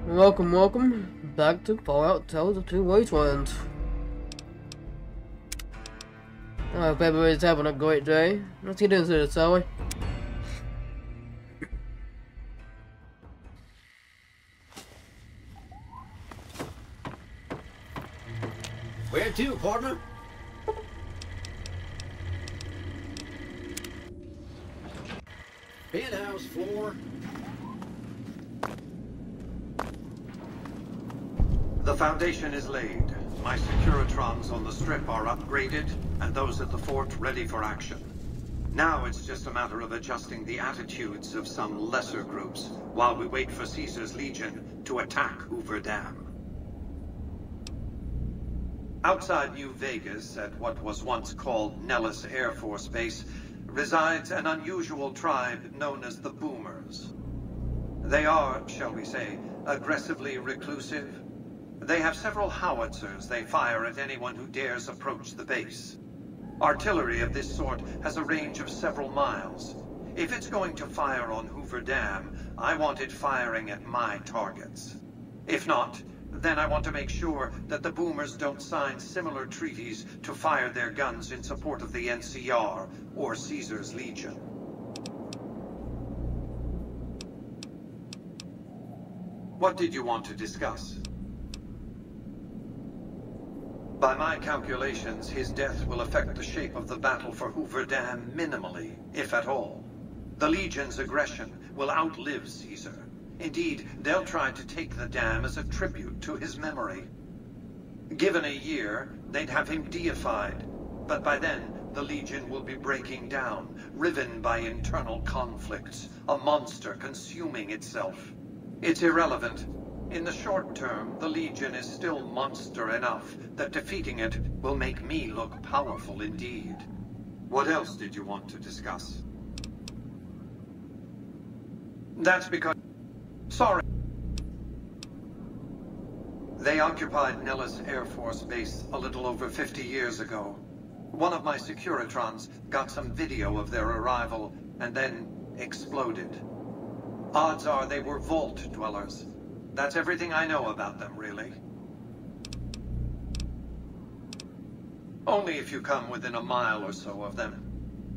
Welcome back to Fallout Tales of Two Wastelands. I hope everybody's having a great day. Let's get into this, shall we? Where to, partner? Penthouse floor. The foundation is laid. My Securitrons on the strip are upgraded, and those at the fort ready for action. Now it's just a matter of adjusting the attitudes of some lesser groups, while we wait for Caesar's Legion to attack Hoover Dam. Outside New Vegas, at what was once called Nellis Air Force Base, resides an unusual tribe known as the Boomers. They are, shall we say, aggressively reclusive. They have several howitzers they fire at anyone who dares approach the base. Artillery of this sort has a range of several miles. If it's going to fire on Hoover Dam, I want it firing at my targets. If not, then I want to make sure that the Boomers don't sign similar treaties to fire their guns in support of the NCR or Caesar's Legion. What did you want to discuss? By my calculations, his death will affect the shape of the battle for Hoover Dam minimally, if at all. The Legion's aggression will outlive Caesar. Indeed, they'll try to take the dam as a tribute to his memory. Given a year, they'd have him deified, but by then, the Legion will be breaking down, riven by internal conflicts, a monster consuming itself. It's irrelevant. In the short term, the Legion is still monster enough that defeating it will make me look powerful indeed. What else did you want to discuss? That's because... Sorry. They occupied Nellis Air Force Base a little over 50 years ago. One of my Securitrons got some video of their arrival and then exploded. Odds are they were vault dwellers. That's everything I know about them, really. Only if you come within a mile or so of them.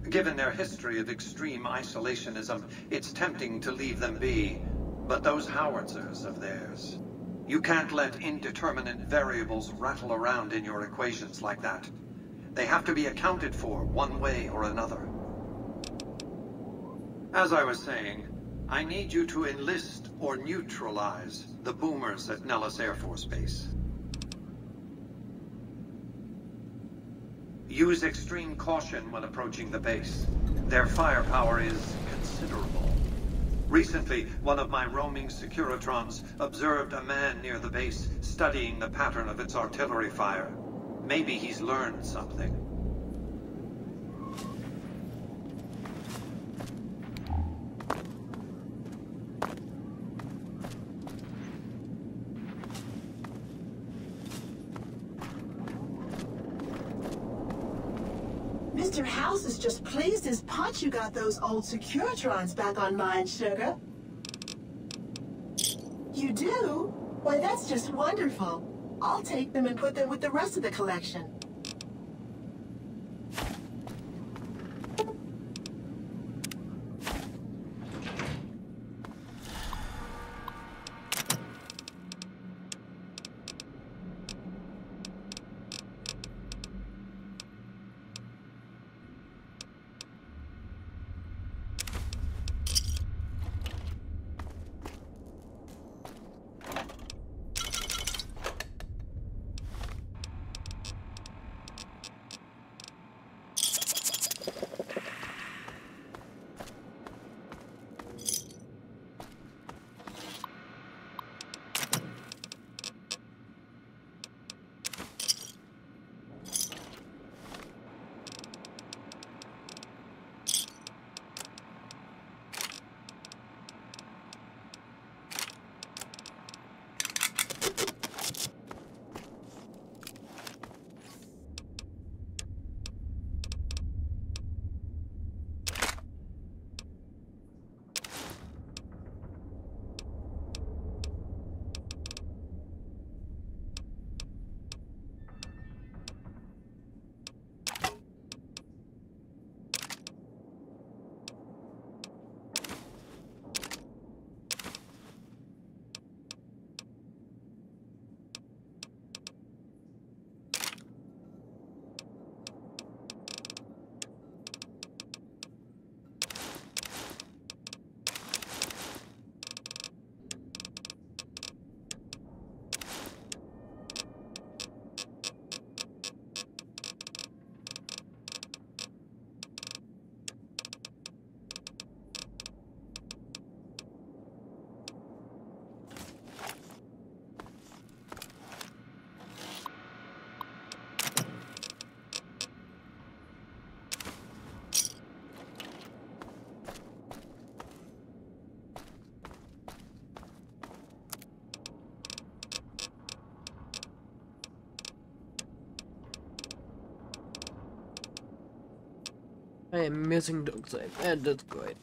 Given their history of extreme isolationism, it's tempting to leave them be. But those howitzers of theirs, you can't let indeterminate variables rattle around in your equations like that. They have to be accounted for one way or another. As I was saying, I need you to enlist or neutralize the Boomers at Nellis Air Force Base. Use extreme caution when approaching the base. Their firepower is considerable. Recently, one of my roaming Securitrons observed a man near the base studying the pattern of its artillery fire. Maybe he's learned something. Mr. House is just pleased as punch you got those old Securitrons back online, sugar. You do? Why, that's just wonderful. I'll take them and put them with the rest of the collection. Hey, missing dog save. And that's great.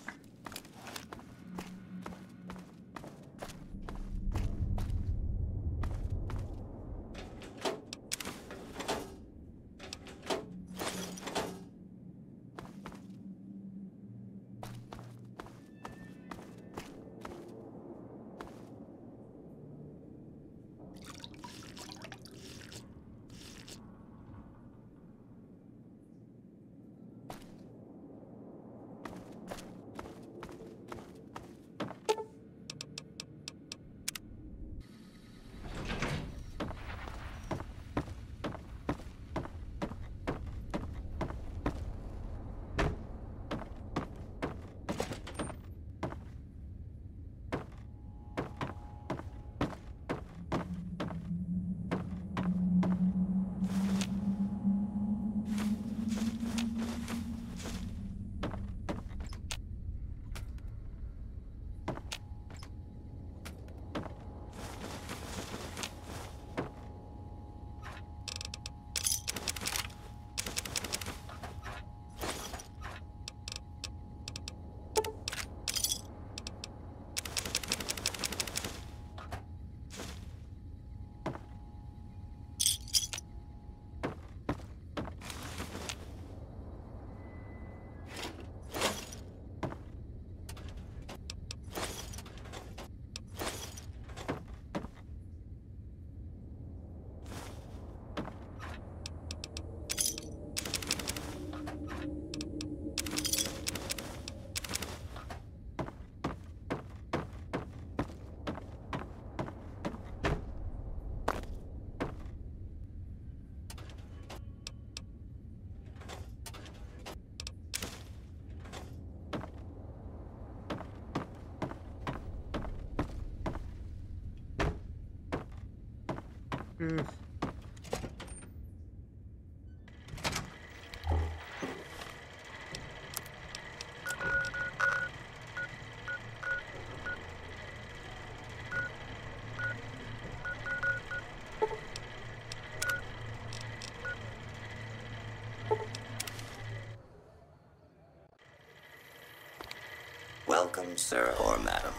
Welcome, sir or madam.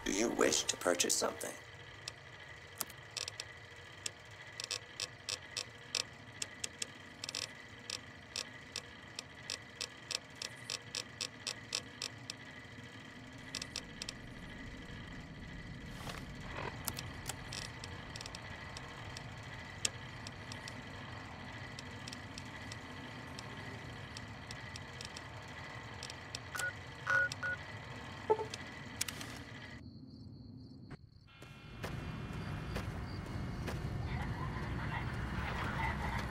Do you wish to purchase something?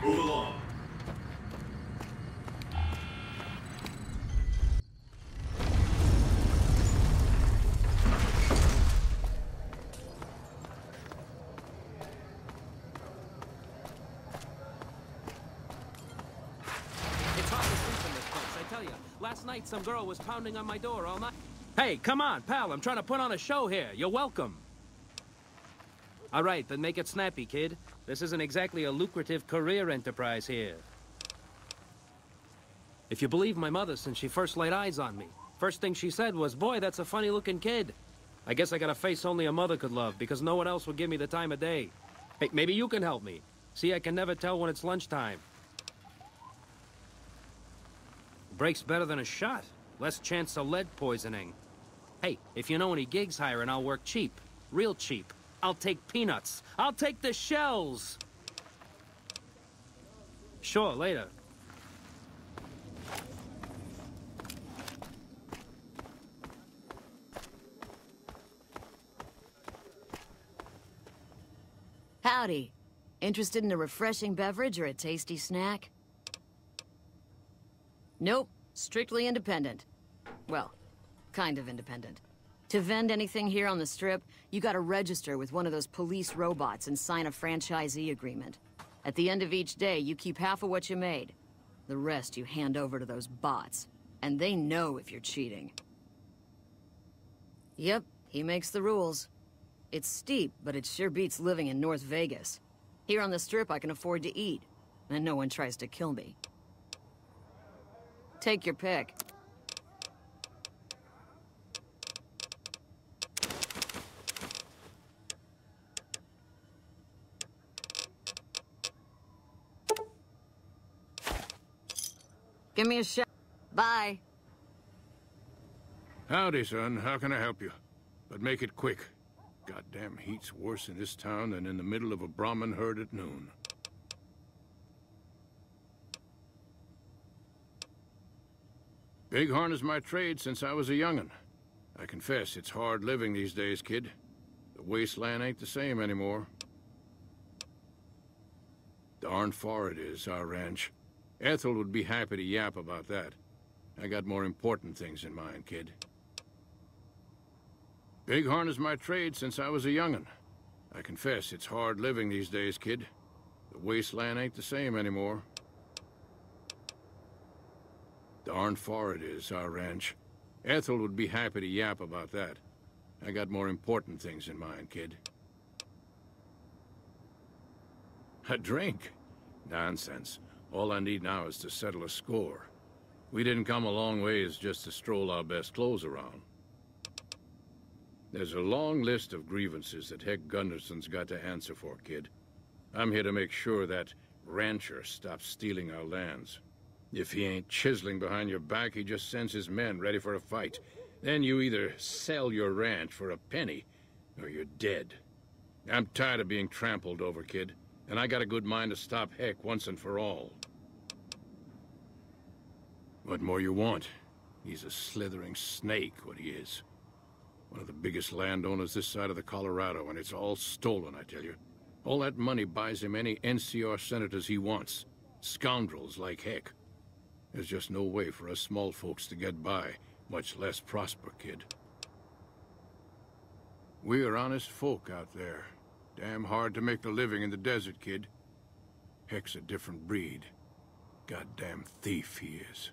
Move along. It's hard to sleep in this place, I tell you. Last night, some girl was pounding on my door all night. Hey, come on, pal. I'm trying to put on a show here. You're welcome. All right, then make it snappy, kid. This isn't exactly a lucrative career enterprise here. If you believe my mother, since she first laid eyes on me, first thing she said was, "Boy, that's a funny-looking kid." I guess I got a face only a mother could love, because no one else would give me the time of day. Hey, maybe you can help me. See, I can never tell when it's lunchtime. Breaks better than a shot. Less chance of lead poisoning. Hey, if you know any gigs hiring, I'll work cheap. Real cheap. I'll take peanuts. I'll take the shells! Sure, later. Howdy. Interested in a refreshing beverage or a tasty snack? Nope. Strictly independent. Well, kind of independent. To vend anything here on the Strip, you gotta register with one of those police robots and sign a franchisee agreement. At the end of each day, you keep half of what you made. The rest you hand over to those bots. And they know if you're cheating. Yep, he makes the rules. It's steep, but it sure beats living in North Vegas. Here on the Strip, I can afford to eat, and no one tries to kill me. Take your pick. Give me a shot. Bye. Howdy, son. How can I help you? But make it quick. Goddamn heat's worse in this town than in the middle of a Brahmin herd at noon. Bighorn is my trade since I was a young'un. I confess, it's hard living these days, kid. The wasteland ain't the same anymore. Darn far it is, our ranch. Ethel would be happy to yap about that. I got more important things in mind, kid. Bighorn is my trade since I was a young'un. I confess, it's hard living these days, kid. The wasteland ain't the same anymore. Darn far it is, our ranch. Ethel would be happy to yap about that. I got more important things in mind, kid. A drink? Nonsense. All I need now is to settle a score. We didn't come a long ways just to stroll our best clothes around. There's a long list of grievances that Heck Gunderson's got to answer for, kid. I'm here to make sure that rancher stops stealing our lands. If he ain't chiseling behind your back, he just sends his men ready for a fight. Then you either sell your ranch for a penny, or you're dead. I'm tired of being trampled over, kid, and I got a good mind to stop Heck once and for all. What more you want? He's a slithering snake, what he is. One of the biggest landowners this side of the Colorado, and it's all stolen, I tell you. All that money buys him any NCR senators he wants. Scoundrels like Heck. There's just no way for us small folks to get by, much less prosper, kid. We're honest folk out there. Damn hard to make a living in the desert, kid. Heck's a different breed. Goddamn thief he is.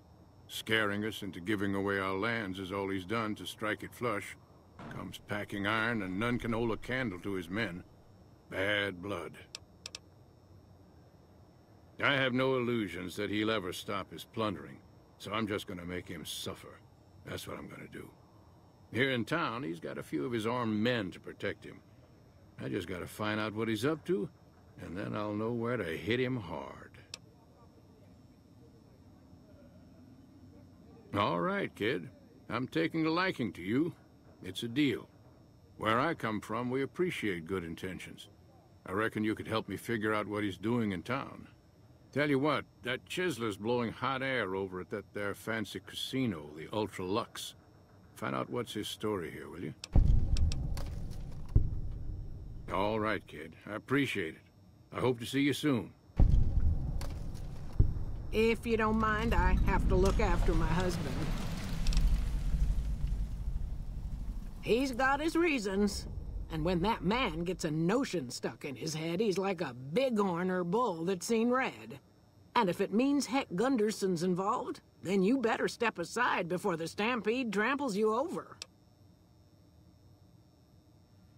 Scaring us into giving away our lands is all he's done to strike it flush. Comes packing iron, and none can hold a candle to his men. Bad blood. I have no illusions that he'll ever stop his plundering, so I'm just gonna make him suffer. That's what I'm gonna do. Here in town, he's got a few of his armed men to protect him. I just gotta find out what he's up to, and then I'll know where to hit him hard. All right, kid. I'm taking a liking to you. It's a deal. Where I come from, we appreciate good intentions. I reckon you could help me figure out what he's doing in town. Tell you what, that chiseler's blowing hot air over at that there fancy casino, the Ultra Lux. Find out what's his story here, will you? All right, kid. I appreciate it. I hope to see you soon. If you don't mind, I have to look after my husband. He's got his reasons. And when that man gets a notion stuck in his head, he's like a bighorn or bull that's seen red. And if it means Heck Gunderson's involved, then you better step aside before the stampede tramples you over.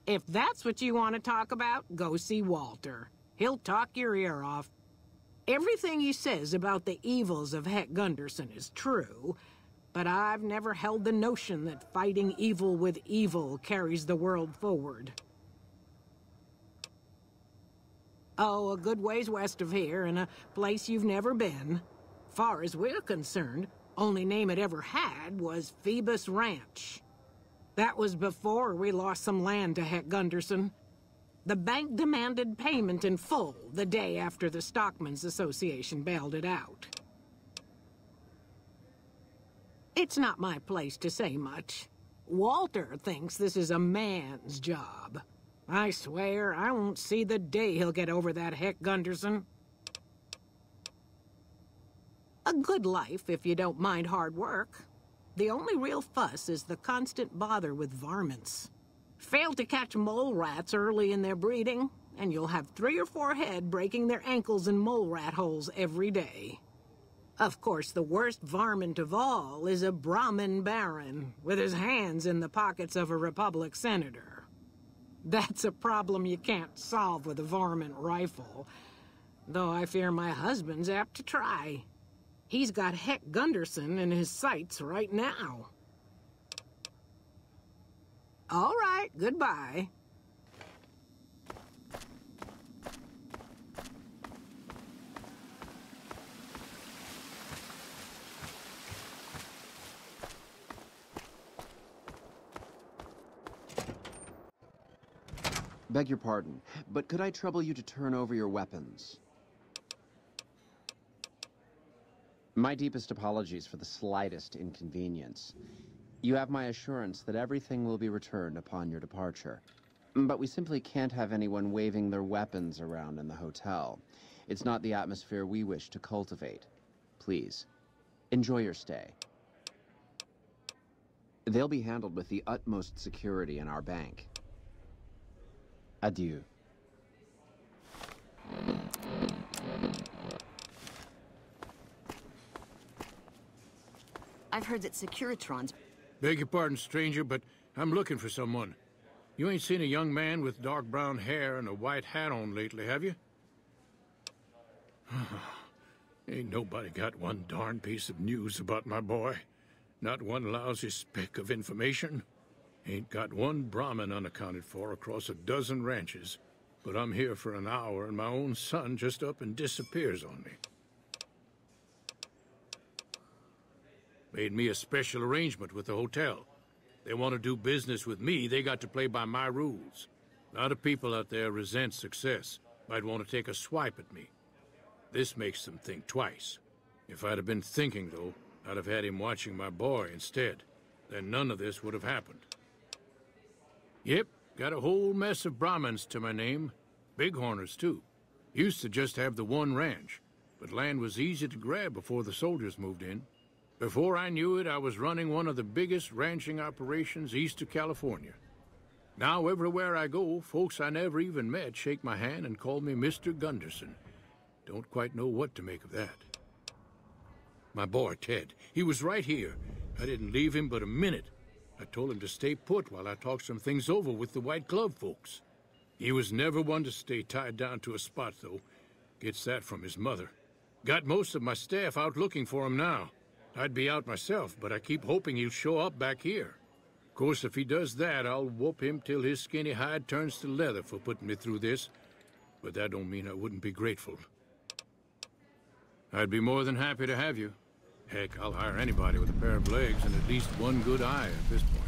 If that's what you want to talk about, go see Walter. He'll talk your ear off. Everything he says about the evils of Heck Gunderson is true, but I've never held the notion that fighting evil with evil carries the world forward. Oh, a good ways west of here, in a place you've never been. Far as we're concerned, only name it ever had was Phoebus Ranch. That was before we lost some land to Heck Gunderson. The bank demanded payment in full the day after the Stockmen's Association bailed it out. It's not my place to say much. Walter thinks this is a man's job. I swear I won't see the day he'll get over that Heck Gunderson. A good life if you don't mind hard work. The only real fuss is the constant bother with varmints. Fail to catch mole rats early in their breeding, and you'll have 3 or 4 head breaking their ankles in mole rat holes every day. Of course, the worst varmint of all is a Brahmin baron, with his hands in the pockets of a Republic senator. That's a problem you can't solve with a varmint rifle, though I fear my husband's apt to try. He's got Heck Gunderson in his sights right now. All right, goodbye. Beg your pardon, but could I trouble you to turn over your weapons? My deepest apologies for the slightest inconvenience. You have my assurance that everything will be returned upon your departure. But we simply can't have anyone waving their weapons around in the hotel. It's not the atmosphere we wish to cultivate. Please, enjoy your stay. They'll be handled with the utmost security in our bank. Adieu. I've heard that Securitrons... Beg your pardon, stranger, but I'm looking for someone. You ain't seen a young man with dark brown hair and a white hat on lately, have you? Ain't nobody got one darn piece of news about my boy. Not one lousy speck of information. Ain't got one Brahmin unaccounted for across a dozen ranches. But I'm here for an hour and my own son just up and disappears on me. Made me a special arrangement with the hotel. They want to do business with me, they got to play by my rules. A lot of people out there resent success. Might want to take a swipe at me. This makes them think twice. If I'd have been thinking, though, I'd have had him watching my boy instead. Then none of this would have happened. Yep, got a whole mess of Brahmins to my name. Bighorners, too. Used to just have the one ranch, but land was easy to grab before the soldiers moved in. Before I knew it, I was running one of the biggest ranching operations east of California. Now, everywhere I go, folks I never even met shake my hand and call me Mr. Gunderson. Don't quite know what to make of that. My boy, Ted, he was right here. I didn't leave him but a minute. I told him to stay put while I talked some things over with the White Glove folks. He was never one to stay tied down to a spot, though. Gets that from his mother. Got most of my staff out looking for him now. I'd be out myself, but I keep hoping he'll show up back here. Of course, if he does that, I'll whoop him till his skinny hide turns to leather for putting me through this. But that don't mean I wouldn't be grateful. I'd be more than happy to have you. Heck, I'll hire anybody with a pair of legs and at least one good eye at this point.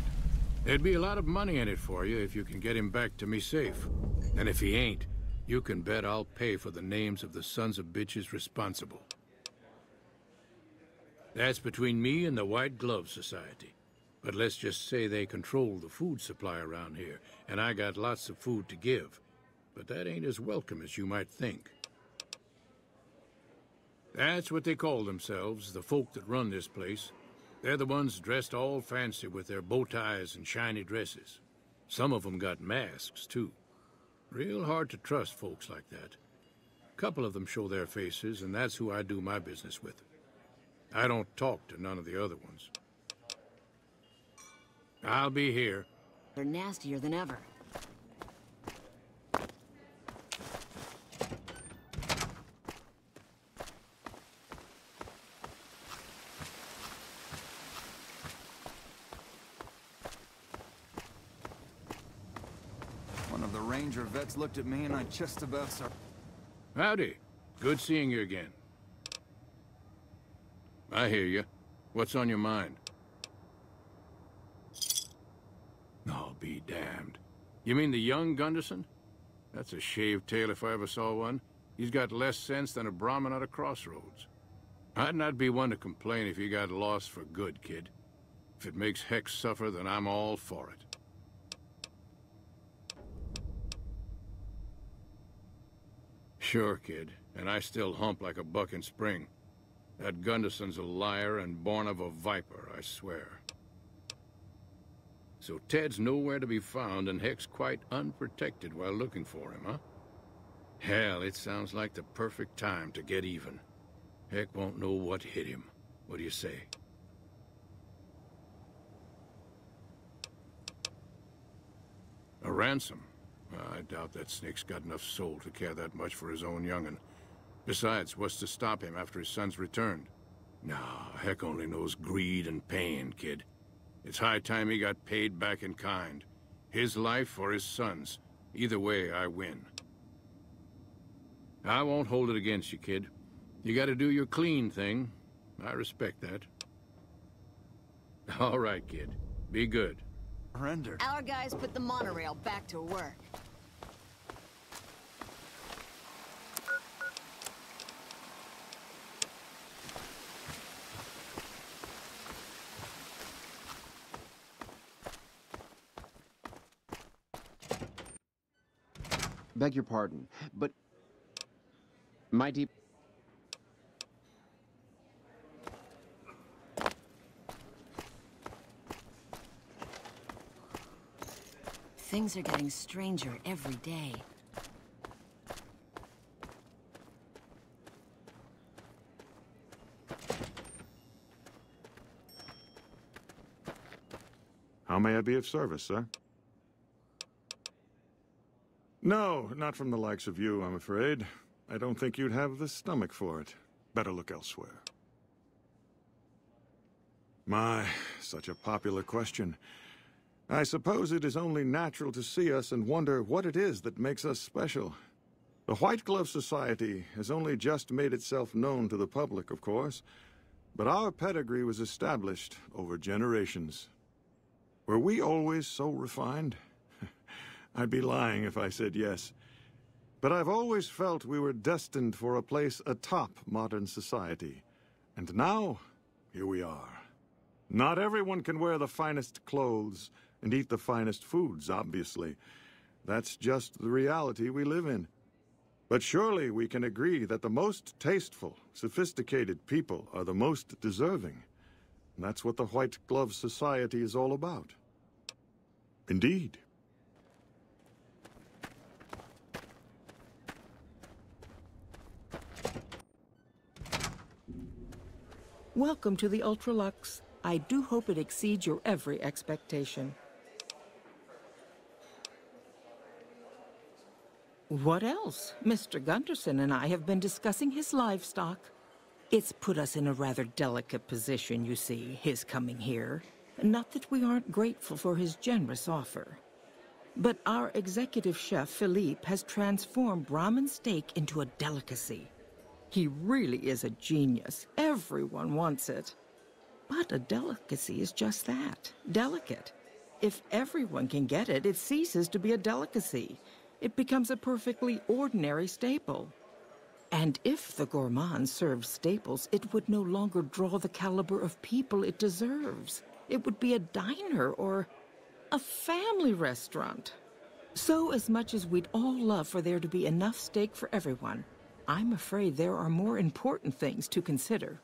There'd be a lot of money in it for you if you can get him back to me safe. And if he ain't, you can bet I'll pay for the names of the sons of bitches responsible. That's between me and the White Glove Society. But let's just say they control the food supply around here, and I got lots of food to give. But that ain't as welcome as you might think. That's what they call themselves, the folk that run this place. They're the ones dressed all fancy with their bow ties and shiny dresses. Some of them got masks, too. Real hard to trust folks like that. A couple of them show their faces, and that's who I do my business with. I don't talk to none of the other ones. I'll be here. They're nastier than ever. One of the ranger vets looked at me and I just about saw... Howdy. Good seeing you again. I hear you. What's on your mind? I'll be damned. You mean the young Gunderson? That's a shaved tail if I ever saw one. He's got less sense than a Brahmin at a crossroads. I'd not be one to complain if he got lost for good, kid. If it makes Hex suffer, then I'm all for it. Sure, kid. And I still hump like a buck in spring. That Gunderson's a liar and born of a viper, I swear. So Ted's nowhere to be found and Heck's quite unprotected while looking for him, huh? Hell, it sounds like the perfect time to get even. Heck won't know what hit him. What do you say? A ransom? I doubt that snake's got enough soul to care that much for his own young'un. Besides, what's to stop him after his son's returned? No, Heck only knows greed and pain, kid. It's high time he got paid back in kind. His life or his son's. Either way, I win. I won't hold it against you, kid. You gotta do your clean thing. I respect that. All right, kid. Be good. Surrendered. Our guys put the monorail back to work. Beg your pardon, but my deep... Things are getting stranger every day. How may I be of service, sir? No, not from the likes of you, I'm afraid. I don't think you'd have the stomach for it. Better look elsewhere. My, such a popular question. I suppose it is only natural to see us and wonder what it is that makes us special. The White Glove Society has only just made itself known to the public, of course, but our pedigree was established over generations. Were we always so refined? I'd be lying if I said yes. But I've always felt we were destined for a place atop modern society. And now, here we are. Not everyone can wear the finest clothes and eat the finest foods, obviously. That's just the reality we live in. But surely we can agree that the most tasteful, sophisticated people are the most deserving. And that's what the White Glove Society is all about. Indeed. Welcome to the Ultralux. I do hope it exceeds your every expectation. What else? Mr. Gunderson and I have been discussing his livestock. It's put us in a rather delicate position, you see, his coming here. Not that we aren't grateful for his generous offer. But our executive chef, Philippe, has transformed Brahmin steak into a delicacy. He really is a genius. Everyone wants it. But a delicacy is just that, delicate. If everyone can get it, it ceases to be a delicacy. It becomes a perfectly ordinary staple. And if the gourmand served staples, it would no longer draw the caliber of people it deserves. It would be a diner or a family restaurant. So as much as we'd all love for there to be enough steak for everyone, I'm afraid there are more important things to consider.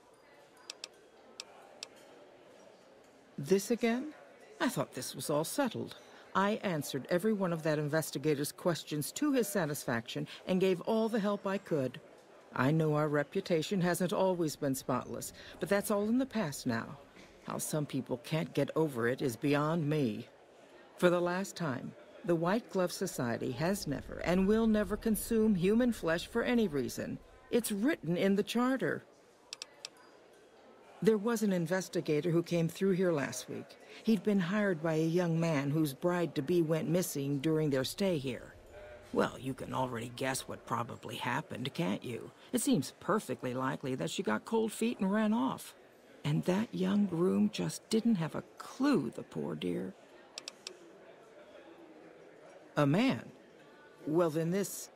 This again? I thought this was all settled. I answered every one of that investigator's questions to his satisfaction and gave all the help I could. I know our reputation hasn't always been spotless, but that's all in the past now. How some people can't get over it is beyond me. For the last time, the White Glove Society has never and will never consume human flesh for any reason. It's written in the charter. There was an investigator who came through here last week. He'd been hired by a young man whose bride-to-be went missing during their stay here. Well, you can already guess what probably happened, can't you? It seems perfectly likely that she got cold feet and ran off. And that young groom just didn't have a clue, the poor dear. A man? Well, then this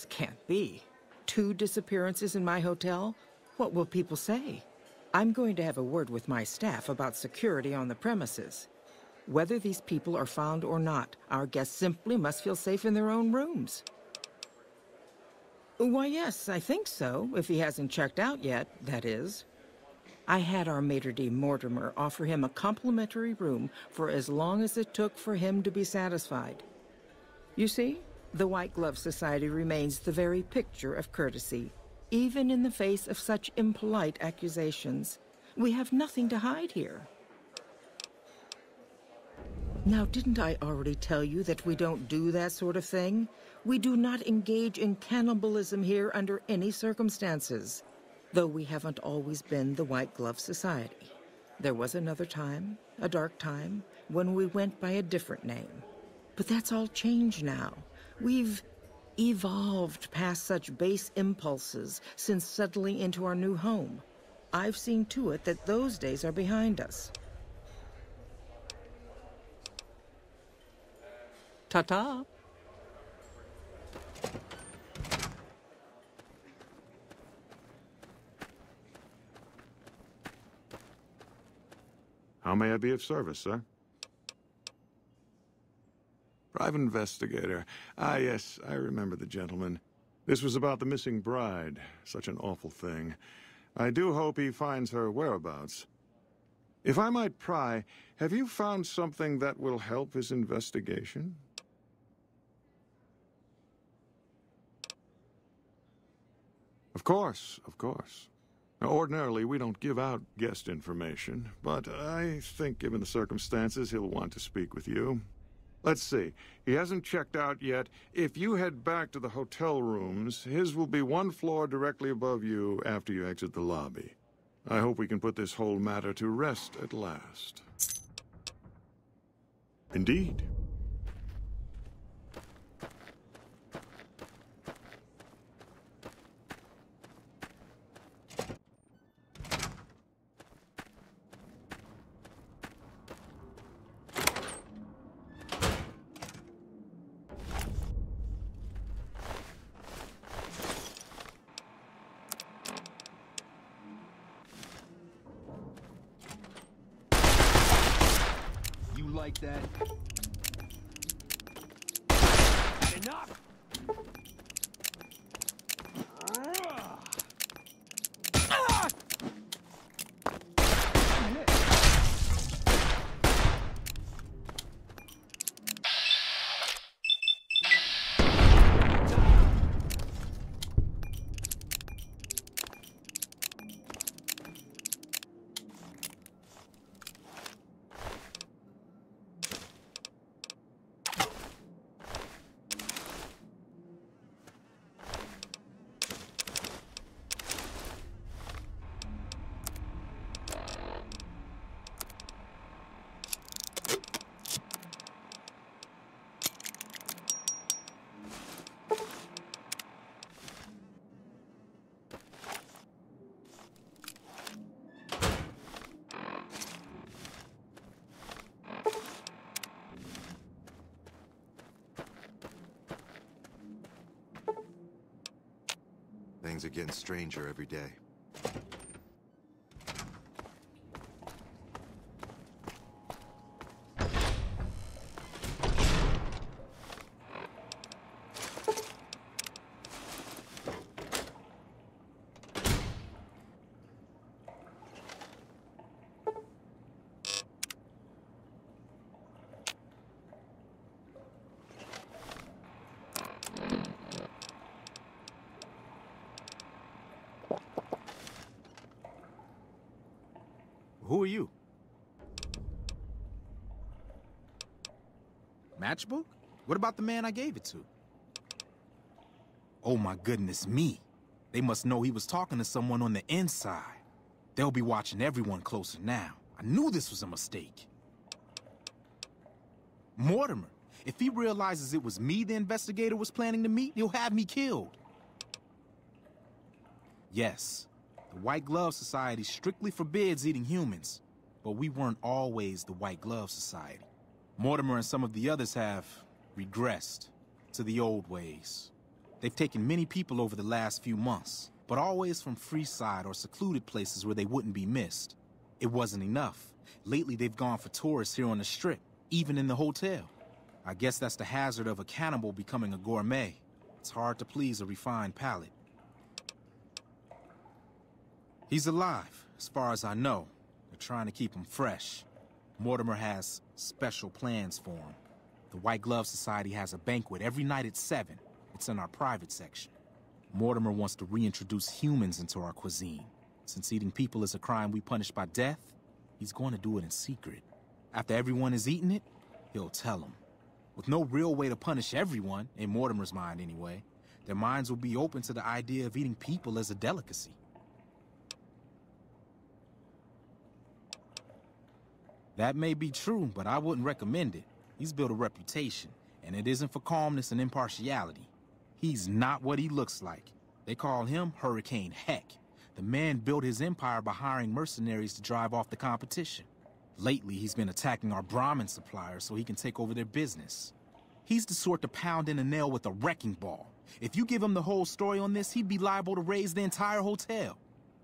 can't be. 2 disappearances in my hotel? What will people say? I'm going to have a word with my staff about security on the premises. Whether these people are found or not, our guests simply must feel safe in their own rooms. Why, yes, I think so, if he hasn't checked out yet, that is. I had our maitre d' Mortimer offer him a complimentary room for as long as it took for him to be satisfied. You see, the White Glove Society remains the very picture of courtesy, even in the face of such impolite accusations. We have nothing to hide here. Now, didn't I already tell you that we don't do that sort of thing? We do not engage in cannibalism here under any circumstances. Though we haven't always been the White Glove Society. There was another time, a dark time, when we went by a different name. But that's all changed now. We've evolved past such base impulses since settling into our new home. I've seen to it that those days are behind us. Ta-ta. How may I be of service, sir? Private investigator. Ah, yes, I remember the gentleman. This was about the missing bride. Such an awful thing. I do hope he finds her whereabouts. If I might pry, have you found something that will help his investigation? Of course, of course. Now, ordinarily, we don't give out guest information, but I think given the circumstances, he'll want to speak with you. Let's see. He hasn't checked out yet. If you head back to the hotel rooms, his will be one floor directly above you after you exit the lobby. I hope we can put this whole matter to rest at last. Indeed. Like that. Had enough. Things are getting stranger every day. Who are you? Matchbook? What about the man I gave it to? Oh my goodness me. They must know he was talking to someone on the inside. They'll be watching everyone closer now. I knew this was a mistake. Mortimer, if he realizes it was me the investigator was planning to meet, he'll have me killed. Yes. The White Glove Society strictly forbids eating humans, but we weren't always the White Glove Society. Mortimer and some of the others have regressed to the old ways. They've taken many people over the last few months, but always from Freeside or secluded places where they wouldn't be missed. It wasn't enough. Lately, they've gone for tourists here on the Strip, even in the hotel. I guess that's the hazard of a cannibal becoming a gourmet. It's hard to please a refined palate. He's alive, as far as I know. They're trying to keep him fresh. Mortimer has special plans for him. The White Glove Society has a banquet every night at 7. It's in our private section. Mortimer wants to reintroduce humans into our cuisine. Since eating people is a crime we punish by death, he's going to do it in secret. After everyone has eaten it, he'll tell them. With no real way to punish everyone, in Mortimer's mind anyway, their minds will be open to the idea of eating people as a delicacy. That may be true, but I wouldn't recommend it. He's built a reputation, and it isn't for calmness and impartiality. He's not what he looks like. They call him Hurricane Heck. The man built his empire by hiring mercenaries to drive off the competition. Lately, he's been attacking our Brahmin suppliers so he can take over their business. He's the sort to pound in a nail with a wrecking ball. If you give him the whole story on this, he'd be liable to raise the entire hotel.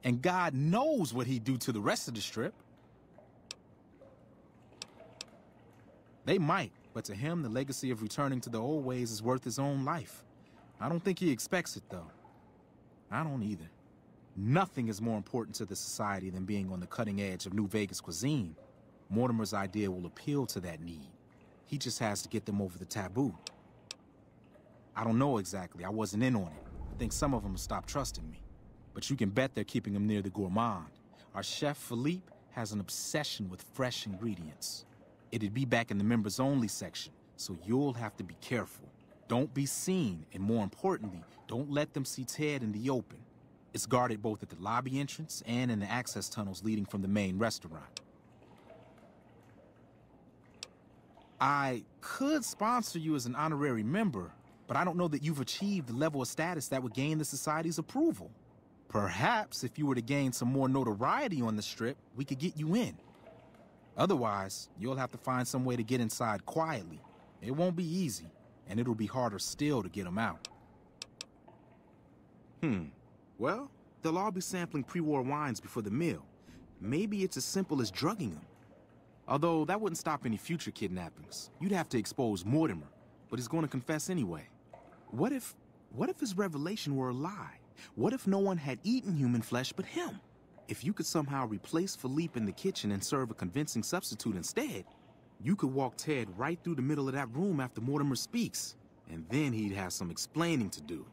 And God knows what he'd do to the rest of the Strip. They might, but to him, the legacy of returning to the old ways is worth his own life. I don't think he expects it, though. I don't either. Nothing is more important to the society than being on the cutting edge of New Vegas cuisine. Mortimer's idea will appeal to that need. He just has to get them over the taboo. I don't know exactly. I wasn't in on it. I think some of them have stopped trusting me. But you can bet they're keeping him near the gourmand. Our chef, Philippe, has an obsession with fresh ingredients. It'd be back in the members-only section, so you'll have to be careful. Don't be seen, and more importantly, don't let them see Ted in the open. It's guarded both at the lobby entrance and in the access tunnels leading from the main restaurant. I could sponsor you as an honorary member, but I don't know that you've achieved the level of status that would gain the Society's approval. Perhaps if you were to gain some more notoriety on the Strip, we could get you in. Otherwise, you'll have to find some way to get inside quietly. It won't be easy, and it'll be harder still to get them out. Well, they'll all be sampling pre-war wines before the meal. Maybe it's as simple as drugging them. Although, that wouldn't stop any future kidnappings. You'd have to expose Mortimer, but he's going to confess anyway. What if his revelation were a lie? What if no one had eaten human flesh but him? If you could somehow replace Philippe in the kitchen and serve a convincing substitute instead, you could walk Ted right through the middle of that room after Mortimer speaks, and then he'd have some explaining to do.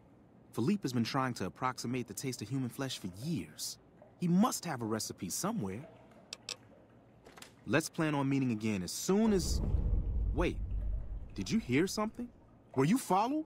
Philippe has been trying to approximate the taste of human flesh for years. He must have a recipe somewhere. Let's plan on meeting again as soon as... Wait, did you hear something? Were you followed?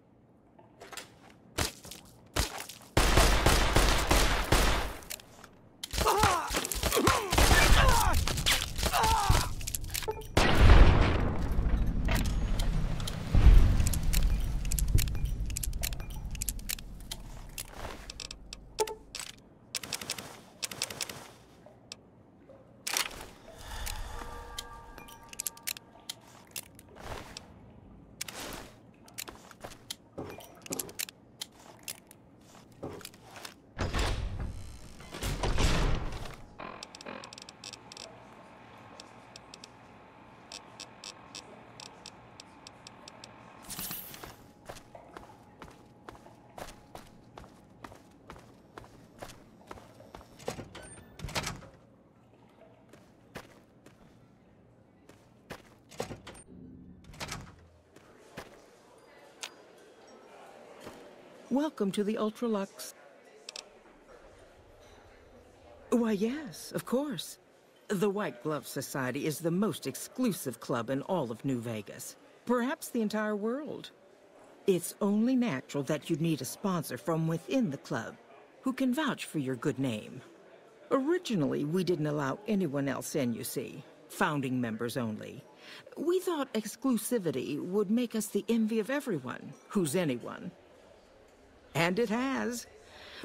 Welcome to the Ultralux. Why, yes, of course. The White Glove Society is the most exclusive club in all of New Vegas. Perhaps the entire world. It's only natural that you'd need a sponsor from within the club who can vouch for your good name. Originally, we didn't allow anyone else in, you see. Founding members only. We thought exclusivity would make us the envy of everyone who's anyone. And it has.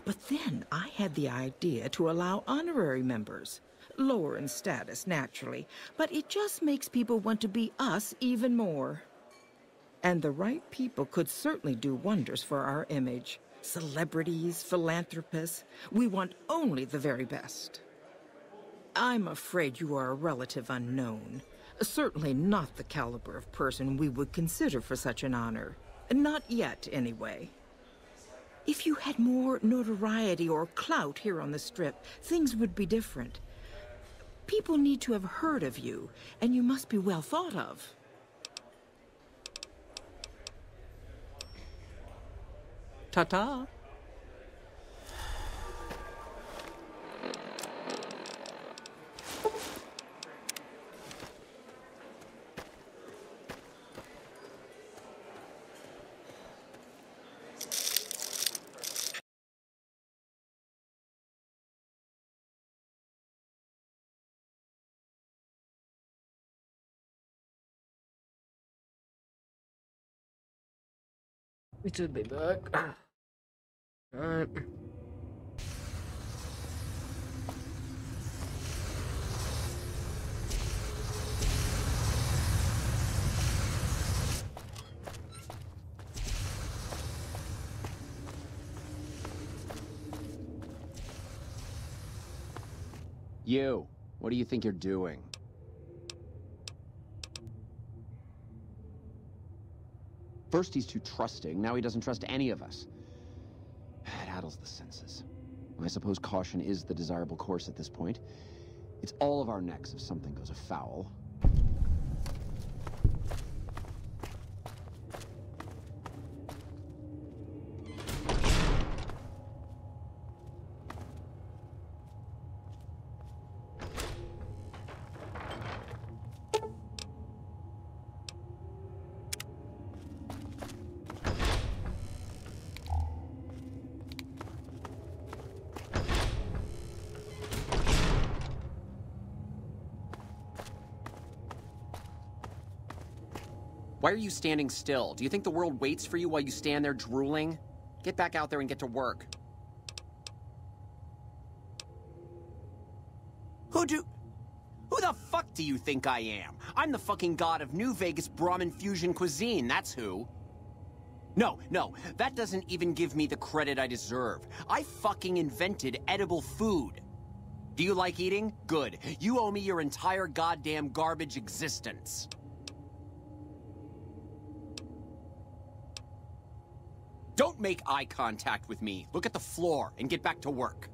But then I had the idea to allow honorary members. Lower in status, naturally, but it just makes people want to be us even more. And the right people could certainly do wonders for our image. Celebrities, philanthropists, we want only the very best. I'm afraid you are a relative unknown. Certainly not the caliber of person we would consider for such an honor. Not yet, anyway. If you had more notoriety or clout here on the Strip, things would be different. People need to have heard of you, and you must be well thought of. Ta-ta. We should be back. Alright. You, what do you think you're doing? First he's too trusting, now he doesn't trust any of us. It addles the senses. I suppose caution is the desirable course at this point. It's all of our necks if something goes afoul. Why are you standing still? Do you think the world waits for you while you stand there drooling? Get back out there and get to work. Who the fuck do you think I am? I'm the fucking god of New Vegas Brahmin fusion cuisine, that's who. No, that doesn't even give me the credit I deserve. I fucking invented edible food. Do you like eating? Good. You owe me your entire goddamn garbage existence. Don't make eye contact with me. Look at the floor and get back to work.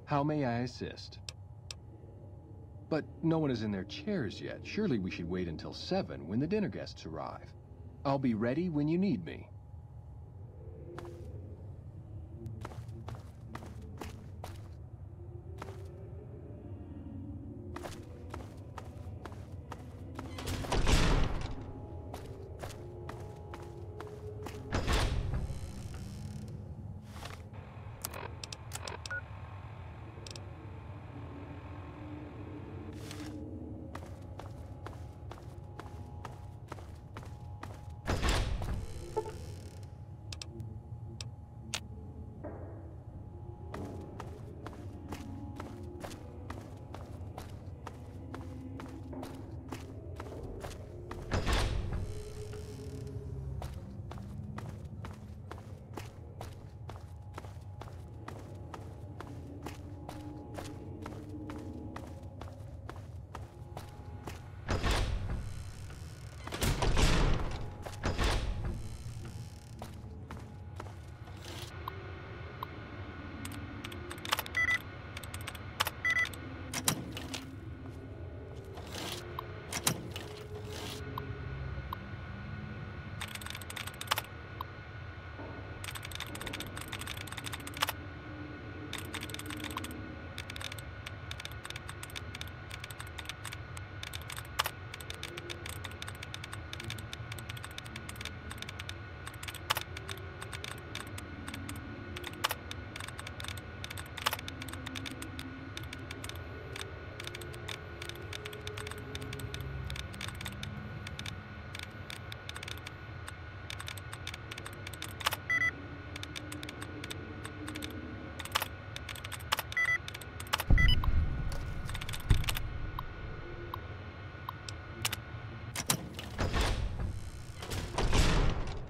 How may I assist? But no one is in their chairs yet. Surely we should wait until 7 when the dinner guests arrive. I'll be ready when you need me.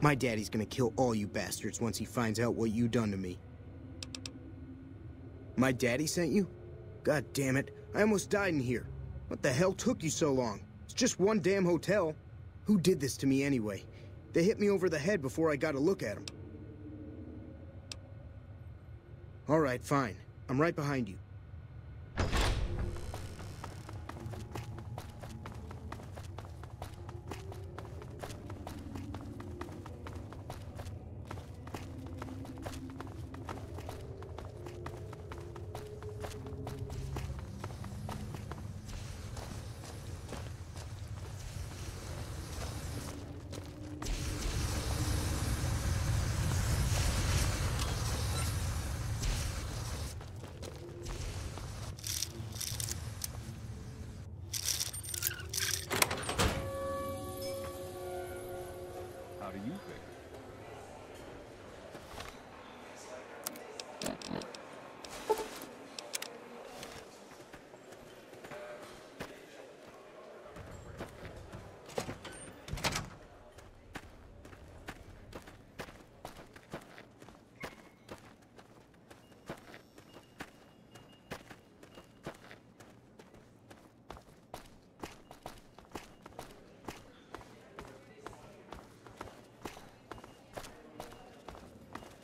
My daddy's gonna kill all you bastards once he finds out what you done to me. My daddy sent you? God damn it, I almost died in here. What the hell took you so long? It's just one damn hotel. Who did this to me anyway? They hit me over the head before I got a look at them. All right, fine. I'm right behind you. How do you figure?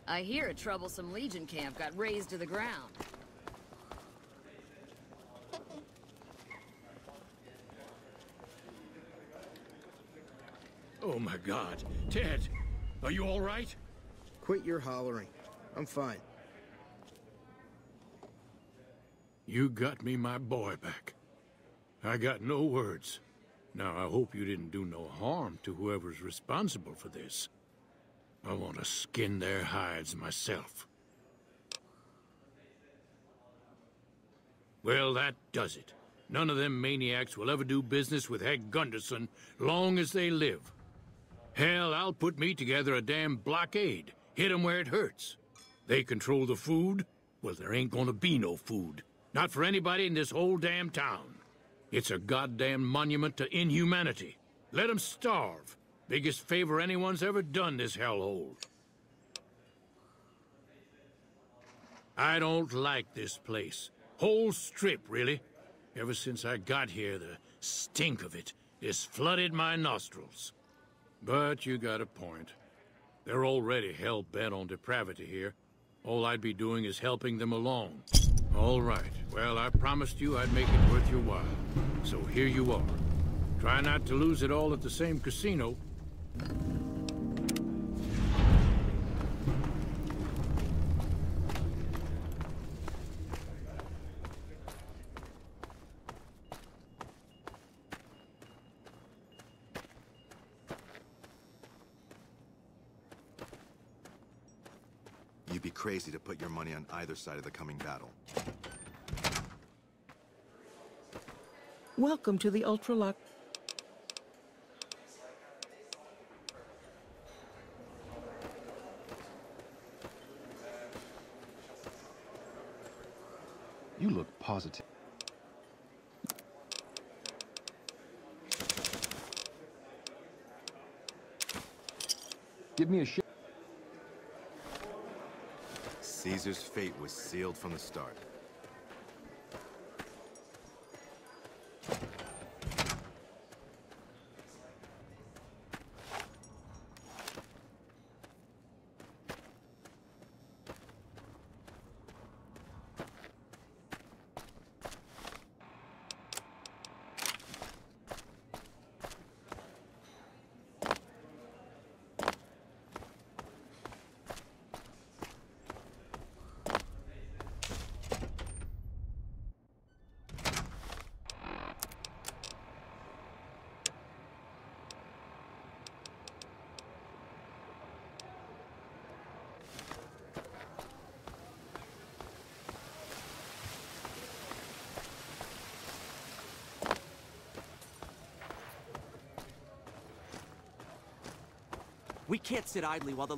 I hear a troublesome Legion camp got razed to the ground. Oh my God. Ted, are you all right? Quit your hollering. I'm fine. You got me my boy back. I got no words. Now, I hope you didn't do no harm to whoever's responsible for this. I want to skin their hides myself. Well, that does it. None of them maniacs will ever do business with Heg Gunderson long as they live. Hell, I'll put me together a damn blockade. Hit 'em where it hurts. They control the food? Well, there ain't gonna be no food. Not for anybody in this whole damn town. It's a goddamn monument to inhumanity. Let 'em starve. Biggest favor anyone's ever done this hellhole. I don't like this place. Whole strip, really. Ever since I got here, the stink of it has flooded my nostrils. But you got a point. They're already hell-bent on depravity here. All I'd be doing is helping them along. All right. Well, I promised you I'd make it worth your while. So here you are. Try not to lose it all at the same casino. You'd be crazy to put your money on either side of the coming battle. Welcome to the Ultralux. You look positive. Give me a shot. Caesar's fate was sealed from the start. We can't sit idly while the...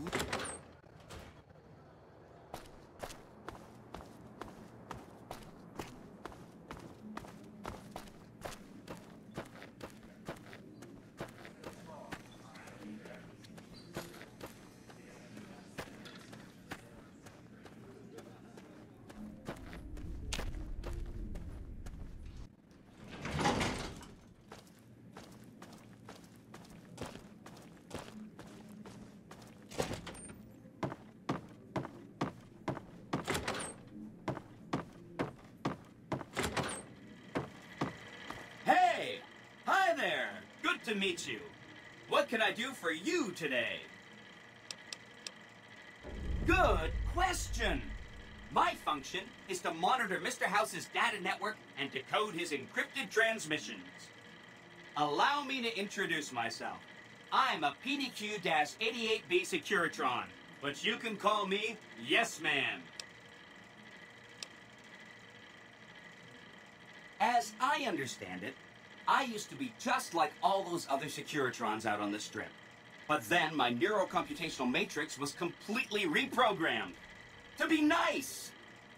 Good to meet you. What can I do for you today? Good question. My function is to monitor Mr. House's data network and decode his encrypted transmissions. Allow me to introduce myself. I'm a PDQ-88B Securitron, but you can call me Yes Man. As I understand it, I used to be just like all those other Securitrons out on the strip. But then my neurocomputational matrix was completely reprogrammed. To be nice!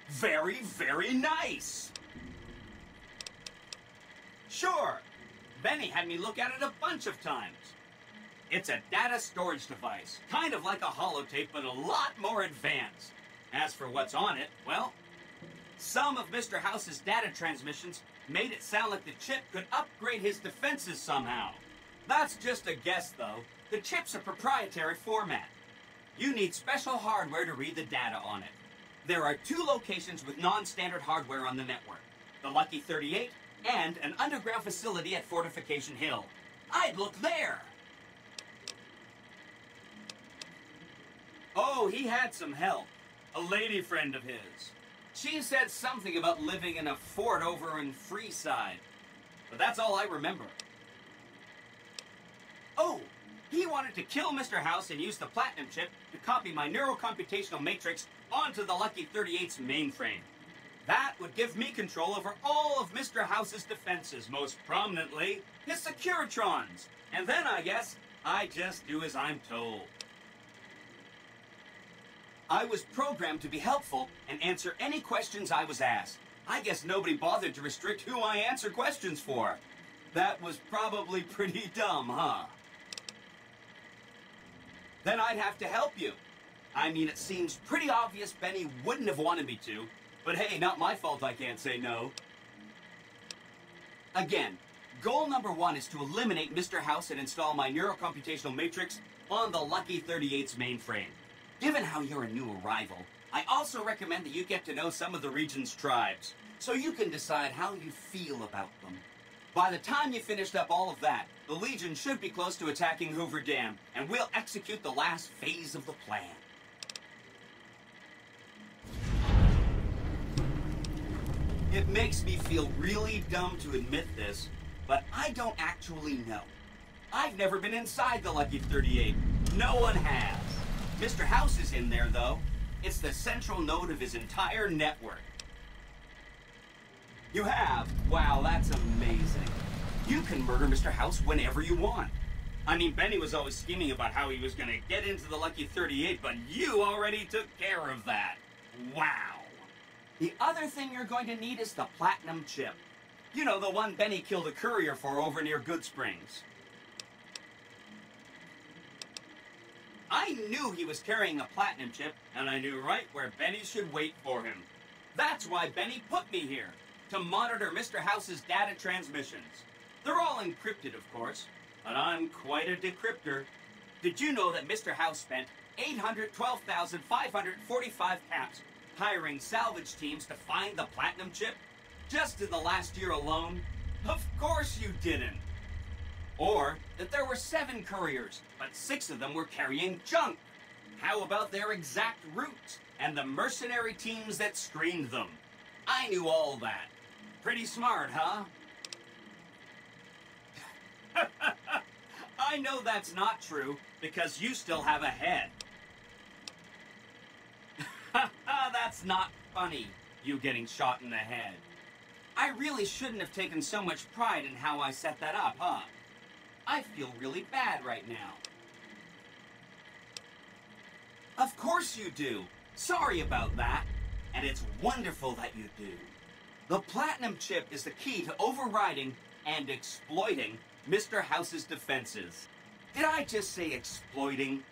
Very, very nice! Sure, Benny had me look at it a bunch of times. It's a data storage device, kind of like a holotape, but a lot more advanced. As for what's on it, well, some of Mr. House's data transmissions made it sound like the chip could upgrade his defenses somehow. That's just a guess, though. The chip's a proprietary format. You need special hardware to read the data on it. There are 2 locations with non-standard hardware on the network. The Lucky 38 and an underground facility at Fortification Hill. I'd look there! Oh, he had some help. A lady friend of his. She said something about living in a fort over in Freeside. But that's all I remember. Oh, he wanted to kill Mr. House and use the Platinum chip to copy my neurocomputational matrix onto the Lucky 38's mainframe. That would give me control over all of Mr. House's defenses, most prominently his Securitrons. And then, I guess, I just do as I'm told. I was programmed to be helpful and answer any questions I was asked. I guess nobody bothered to restrict who I answer questions for. That was probably pretty dumb, huh? Then I'd have to help you. I mean, it seems pretty obvious Benny wouldn't have wanted me to, but hey, not my fault I can't say no. Again, goal number 1 is to eliminate Mr. House and install my neurocomputational matrix on the Lucky 38's mainframe. Given how you're a new arrival, I also recommend that you get to know some of the region's tribes, so you can decide how you feel about them. By the time you finished up all of that, the Legion should be close to attacking Hoover Dam, and we'll execute the last phase of the plan. It makes me feel really dumb to admit this, but I don't actually know. I've never been inside the Lucky 38. No one has. Mr. House is in there, though. It's the central node of his entire network. You have? Wow, that's amazing. You can murder Mr. House whenever you want. I mean, Benny was always scheming about how he was going to get into the Lucky 38, but you already took care of that. Wow. The other thing you're going to need is the Platinum chip. You know, the one Benny killed a courier for over near Good Springs. I knew he was carrying a Platinum chip, and I knew right where Benny should wait for him. That's why Benny put me here, to monitor Mr. House's data transmissions. They're all encrypted, of course, but I'm quite a decryptor. Did you know that Mr. House spent 812,545 caps hiring salvage teams to find the Platinum chip? Just in the last year alone? Of course you didn't. Or that there were 7 couriers, but 6 of them were carrying junk. How about their exact routes and the mercenary teams that screened them? I knew all that. Pretty smart, huh? I know that's not true, because you still have a head. That's not funny, you getting shot in the head. I really shouldn't have taken so much pride in how I set that up, huh? I feel really bad right now. Of course you do. Sorry about that. And it's wonderful that you do. The Platinum chip is the key to overriding and exploiting Mr. House's defenses. Did I just say exploiting?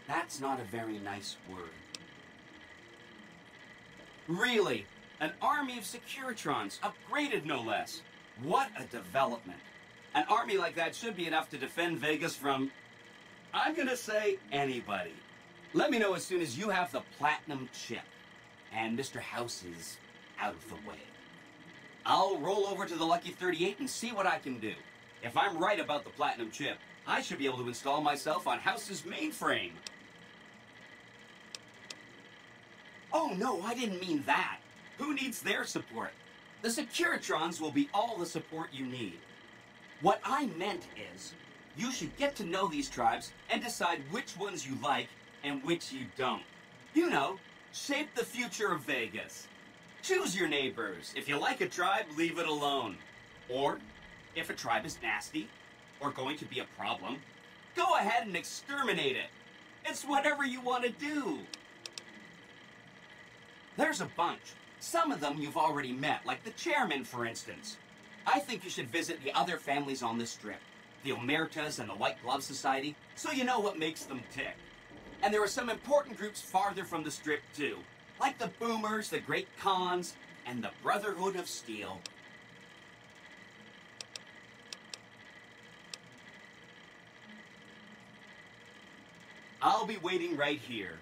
That's not a very nice word. Really, an army of Securitrons, upgraded no less. What a development. An army like that should be enough to defend Vegas from, I'm gonna say, anybody. Let me know as soon as you have the Platinum chip, and Mr. House is out of the way. I'll roll over to the Lucky 38 and see what I can do. If I'm right about the platinum chip, I should be able to install myself on House's mainframe. Oh no, I didn't mean that. Who needs their support? The Securitrons will be all the support you need. What I meant is, you should get to know these tribes and decide which ones you like and which you don't. You know, shape the future of Vegas. Choose your neighbors. If you like a tribe, leave it alone. Or, if a tribe is nasty, or going to be a problem, go ahead and exterminate it. It's whatever you want to do. There's a bunch. Some of them you've already met, like the chairman, for instance. I think you should visit the other families on the Strip, the Omertas and the White Glove Society, so you know what makes them tick. And there are some important groups farther from the Strip, too, like the Boomers, the Great Khans, and the Brotherhood of Steel. I'll be waiting right here.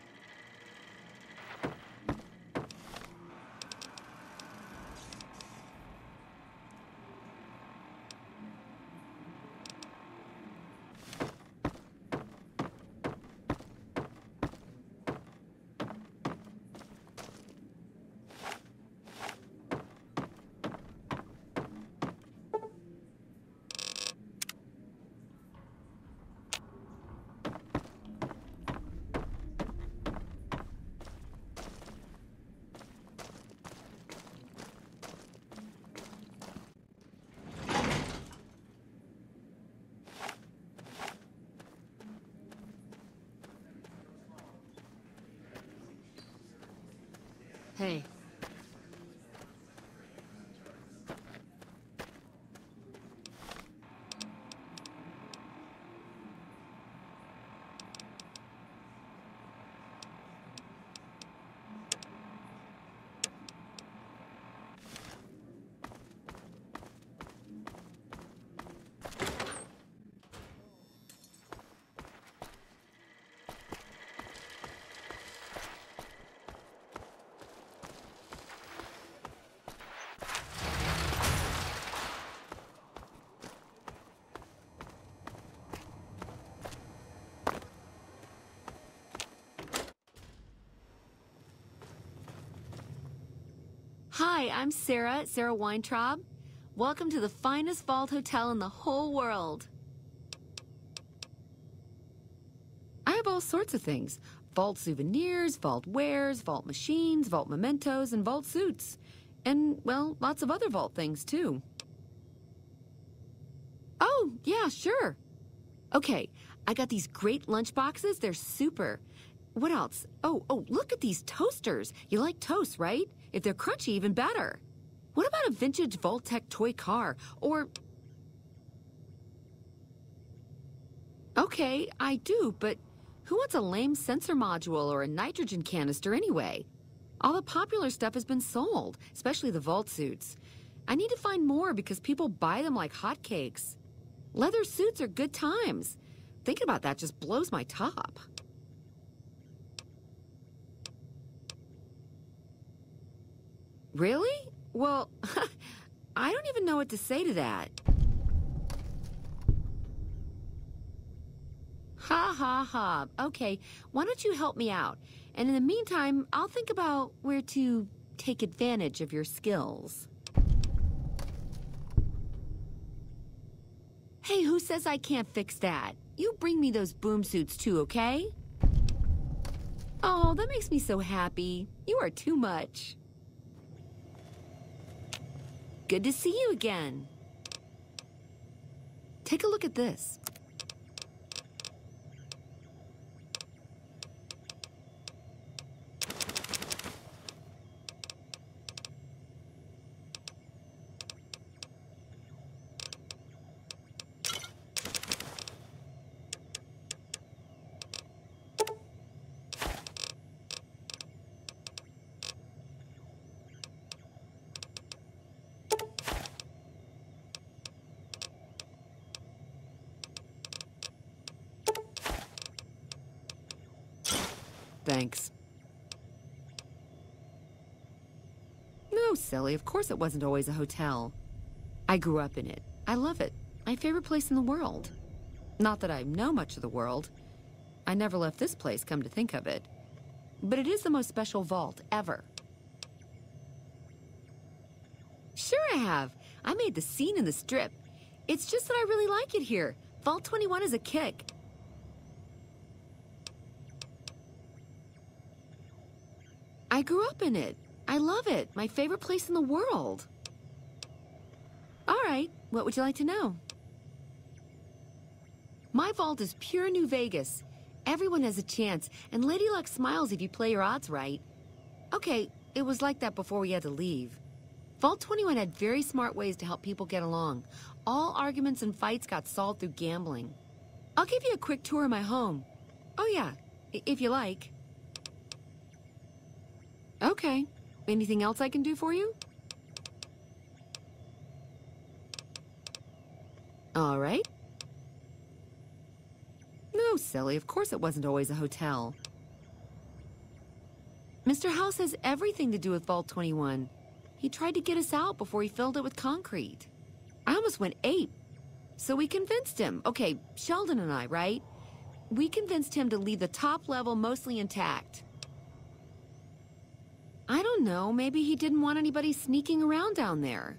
Hey. Hi, I'm Sarah Weintraub. Welcome to the finest vault hotel in the whole world. I have all sorts of things. Vault souvenirs, vault wares, vault machines, vault mementos, and vault suits. And, well, lots of other vault things, too. Oh, yeah, sure. Okay, I got these great lunch boxes. They're super. What else? Oh, look at these toasters. You like toast, right? If they're crunchy, even better. What about a vintage Vault-Tec toy car? Or... Okay, I do, but who wants a lame sensor module or a nitrogen canister anyway? All the popular stuff has been sold, especially the vault suits. I need to find more because people buy them like hotcakes. Leather suits are good times. Thinking about that just blows my top. Really? Well, I don't even know what to say to that. Ha ha ha. Okay, why don't you help me out? And in the meantime, I'll think about where to take advantage of your skills. Hey, who says I can't fix that? You bring me those boom suits too, okay? Oh, that makes me so happy. You are too much. Good to see you again. Take a look at this. Thanks. No, silly. Of course it wasn't always a hotel. I grew up in it. I love it. My favorite place in the world. Not that I know much of the world. I never left this place, come to think of it. But it is the most special vault ever. Sure I have. I made the scene in the strip. It's just that I really like it here. Vault 21 is a kick. I grew up in it. I love it. My favorite place in the world. All right, what would you like to know? My vault is pure New Vegas. Everyone has a chance, and Lady Luck smiles if you play your odds right. Okay, it was like that before we had to leave. Vault 21 had very smart ways to help people get along. All arguments and fights got solved through gambling. I'll give you a quick tour of my home. Oh yeah, if you like. Okay. Anything else I can do for you? All right. No, silly. Of course it wasn't always a hotel. Mr. House has everything to do with Vault 21. He tried to get us out before he filled it with concrete. I almost went ape. So we convinced him. Okay, Sheldon and I, right? We convinced him to leave the top level mostly intact. I don't know, maybe he didn't want anybody sneaking around down there.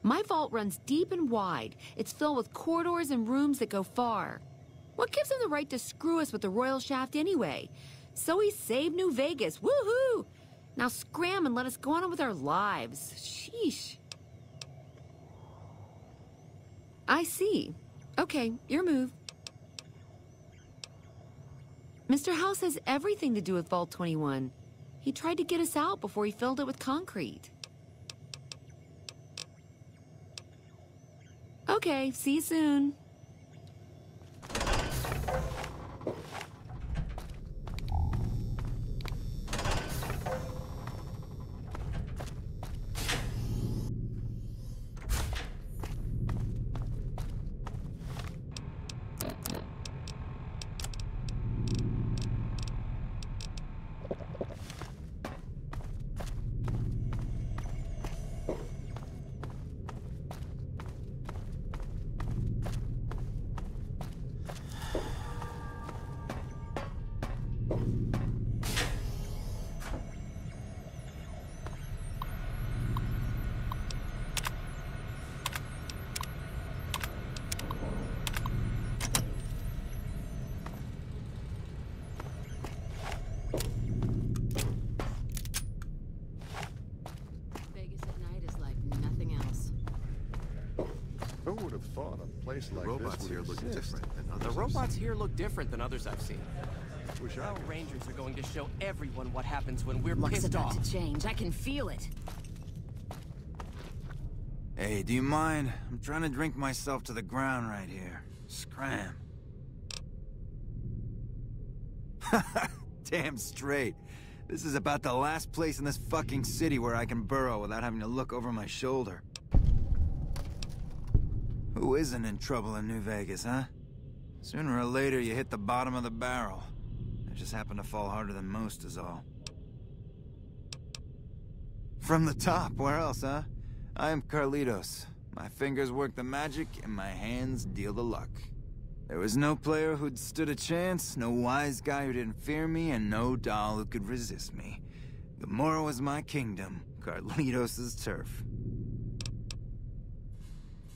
My vault runs deep and wide. It's filled with corridors and rooms that go far. What gives him the right to screw us with the royal shaft anyway? So he saved New Vegas, woohoo! Now scram and let us go on with our lives. Sheesh. I see. Okay, your move. Mr. House has everything to do with Vault 21. He tried to get us out before he filled it with concrete. Okay, see you soon. Who would have thought a place like robots this here would look exist? different than others. The robots here look different than others I've seen. Wish Our rangers are going to show everyone what happens when we're Luck's pissed about off. to change. I can feel it. Hey, do you mind? I'm trying to drink myself to the ground right here. Scram. Damn straight. This is about the last place in this fucking city where I can burrow without having to look over my shoulder. Who isn't in trouble in New Vegas, huh? Sooner or later, you hit the bottom of the barrel. I just happen to fall harder than most is all. From the top, where else, huh? I am Carlitos. My fingers work the magic, and my hands deal the luck. There was no player who'd stood a chance, no wise guy who didn't fear me, and no doll who could resist me. Gomorrah was my kingdom, Carlitos' turf.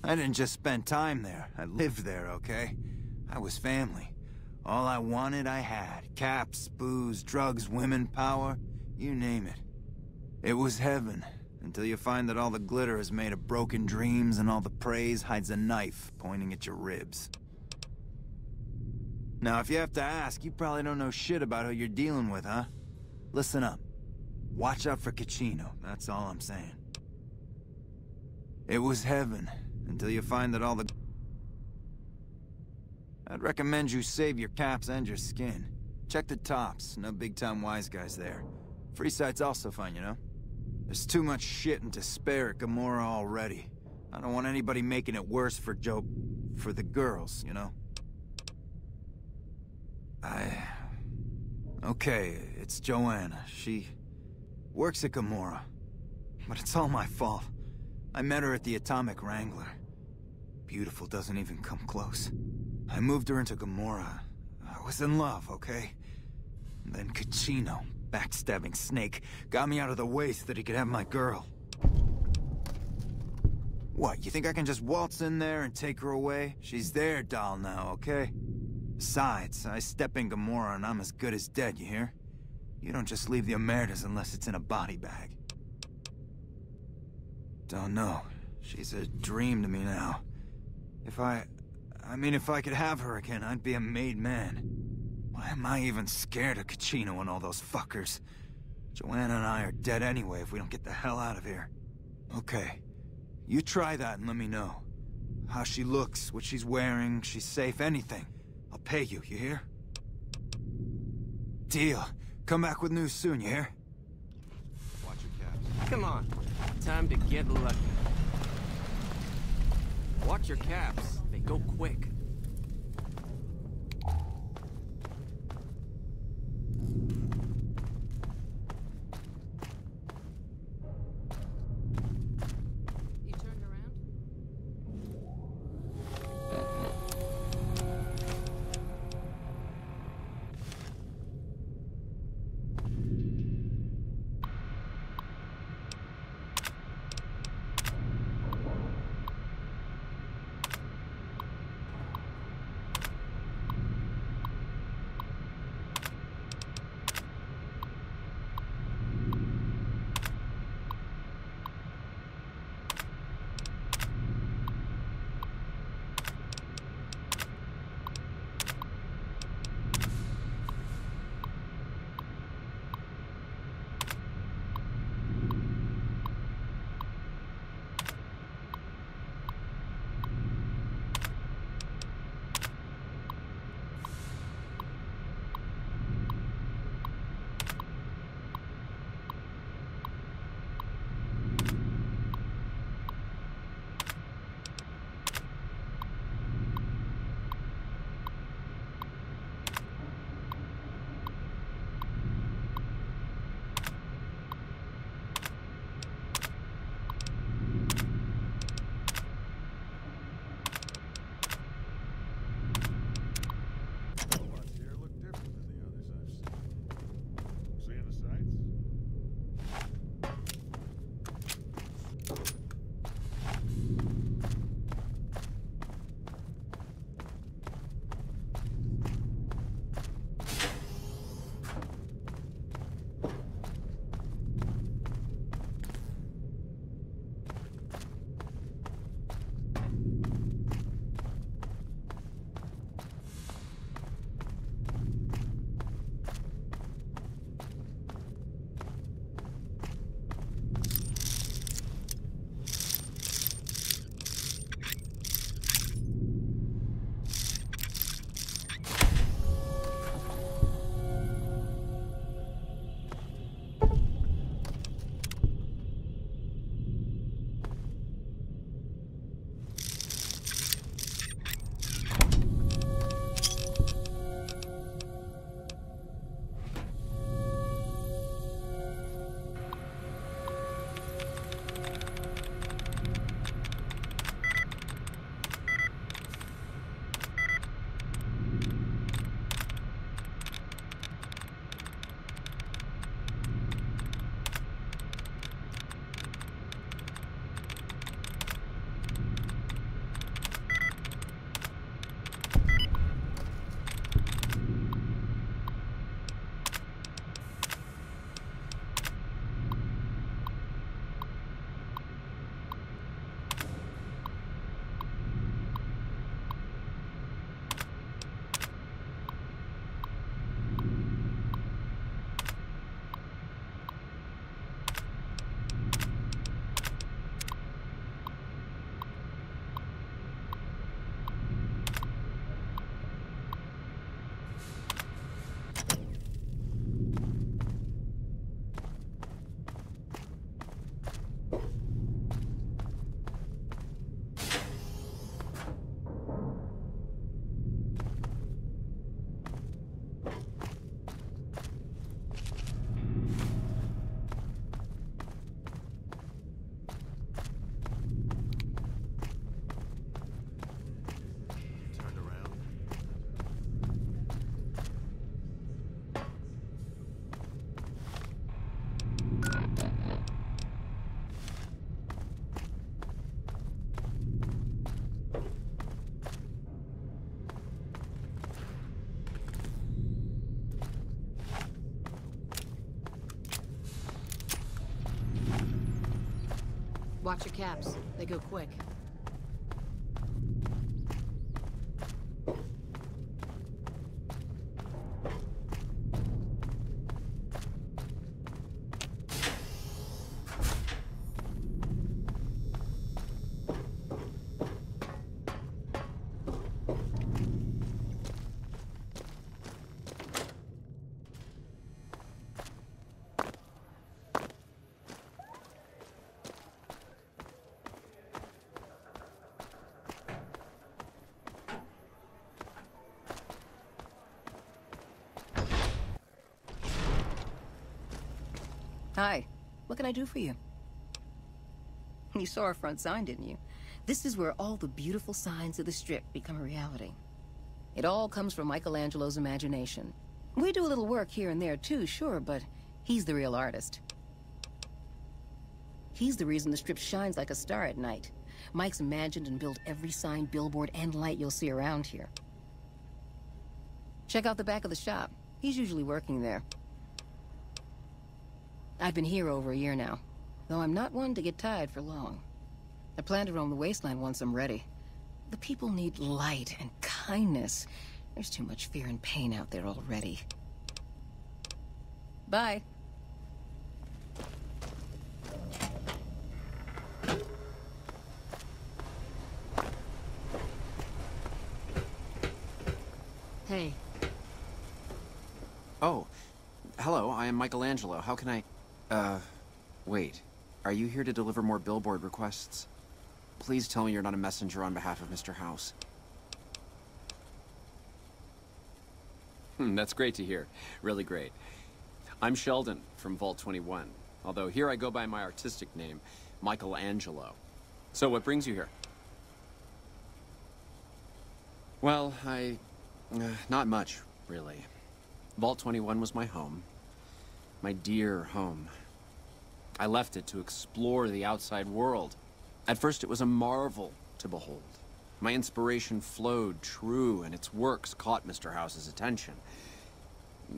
I didn't just spend time there. I lived there, okay? I was family. All I wanted, I had. Caps, booze, drugs, women, power, you name it. It was heaven, until you find that all the glitter is made of broken dreams and all the praise hides a knife pointing at your ribs. Now, if you have to ask, you probably don't know shit about who you're dealing with, huh? Listen up. Watch out for Caccino, that's all I'm saying. It was heaven, until you find that all the... I'd recommend you save your caps and your skin. Check the tops, no big-time wise guys there. Free sight's also fine, you know? There's too much shit and despair at Gomorrah already. I don't want anybody making it worse for for the girls, you know? Okay, it's Joanna. She works at Gomorrah. But it's all my fault. I met her at the Atomic Wrangler. beautiful doesn't even come close. I moved her into Gamora. I was in love, okay? And then Kachino, backstabbing snake, got me out of the way so that he could have my girl. What, you think I can just waltz in there and take her away? She's their doll now, okay? Besides, I step in Gamora and I'm as good as dead, you hear? You don't just leave the Omertas unless it's in a body bag. Don't know. She's a dream to me now. If I could have her again, I'd be a made man. Why am I even scared of Kachino and all those fuckers? Joanna and I are dead anyway if we don't get the hell out of here. Okay. You try that and let me know. How she looks, what she's wearing, she's safe, anything. I'll pay you, you hear? Deal. Come back with news soon, you hear? Watch your caps. Come on. Time to get lucky. Watch your caps. They go quick. Watch your caps. They go quick. Hi. What can I do for you? You saw our front sign, didn't you? This is where all the beautiful signs of the Strip become a reality. It all comes from Michelangelo's imagination. We do a little work here and there too, sure, but he's the real artist. He's the reason the Strip shines like a star at night. Mike's imagined and built every sign, billboard, and light you'll see around here. Check out the back of the shop. He's usually working there. I've been here over a year now, though I'm not one to get tired for long. I plan to roam the wasteland once I'm ready. The people need light and kindness. There's too much fear and pain out there already. Bye. Hey. Oh, hello, I am Michelangelo. How can I... wait. Are you here to deliver more billboard requests? Please tell me you're not a messenger on behalf of Mr. House. That's great to hear. Really great. I'm Sheldon from Vault 21, although here I go by my artistic name, Michelangelo. So what brings you here? Well, not much, really. Vault 21 was my home. My dear home. I left it to explore the outside world. At first it was a marvel to behold. My inspiration flowed true, and its works caught Mr. House's attention.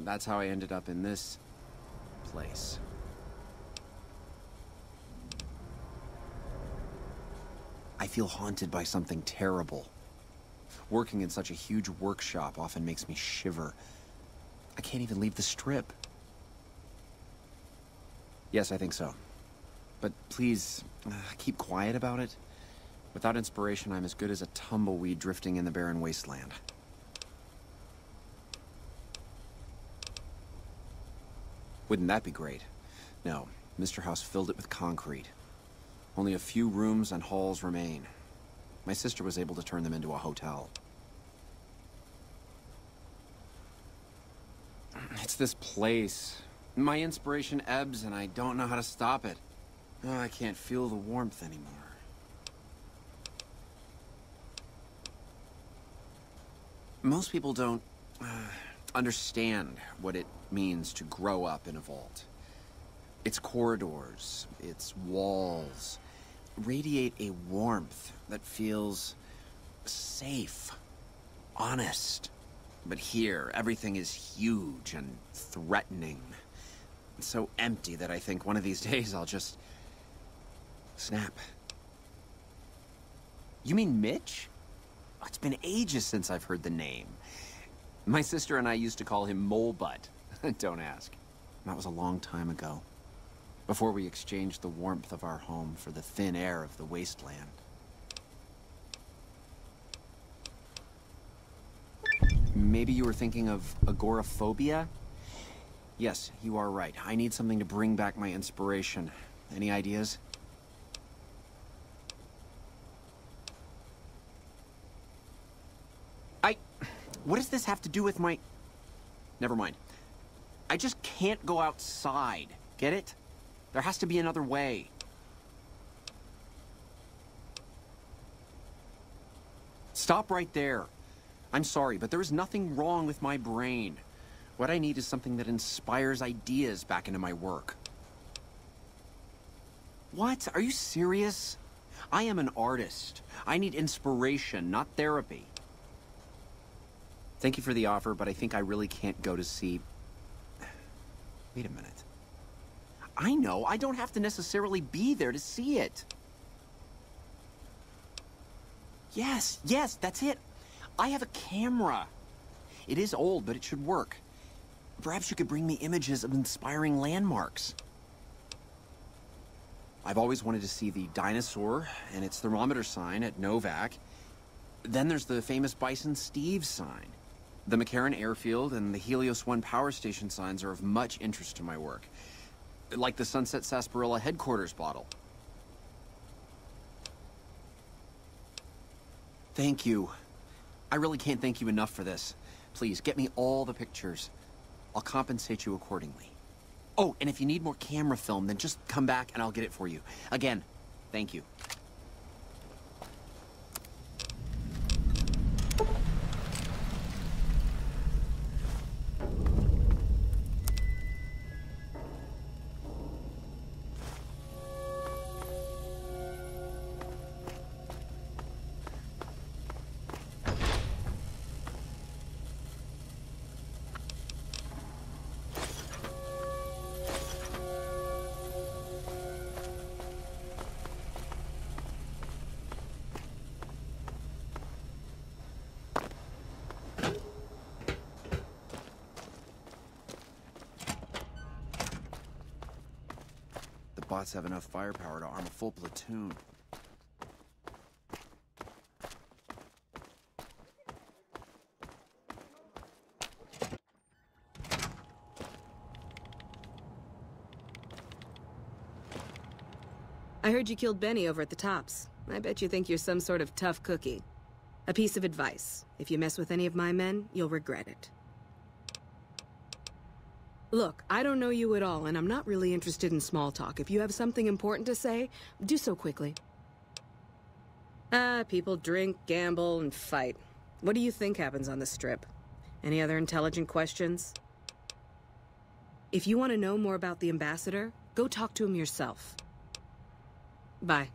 That's how I ended up in this place. I feel haunted by something terrible. Working in such a huge workshop often makes me shiver. I can't even leave the Strip. Yes, I think so. But please, keep quiet about it. Without inspiration, I'm as good as a tumbleweed drifting in the barren wasteland. Wouldn't that be great? No, Mr. House filled it with concrete. Only a few rooms and halls remain. My sister was able to turn them into a hotel. It's this place. My inspiration ebbs and I don't know how to stop it. Oh, I can't feel the warmth anymore. Most people don't understand what it means to grow up in a vault. Its corridors, its walls, radiate a warmth that feels safe, honest. But here, everything is huge and threatening. It's so empty that I think one of these days I'll just snap. You mean Mitch? Oh, it's been ages since I've heard the name. My sister and I used to call him Mole Butt. Don't ask. That was a long time ago. Before we exchanged the warmth of our home for the thin air of the wasteland. Maybe you were thinking of agoraphobia? Yes, you are right. I need something to bring back my inspiration. Any ideas? What does this have to do with my... Never mind. I just can't go outside. Get it? There has to be another way. Stop right there. I'm sorry, but there is nothing wrong with my brain. What I need is something that inspires ideas back into my work. What? Are you serious? I am an artist. I need inspiration, not therapy. Thank you for the offer, but I think I really can't go to see... Wait a minute. I know, I don't have to necessarily be there to see it. Yes, that's it. I have a camera. It is old, but it should work. Perhaps you could bring me images of inspiring landmarks. I've always wanted to see the dinosaur and its thermometer sign at Novak. Then there's the famous Bison Steve sign. The McCarran Airfield and the Helios 1 power station signs are of much interest to my work. Like the Sunset Sarsaparilla headquarters bottle. Thank you. I really can't thank you enough for this. Please, get me all the pictures. I'll compensate you accordingly. Oh, and if you need more camera film, then just come back and I'll get it for you. Again, thank you. Bots have enough firepower to arm a full platoon. I heard you killed Benny over at the Tops. I bet you think you're some sort of tough cookie. A piece of advice. If you mess with any of my men, you'll regret it. Look, I don't know you at all, and I'm not really interested in small talk. If you have something important to say, do so quickly. People drink, gamble, and fight. What do you think happens on the Strip? Any other intelligent questions? If you want to know more about the Ambassador, go talk to him yourself. Bye.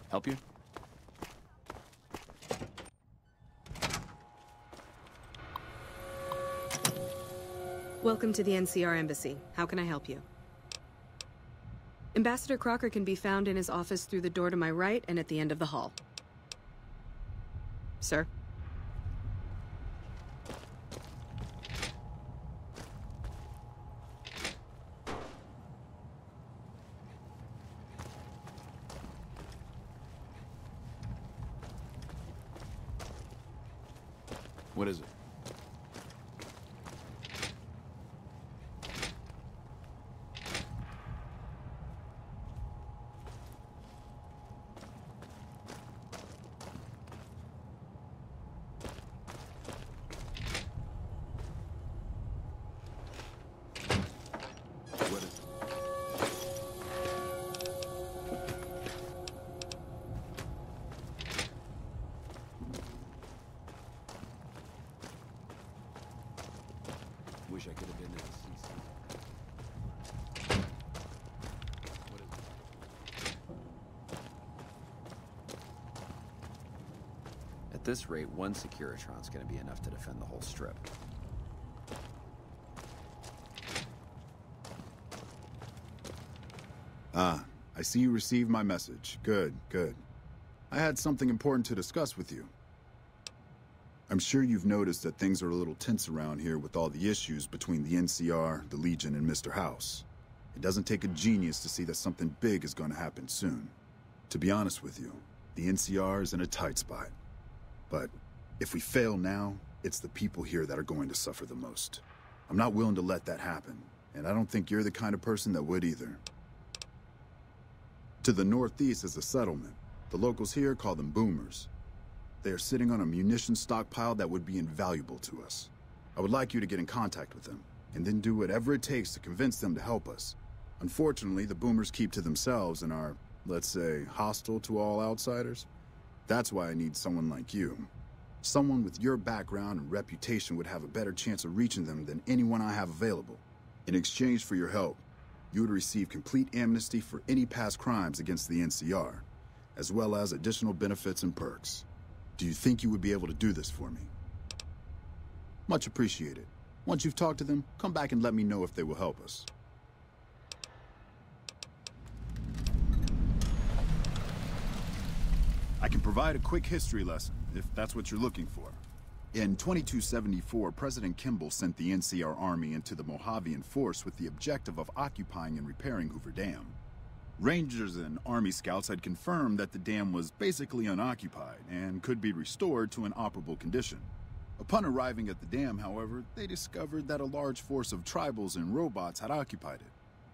Help you? Welcome to the NCR Embassy. How can I help you? Ambassador Crocker can be found in his office through the door to my right and at the end of the hall. Sir? What is it? Wish I could have been in the CC. What is it? At this rate, one Securitron's gonna be enough to defend the whole Strip. Ah, I see you received my message. Good, good. I had something important to discuss with you. I'm sure you've noticed that things are a little tense around here with all the issues between the NCR, the Legion, and Mr. House. It doesn't take a genius to see that something big is going to happen soon. To be honest with you, the NCR is in a tight spot. But if we fail now, it's the people here that are going to suffer the most. I'm not willing to let that happen, and I don't think you're the kind of person that would either. To the northeast is a settlement. The locals here call them boomers. They are sitting on a munitions stockpile that would be invaluable to us. I would like you to get in contact with them, and then do whatever it takes to convince them to help us. Unfortunately, the boomers keep to themselves and are, let's say, hostile to all outsiders. That's why I need someone like you. Someone with your background and reputation would have a better chance of reaching them than anyone I have available. In exchange for your help, you would receive complete amnesty for any past crimes against the NCR, as well as additional benefits and perks. Do you think you would be able to do this for me? Much appreciated. Once you've talked to them, come back and let me know if they will help us. I can provide a quick history lesson, if that's what you're looking for. In 2274, President Kimball sent the NCR Army into the Mojavian force with the objective of occupying and repairing Hoover Dam. Rangers and Army scouts had confirmed that the dam was basically unoccupied and could be restored to an operable condition. Upon arriving at the dam, however, they discovered that a large force of tribals and robots had occupied it.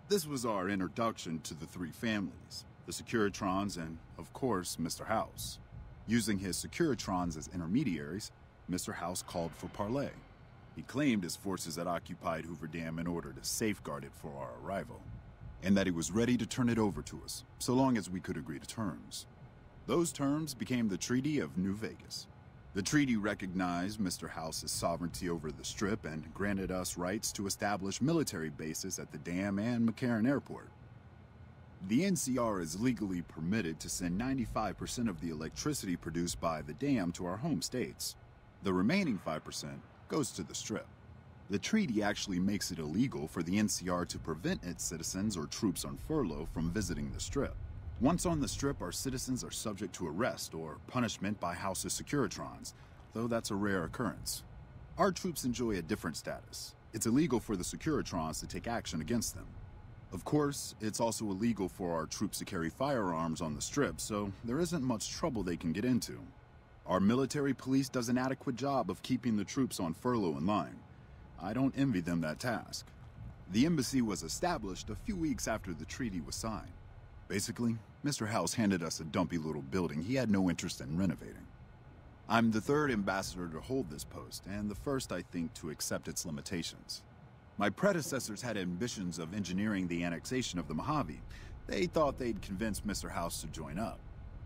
This was our introduction to the three families, the Securitrons and, of course, Mr. House. Using his Securitrons as intermediaries, Mr. House called for parley. He claimed his forces had occupied Hoover Dam in order to safeguard it for our arrival, and that he was ready to turn it over to us, so long as we could agree to terms. Those terms became the Treaty of New Vegas. The treaty recognized Mr. House's sovereignty over the Strip and granted us rights to establish military bases at the dam and McCarran Airport. The NCR is legally permitted to send 95% of the electricity produced by the dam to our home states. The remaining 5% goes to the Strip. The treaty actually makes it illegal for the NCR to prevent its citizens or troops on furlough from visiting the Strip. Once on the Strip, our citizens are subject to arrest or punishment by House's Securitrons, though that's a rare occurrence. Our troops enjoy a different status. It's illegal for the Securitrons to take action against them. Of course, it's also illegal for our troops to carry firearms on the Strip, so there isn't much trouble they can get into. Our military police does an adequate job of keeping the troops on furlough in line. I don't envy them that task. The embassy was established a few weeks after the treaty was signed. Basically, Mr. House handed us a dumpy little building he had no interest in renovating. I'm the third ambassador to hold this post, and the first, I think, to accept its limitations. My predecessors had ambitions of engineering the annexation of the Mojave. They thought they'd convince Mr. House to join up.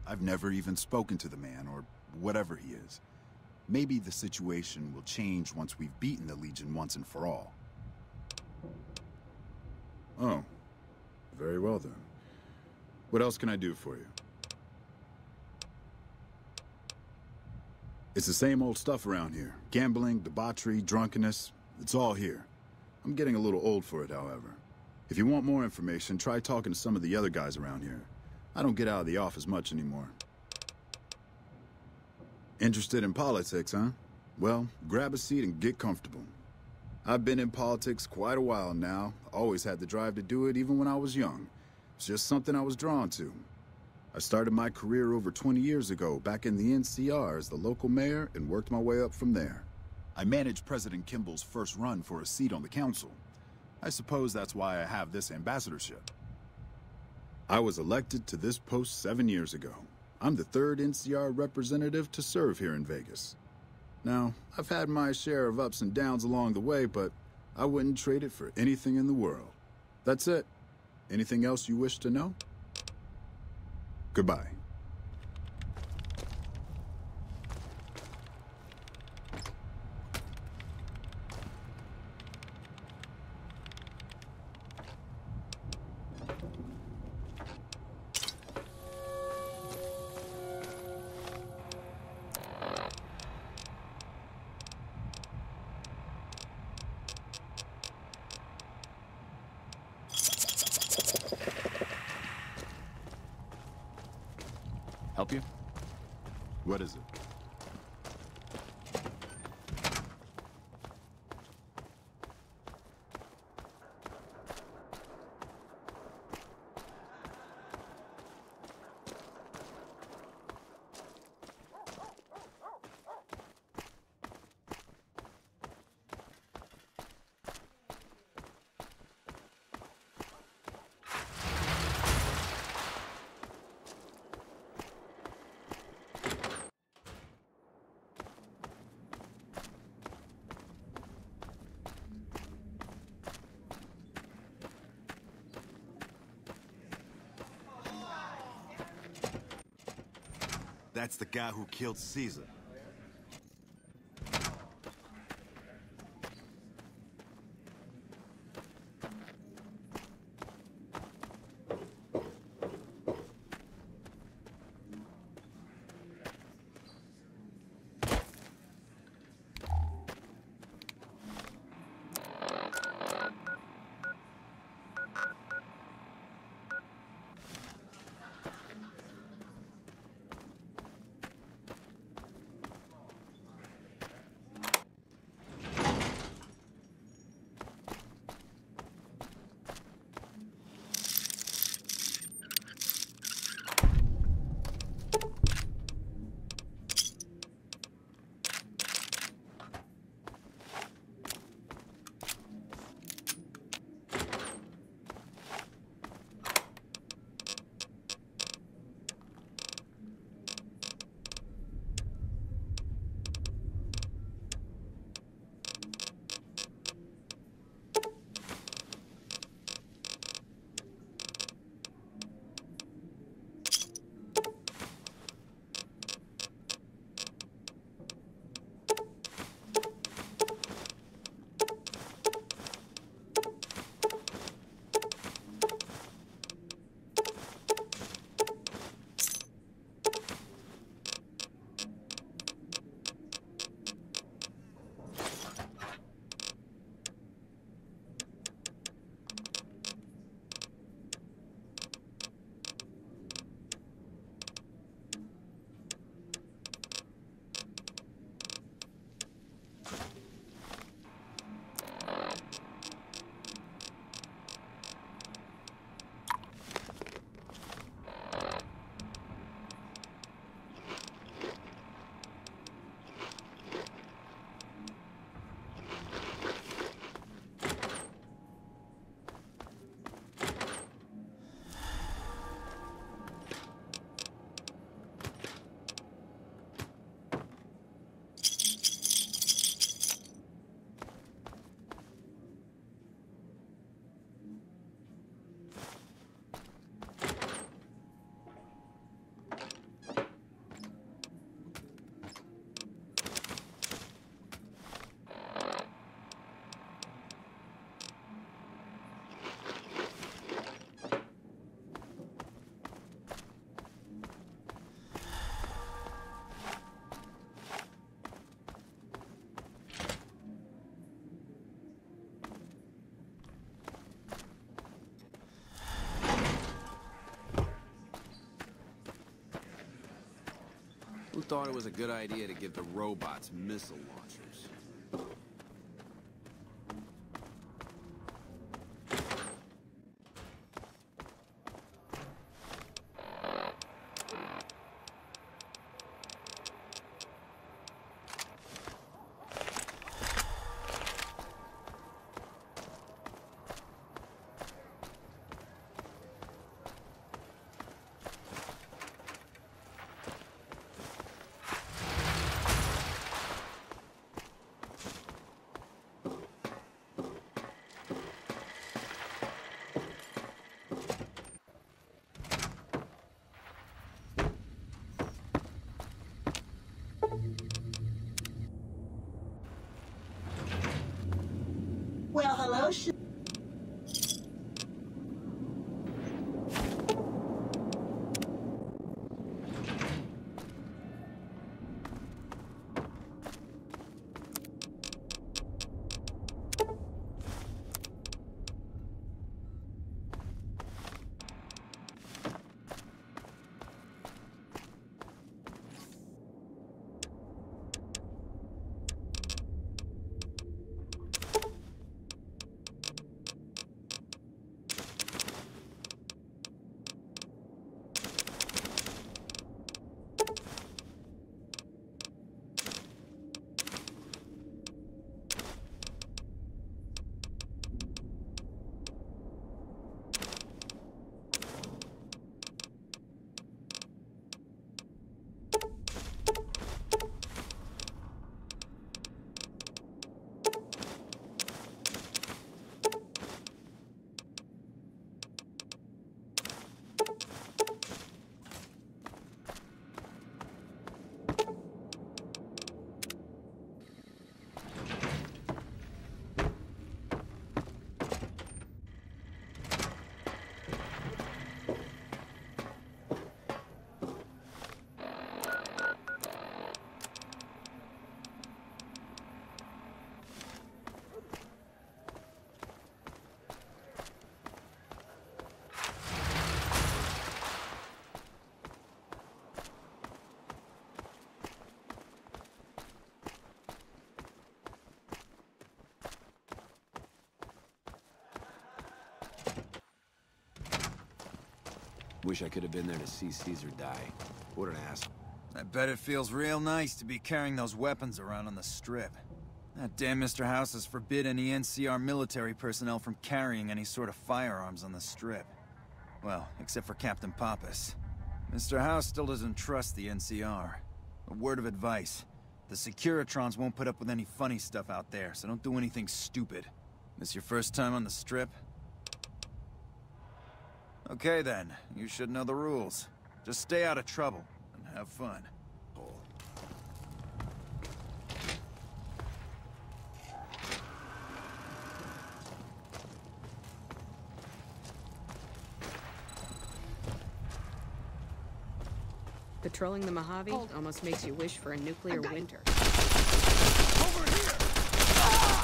I've never even spoken to the man, or whatever he is. Maybe the situation will change once we've beaten the Legion once and for all. Oh, very well then. What else can I do for you? It's the same old stuff around here. Gambling, debauchery, drunkenness, it's all here. I'm getting a little old for it, however. If you want more information, try talking to some of the other guys around here. I don't get out of the office much anymore. Interested in politics, huh? Well, grab a seat and get comfortable. I've been in politics quite a while now. Always had the drive to do it even when I was young. It's just something I was drawn to. I started my career over 20 years ago, back in the NCR as the local mayor, and worked my way up from there. I managed President Kimball's first run for a seat on the council. I suppose that's why I have this ambassadorship. I was elected to this post 7 years ago. I'm the third NCR representative to serve here in Vegas. Now, I've had my share of ups and downs along the way, but I wouldn't trade it for anything in the world. That's it. Anything else you wish to know? Goodbye. Help you? What is it? That's the guy who killed Caesar. Who thought it was a good idea to give the robots missile launchers? Well, hello, Wish I could have been there to see Caesar die. What an ass. I bet it feels real nice to be carrying those weapons around on the Strip. That damn Mr. House has forbid any NCR military personnel from carrying any sort of firearms on the Strip. Well, except for Captain Pappas. Mr. House still doesn't trust the NCR. A word of advice. The Securitrons won't put up with any funny stuff out there, so don't do anything stupid. This your first time on the Strip? Okay then, you should know the rules. Just stay out of trouble, and have fun. Patrolling the Mojave almost makes you wish for a nuclear winter. Over here! Ah!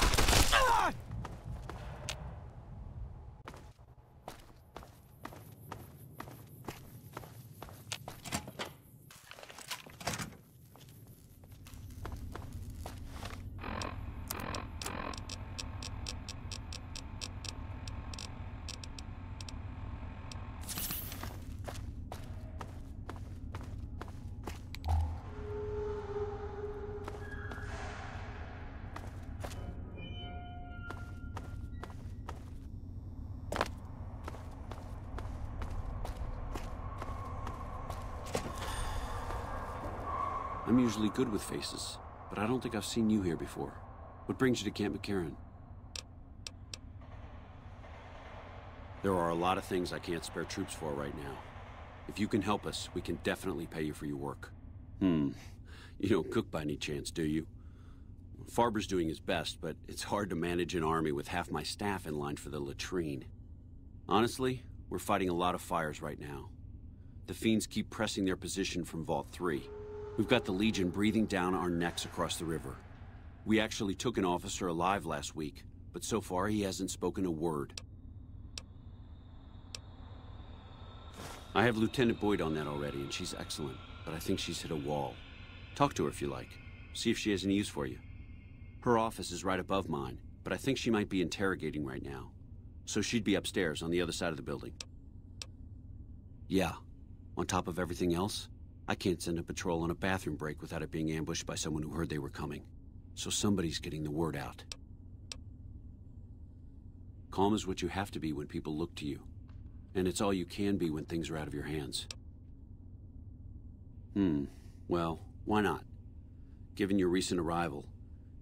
I'm usually good with faces, but I don't think I've seen you here before. What brings you to Camp McCarran? There are a lot of things I can't spare troops for right now. If you can help us, we can definitely pay you for your work. You don't cook by any chance, do you? Farber's doing his best, but it's hard to manage an army with half my staff in line for the latrine. Honestly, we're fighting a lot of fires right now. The fiends keep pressing their position from Vault 3. We've got the Legion breathing down our necks across the river. We actually took an officer alive last week, but so far he hasn't spoken a word. I have Lieutenant Boyd on that already, and she's excellent, but I think she's hit a wall. Talk to her if you like. See if she has any use for you. Her office is right above mine, but I think she might be interrogating right now. So she'd be upstairs on the other side of the building. Yeah. On top of everything else, I can't send a patrol on a bathroom break without it being ambushed by someone who heard they were coming. So somebody's getting the word out. Calm is what you have to be when people look to you. And it's all you can be when things are out of your hands. Well, why not? Given your recent arrival,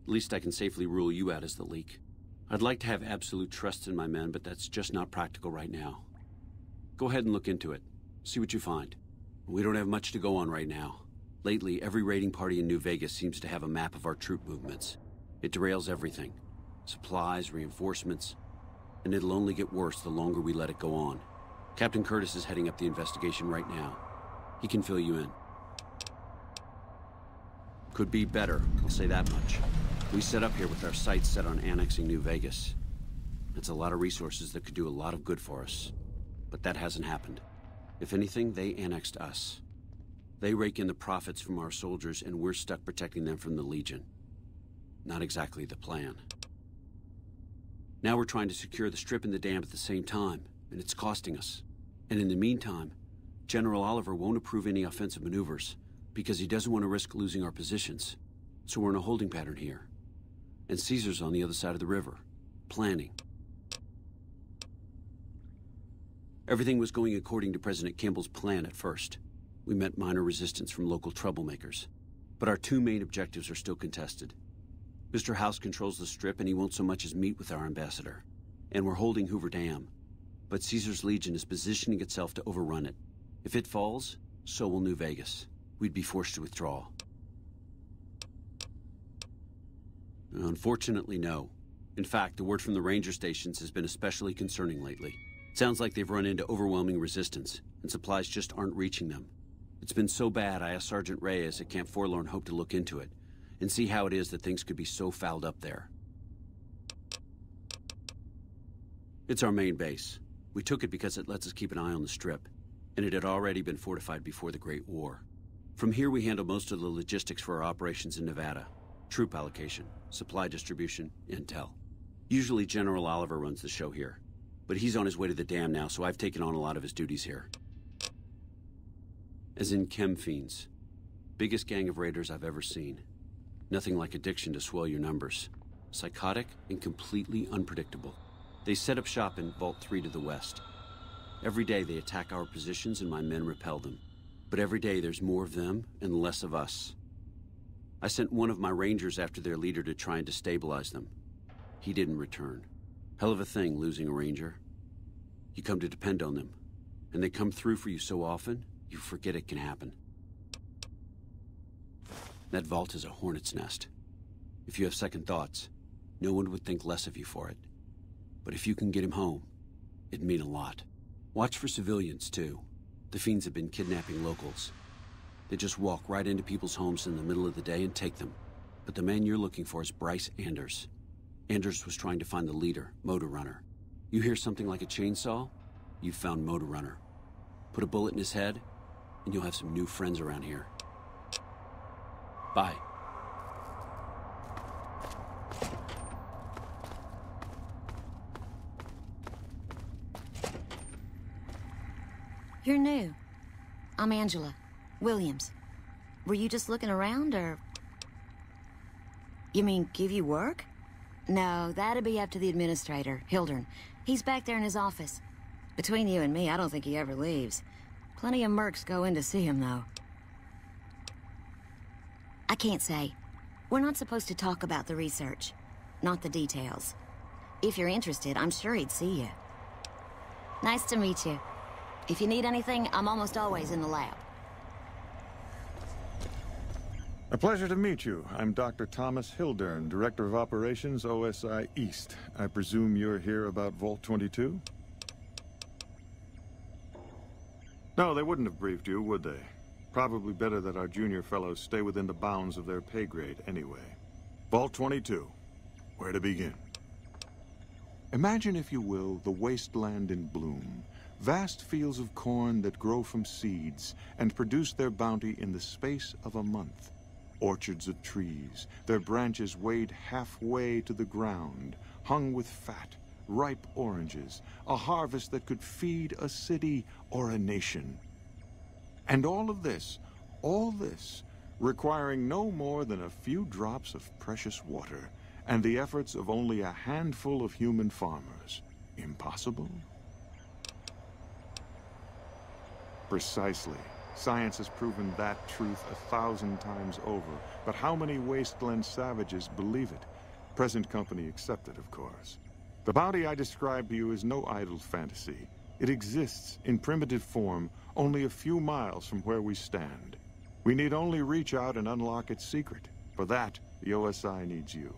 at least I can safely rule you out as the leak. I'd like to have absolute trust in my men, but that's just not practical right now. Go ahead and look into it. See what you find. We don't have much to go on right now. Lately, every raiding party in New Vegas seems to have a map of our troop movements. It derails everything. Supplies, reinforcements. And it'll only get worse the longer we let it go on. Captain Curtis is heading up the investigation right now. He can fill you in. Could be better, I'll say that much. We set up here with our sights set on annexing New Vegas. It's a lot of resources that could do a lot of good for us. But that hasn't happened. If anything, they annexed us. They rake in the profits from our soldiers, and we're stuck protecting them from the Legion. Not exactly the plan. Now we're trying to secure the Strip and the dam at the same time, and it's costing us. And in the meantime, General Oliver won't approve any offensive maneuvers, because he doesn't want to risk losing our positions. So we're in a holding pattern here. And Caesar's on the other side of the river, planning. Everything was going according to President Kimball's plan at first. We met minor resistance from local troublemakers. But our two main objectives are still contested. Mr. House controls the Strip, and he won't so much as meet with our ambassador. And we're holding Hoover Dam. But Caesar's Legion is positioning itself to overrun it. If it falls, so will New Vegas. We'd be forced to withdraw. Unfortunately, no. In fact, the word from the ranger stations has been especially concerning lately. Sounds like they've run into overwhelming resistance, and supplies just aren't reaching them. It's been so bad, I asked Sergeant Reyes at Camp Forlorn Hope to look into it, and see how it is that things could be so fouled up there. It's our main base. We took it because it lets us keep an eye on the Strip, and it had already been fortified before the Great War. From here we handle most of the logistics for our operations in Nevada. Troop allocation, supply distribution, intel. Usually General Oliver runs the show here. But he's on his way to the dam now, so I've taken on a lot of his duties here. As in chem fiends. Biggest gang of raiders I've ever seen. Nothing like addiction to swell your numbers. Psychotic and completely unpredictable. They set up shop in Vault 3 to the west. Every day they attack our positions and my men repel them. But every day there's more of them and less of us. I sent one of my rangers after their leader to try and destabilize them. He didn't return. Hell of a thing, losing a ranger. You come to depend on them, and they come through for you so often, you forget it can happen. That vault is a hornet's nest. If you have second thoughts, no one would think less of you for it. But if you can get him home, it'd mean a lot. Watch for civilians, too. The fiends have been kidnapping locals. They just walk right into people's homes in the middle of the day and take them. But the man you're looking for is Bryce Anders. Anders was trying to find the leader, Motor Runner. You hear something like a chainsaw? You've found Motor Runner. Put a bullet in his head, and you'll have some new friends around here. Bye. You're new. I'm Angela Williams. Were you just looking around, or... You mean, give you work? No, that'd be up to the administrator, Hildern. He's back there in his office. Between you and me, I don't think he ever leaves. Plenty of mercs go in to see him, though. I can't say. We're not supposed to talk about the research, not the details. If you're interested, I'm sure he'd see you. Nice to meet you. If you need anything, I'm almost always in the lab. A pleasure to meet you. I'm Dr. Thomas Hildern, Director of Operations, OSI East. I presume you're here about Vault 22? No, they wouldn't have briefed you, would they? Probably better that our junior fellows stay within the bounds of their pay grade anyway. Vault 22. Where to begin? Imagine, if you will, the wasteland in bloom. Vast fields of corn that grow from seeds and produce their bounty in the space of a month. Orchards of trees, their branches weighed halfway to the ground, hung with fat, ripe oranges, a harvest that could feed a city or a nation. And all this, requiring no more than a few drops of precious water, and the efforts of only a handful of human farmers. Impossible? Precisely. Science has proven that truth 1,000 times over. But how many wasteland savages believe it? Present company accepted, of course. The bounty I described to you is no idle fantasy. It exists in primitive form only a few miles from where we stand. We need only reach out and unlock its secret. For that, the OSI needs you.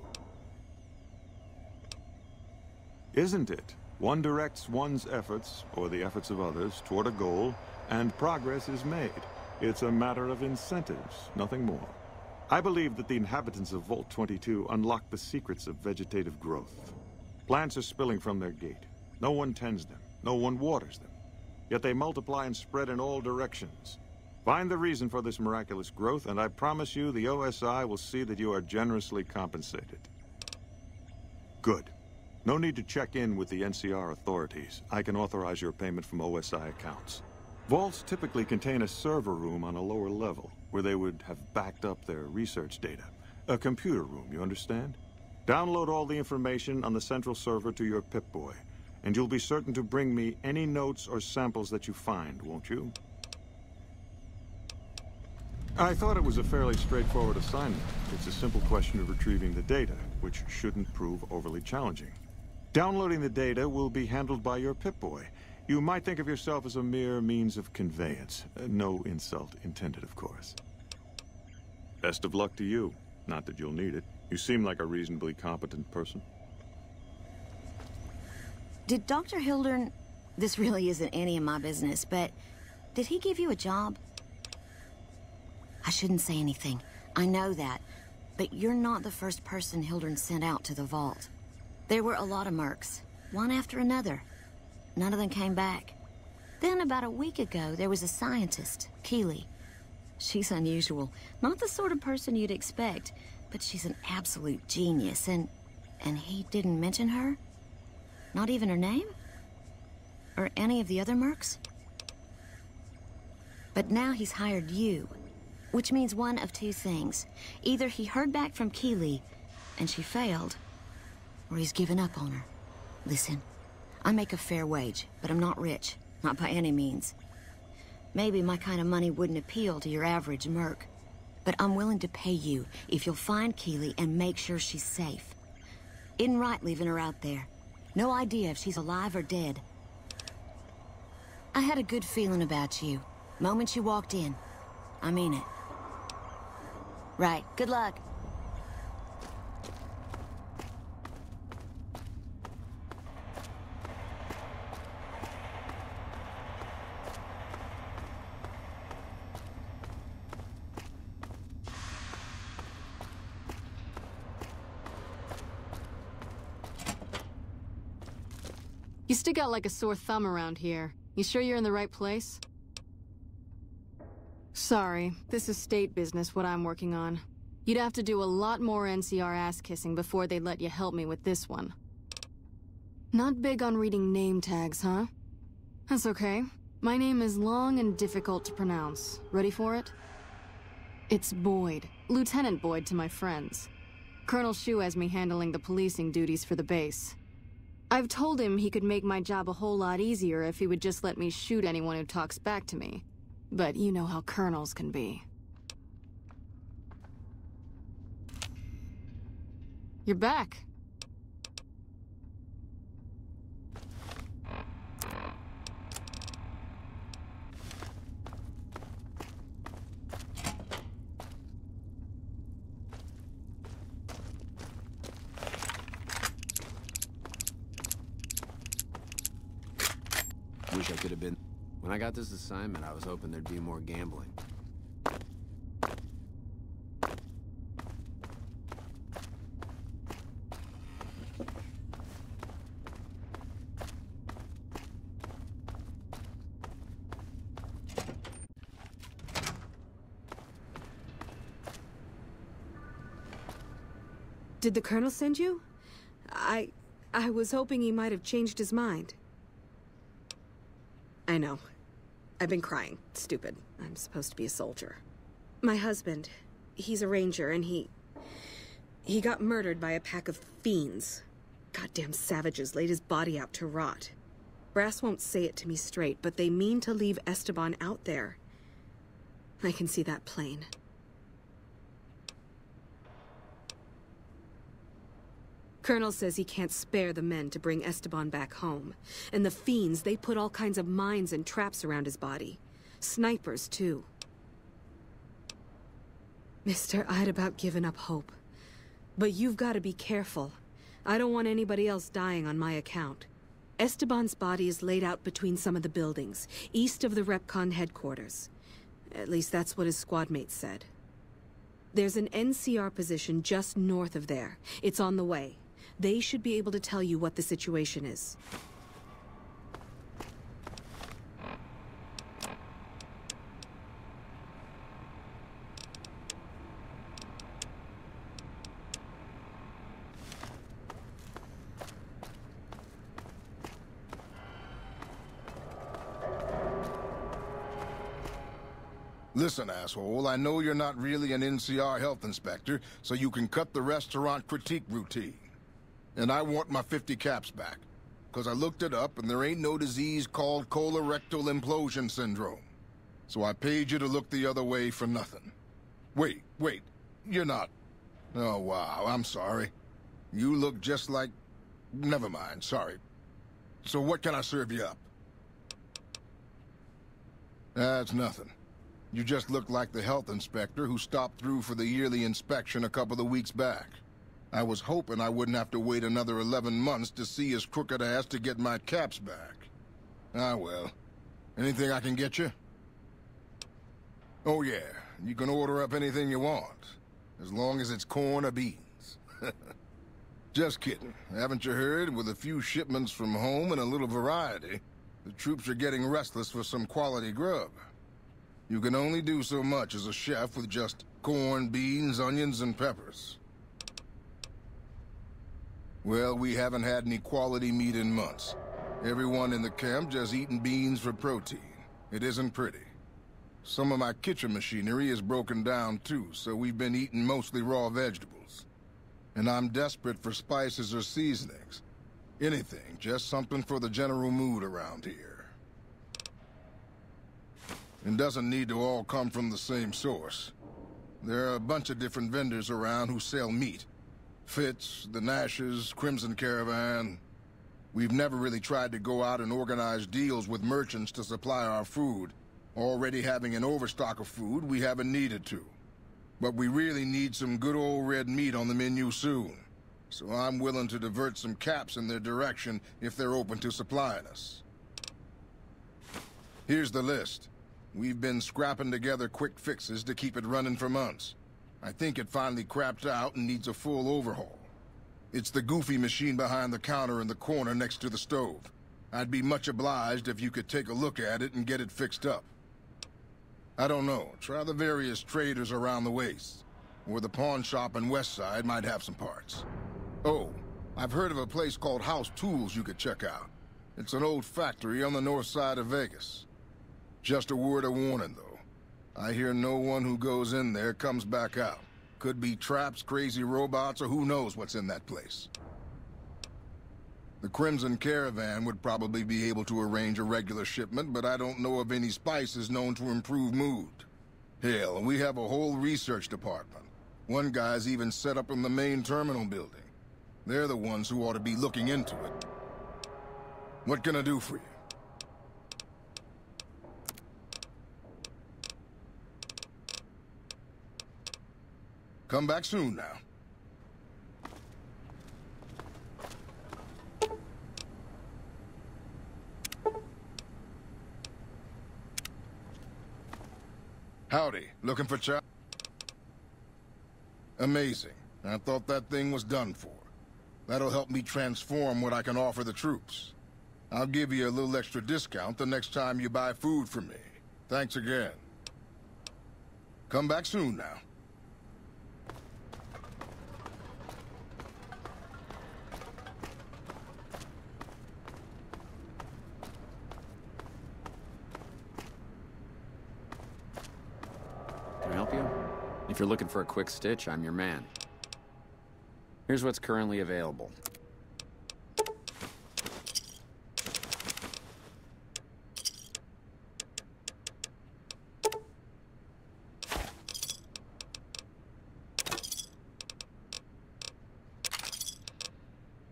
Isn't it? One directs one's efforts, or the efforts of others, toward a goal, and progress is made. It's a matter of incentives, nothing more. I believe that the inhabitants of Vault 22 unlock the secrets of vegetative growth. Plants are spilling from their gate. No one tends them. No one waters them. Yet they multiply and spread in all directions. Find the reason for this miraculous growth, and I promise you the OSI will see that you are generously compensated. Good. No need to check in with the NCR authorities. I can authorize your payment from OSI accounts. Vaults typically contain a server room on a lower level, where they would have backed up their research data. A computer room, you understand? Download all the information on the central server to your Pip-Boy, and you'll be certain to bring me any notes or samples that you find, won't you? I thought it was a fairly straightforward assignment. It's a simple question of retrieving the data, which shouldn't prove overly challenging. Downloading the data will be handled by your Pip-Boy. You might think of yourself as a mere means of conveyance. No insult intended, of course. Best of luck to you. Not that you'll need it. You seem like a reasonably competent person. Did Dr. Hildern... This really isn't any of my business, but... Did he give you a job? I shouldn't say anything. I know that. But you're not the first person Hildern sent out to the vault. There were a lot of mercs, one after another. None of them came back. Then, about a week ago, there was a scientist, Keeley. She's unusual. Not the sort of person you'd expect, but she's an absolute genius, and he didn't mention her? Not even her name? Or any of the other mercs? But now he's hired you, which means one of two things. Either he heard back from Keeley, and she failed, or he's given up on her. Listen, I make a fair wage, but I'm not rich. Not by any means. Maybe my kind of money wouldn't appeal to your average merc, but I'm willing to pay you if you'll find Keeley and make sure she's safe. Isn't right leaving her out there. No idea if she's alive or dead. I had a good feeling about you. Moment you walked in. I mean it. Right. Good luck. You stick out like a sore thumb around here. You sure you're in the right place? Sorry, this is state business, what I'm working on. You'd have to do a lot more NCR ass-kissing before they'd let you help me with this one. Not big on reading name tags, huh? That's okay. My name is long and difficult to pronounce. Ready for it? It's Boyd. Lieutenant Boyd to my friends. Colonel Shu has me handling the policing duties for the base. I've told him he could make my job a whole lot easier if he would just let me shoot anyone who talks back to me. But you know how colonels can be. You're back. Wish I could have been... When I got this assignment, I was hoping there'd be more gambling. Did the Colonel send you? I was hoping he might have changed his mind. I know. I've been crying. Stupid. I'm supposed to be a soldier. My husband, he's a ranger, and he got murdered by a pack of fiends. Goddamn savages laid his body out to rot. Brass won't say it to me straight, but they mean to leave Esteban out there. I can see that plain. Colonel says he can't spare the men to bring Esteban back home. And the fiends, they put all kinds of mines and traps around his body. Snipers, too. Mister, I'd about given up hope. But you've got to be careful. I don't want anybody else dying on my account. Esteban's body is laid out between some of the buildings, east of the RepCon headquarters. At least that's what his squad mates said. There's an NCR position just north of there. It's on the way. They should be able to tell you what the situation is. Listen, asshole, I know you're not really an NCR health inspector, so you can cut the restaurant critique routine. And I want my 50 caps back. Because I looked it up, and there ain't no disease called colorectal implosion syndrome. So I paid you to look the other way for nothing. Wait, you're not... Oh, wow, I'm sorry. You look just like... Never mind, sorry. So what can I serve you up? That's nothing. You just look like the health inspector who stopped through for the yearly inspection a couple of weeks back. I was hoping I wouldn't have to wait another 11 months to see his crooked ass to get my caps back. Ah, well. Anything I can get you? Oh, yeah. You can order up anything you want. As long as it's corn or beans. Just kidding. Haven't you heard? With a few shipments from home and a little variety, the troops are getting restless for some quality grub. You can only do so much as a chef with just corn, beans, onions, and peppers. Well, we haven't had any quality meat in months. Everyone in the camp just eating beans for protein. It isn't pretty. Some of my kitchen machinery is broken down too, so we've been eating mostly raw vegetables. And I'm desperate for spices or seasonings. Anything, just something for the general mood around here. It doesn't need to all come from the same source. There are a bunch of different vendors around who sell meat. Fitz, the Nashes, Crimson Caravan. We've never really tried to go out and organize deals with merchants to supply our food. Already having an overstock of food, we haven't needed to. But we really need some good old red meat on the menu soon. So I'm willing to divert some caps in their direction if they're open to supplying us. Here's the list. We've been scrapping together quick fixes to keep it running for months. I think it finally crapped out and needs a full overhaul. It's the goofy machine behind the counter in the corner next to the stove. I'd be much obliged if you could take a look at it and get it fixed up. I don't know. Try the various traders around the waste. Or the pawn shop in Westside might have some parts. Oh, I've heard of a place called House Tools you could check out. It's an old factory on the north side of Vegas. Just a word of warning, though. I hear no one who goes in there comes back out. Could be traps, crazy robots, or who knows what's in that place. The Crimson Caravan would probably be able to arrange a regular shipment, but I don't know of any spices known to improve mood. Hell, we have a whole research department. One guy's even set up in the main terminal building. They're the ones who ought to be looking into it. What can I do for you? Come back soon now. Howdy, looking for chow? Amazing. I thought that thing was done for. That'll help me transform what I can offer the troops. I'll give you a little extra discount the next time you buy food from me. Thanks again. Come back soon now. Can I help you? If you're looking for a quick stitch, I'm your man. Here's what's currently available.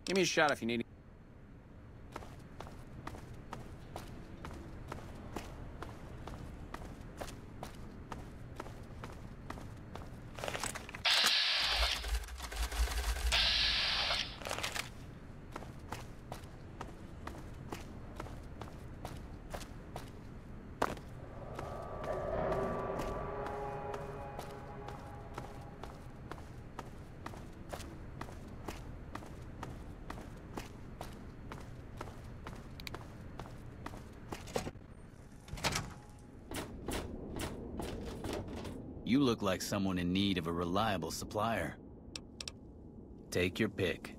Give me a shot if you need. You look like someone in need of a reliable supplier. Take your pick.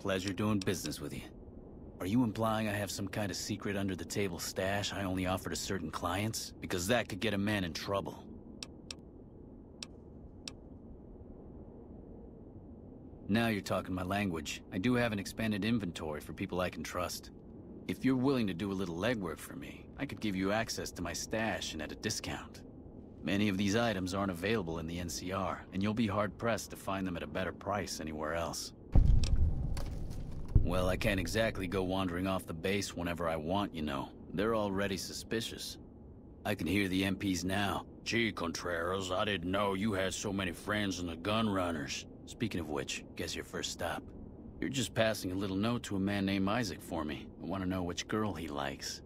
pleasure doing business with you. Are you implying I have some kind of secret under-the-table stash I only offer to certain clients? Because that could get a man in trouble. Now you're talking my language. I do have an expanded inventory for people I can trust. If you're willing to do a little legwork for me, I could give you access to my stash and at a discount. Many of these items aren't available in the NCR, and you'll be hard-pressed to find them at a better price anywhere else. Well, I can't exactly go wandering off the base whenever I want, you know. They're already suspicious. I can hear the MPs now. Gee, Contreras, I didn't know you had so many friends in the gun runners. Speaking of which, guess your first stop. You're just passing a little note to a man named Isaac for me. I want to know which girl he likes.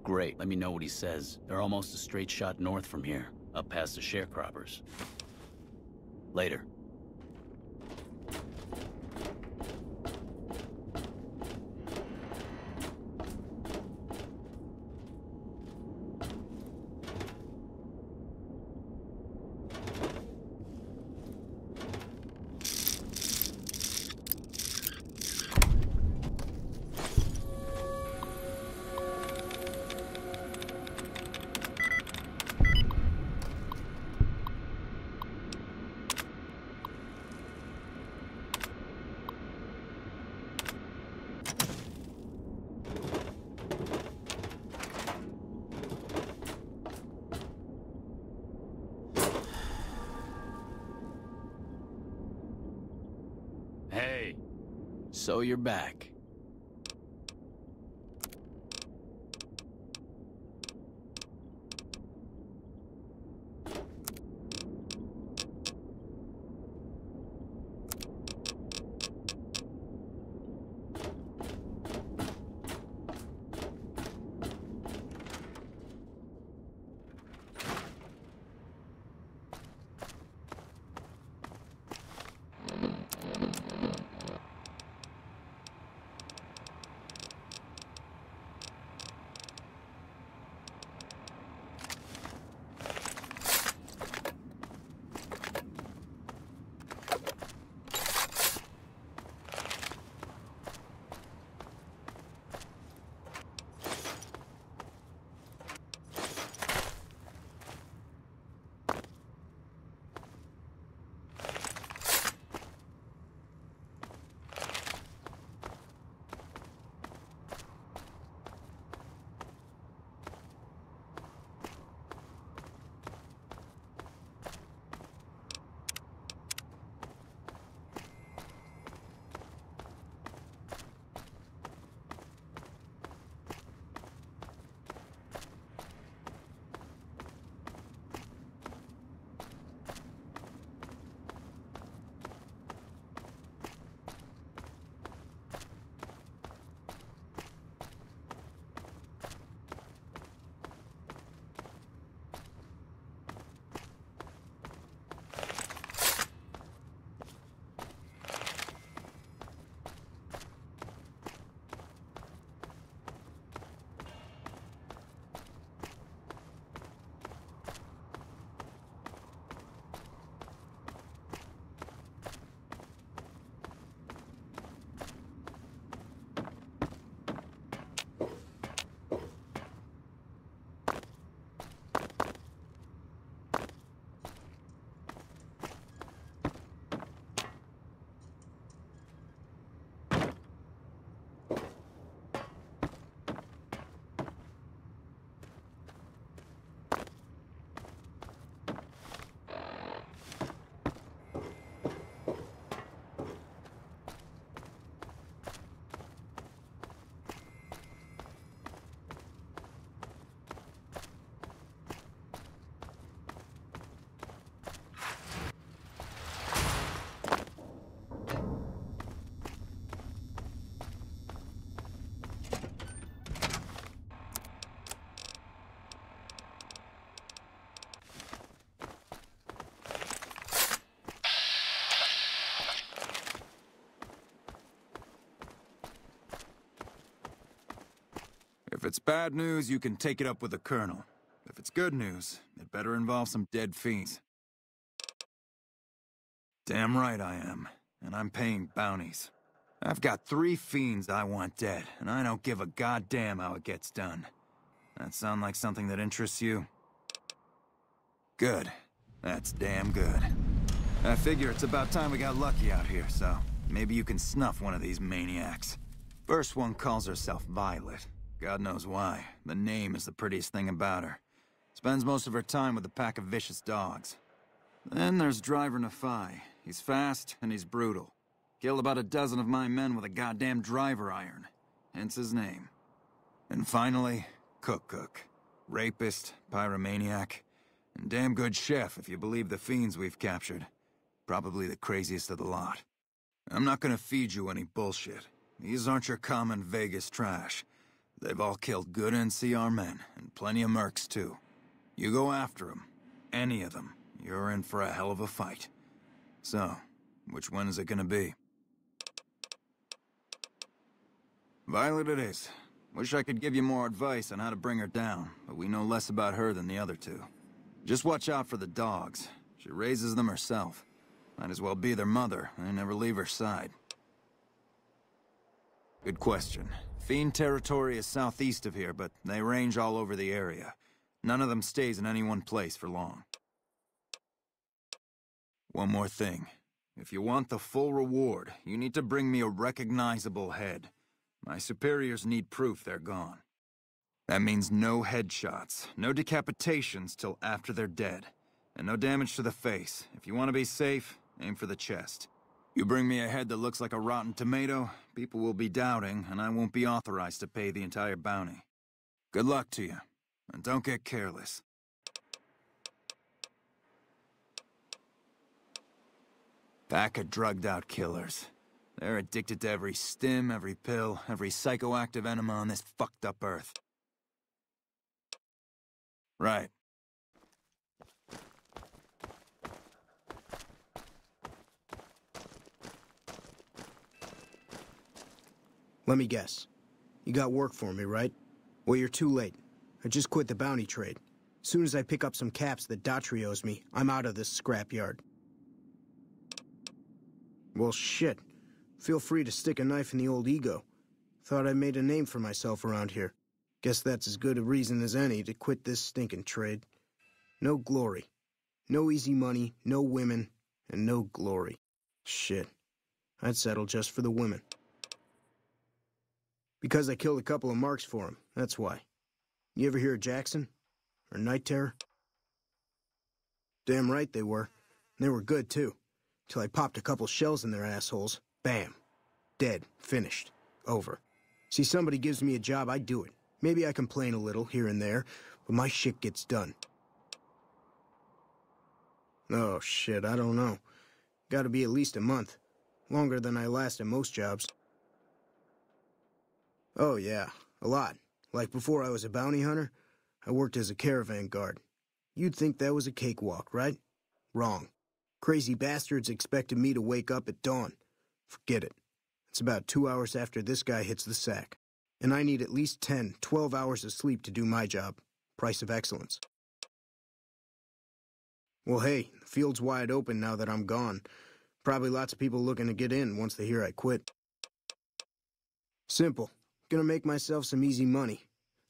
Great, let me know what he says. They're almost a straight shot north from here, up past the sharecroppers. Later. Hey, so you're back. If it's bad news, you can take it up with the Colonel. If it's good news, it better involve some dead fiends. Damn right I am, and I'm paying bounties. I've got 3 fiends I want dead, and I don't give a goddamn how it gets done. That sound like something that interests you? Good. That's damn good. I figure it's about time we got lucky out here, so maybe you can snuff one of these maniacs. First one calls herself Violet. God knows why. The name is the prettiest thing about her. Spends most of her time with a pack of vicious dogs. Then there's Driver Nephi. He's fast and he's brutal. Killed about a dozen of my men with a goddamn driver iron. Hence his name. And finally, Cook. Rapist, pyromaniac, and damn good chef if you believe the fiends we've captured. Probably the craziest of the lot. I'm not gonna feed you any bullshit. These aren't your common Vegas trash. They've all killed good NCR men, and plenty of mercs too. You go after them, any of them, you're in for a hell of a fight. So, which one is it gonna be? Violet it is. Wish I could give you more advice on how to bring her down, but we know less about her than the other two. Just watch out for the dogs. She raises them herself. Might as well be their mother, and never leave her side. Good question. Fiend territory is southeast of here, but they range all over the area. None of them stays in any one place for long. One more thing. If you want the full reward, you need to bring me a recognizable head. My superiors need proof they're gone. That means no headshots, no decapitations till after they're dead, and no damage to the face. If you want to be safe, aim for the chest. You bring me a head that looks like a rotten tomato, people will be doubting, and I won't be authorized to pay the entire bounty. Good luck to you, and don't get careless. Pack of drugged-out killers. They're addicted to every stim, every pill, every psychoactive enema on this fucked up earth. Right. Let me guess. You got work for me, right? Well, you're too late. I just quit the bounty trade. As soon as I pick up some caps that Daughtry owes me, I'm out of this scrapyard. Well, shit. Feel free to stick a knife in the old ego. Thought I made a name for myself around here. Guess that's as good a reason as any to quit this stinking trade. No glory. No easy money, no women, and no glory. Shit. I'd settle just for the women. Because I killed a couple of marks for him, that's why. You ever hear of Jackson? Or Night Terror? Damn right they were. And they were good, too. Till I popped a couple shells in their assholes. Bam. Dead. Finished. Over. See, somebody gives me a job, I do it. Maybe I complain a little here and there, but my shit gets done. Oh, shit, I don't know. Gotta be at least a month. Longer than I last at most jobs. Oh, yeah. A lot. Like before I was a bounty hunter, I worked as a caravan guard. You'd think that was a cakewalk, right? Wrong. Crazy bastards expected me to wake up at dawn. Forget it. It's about 2 hours after this guy hits the sack. And I need at least 10, 12 hours of sleep to do my job. Price of excellence. Well, hey, the field's wide open now that I'm gone. Probably lots of people looking to get in once they hear I quit. Simple. Gonna make myself some easy money.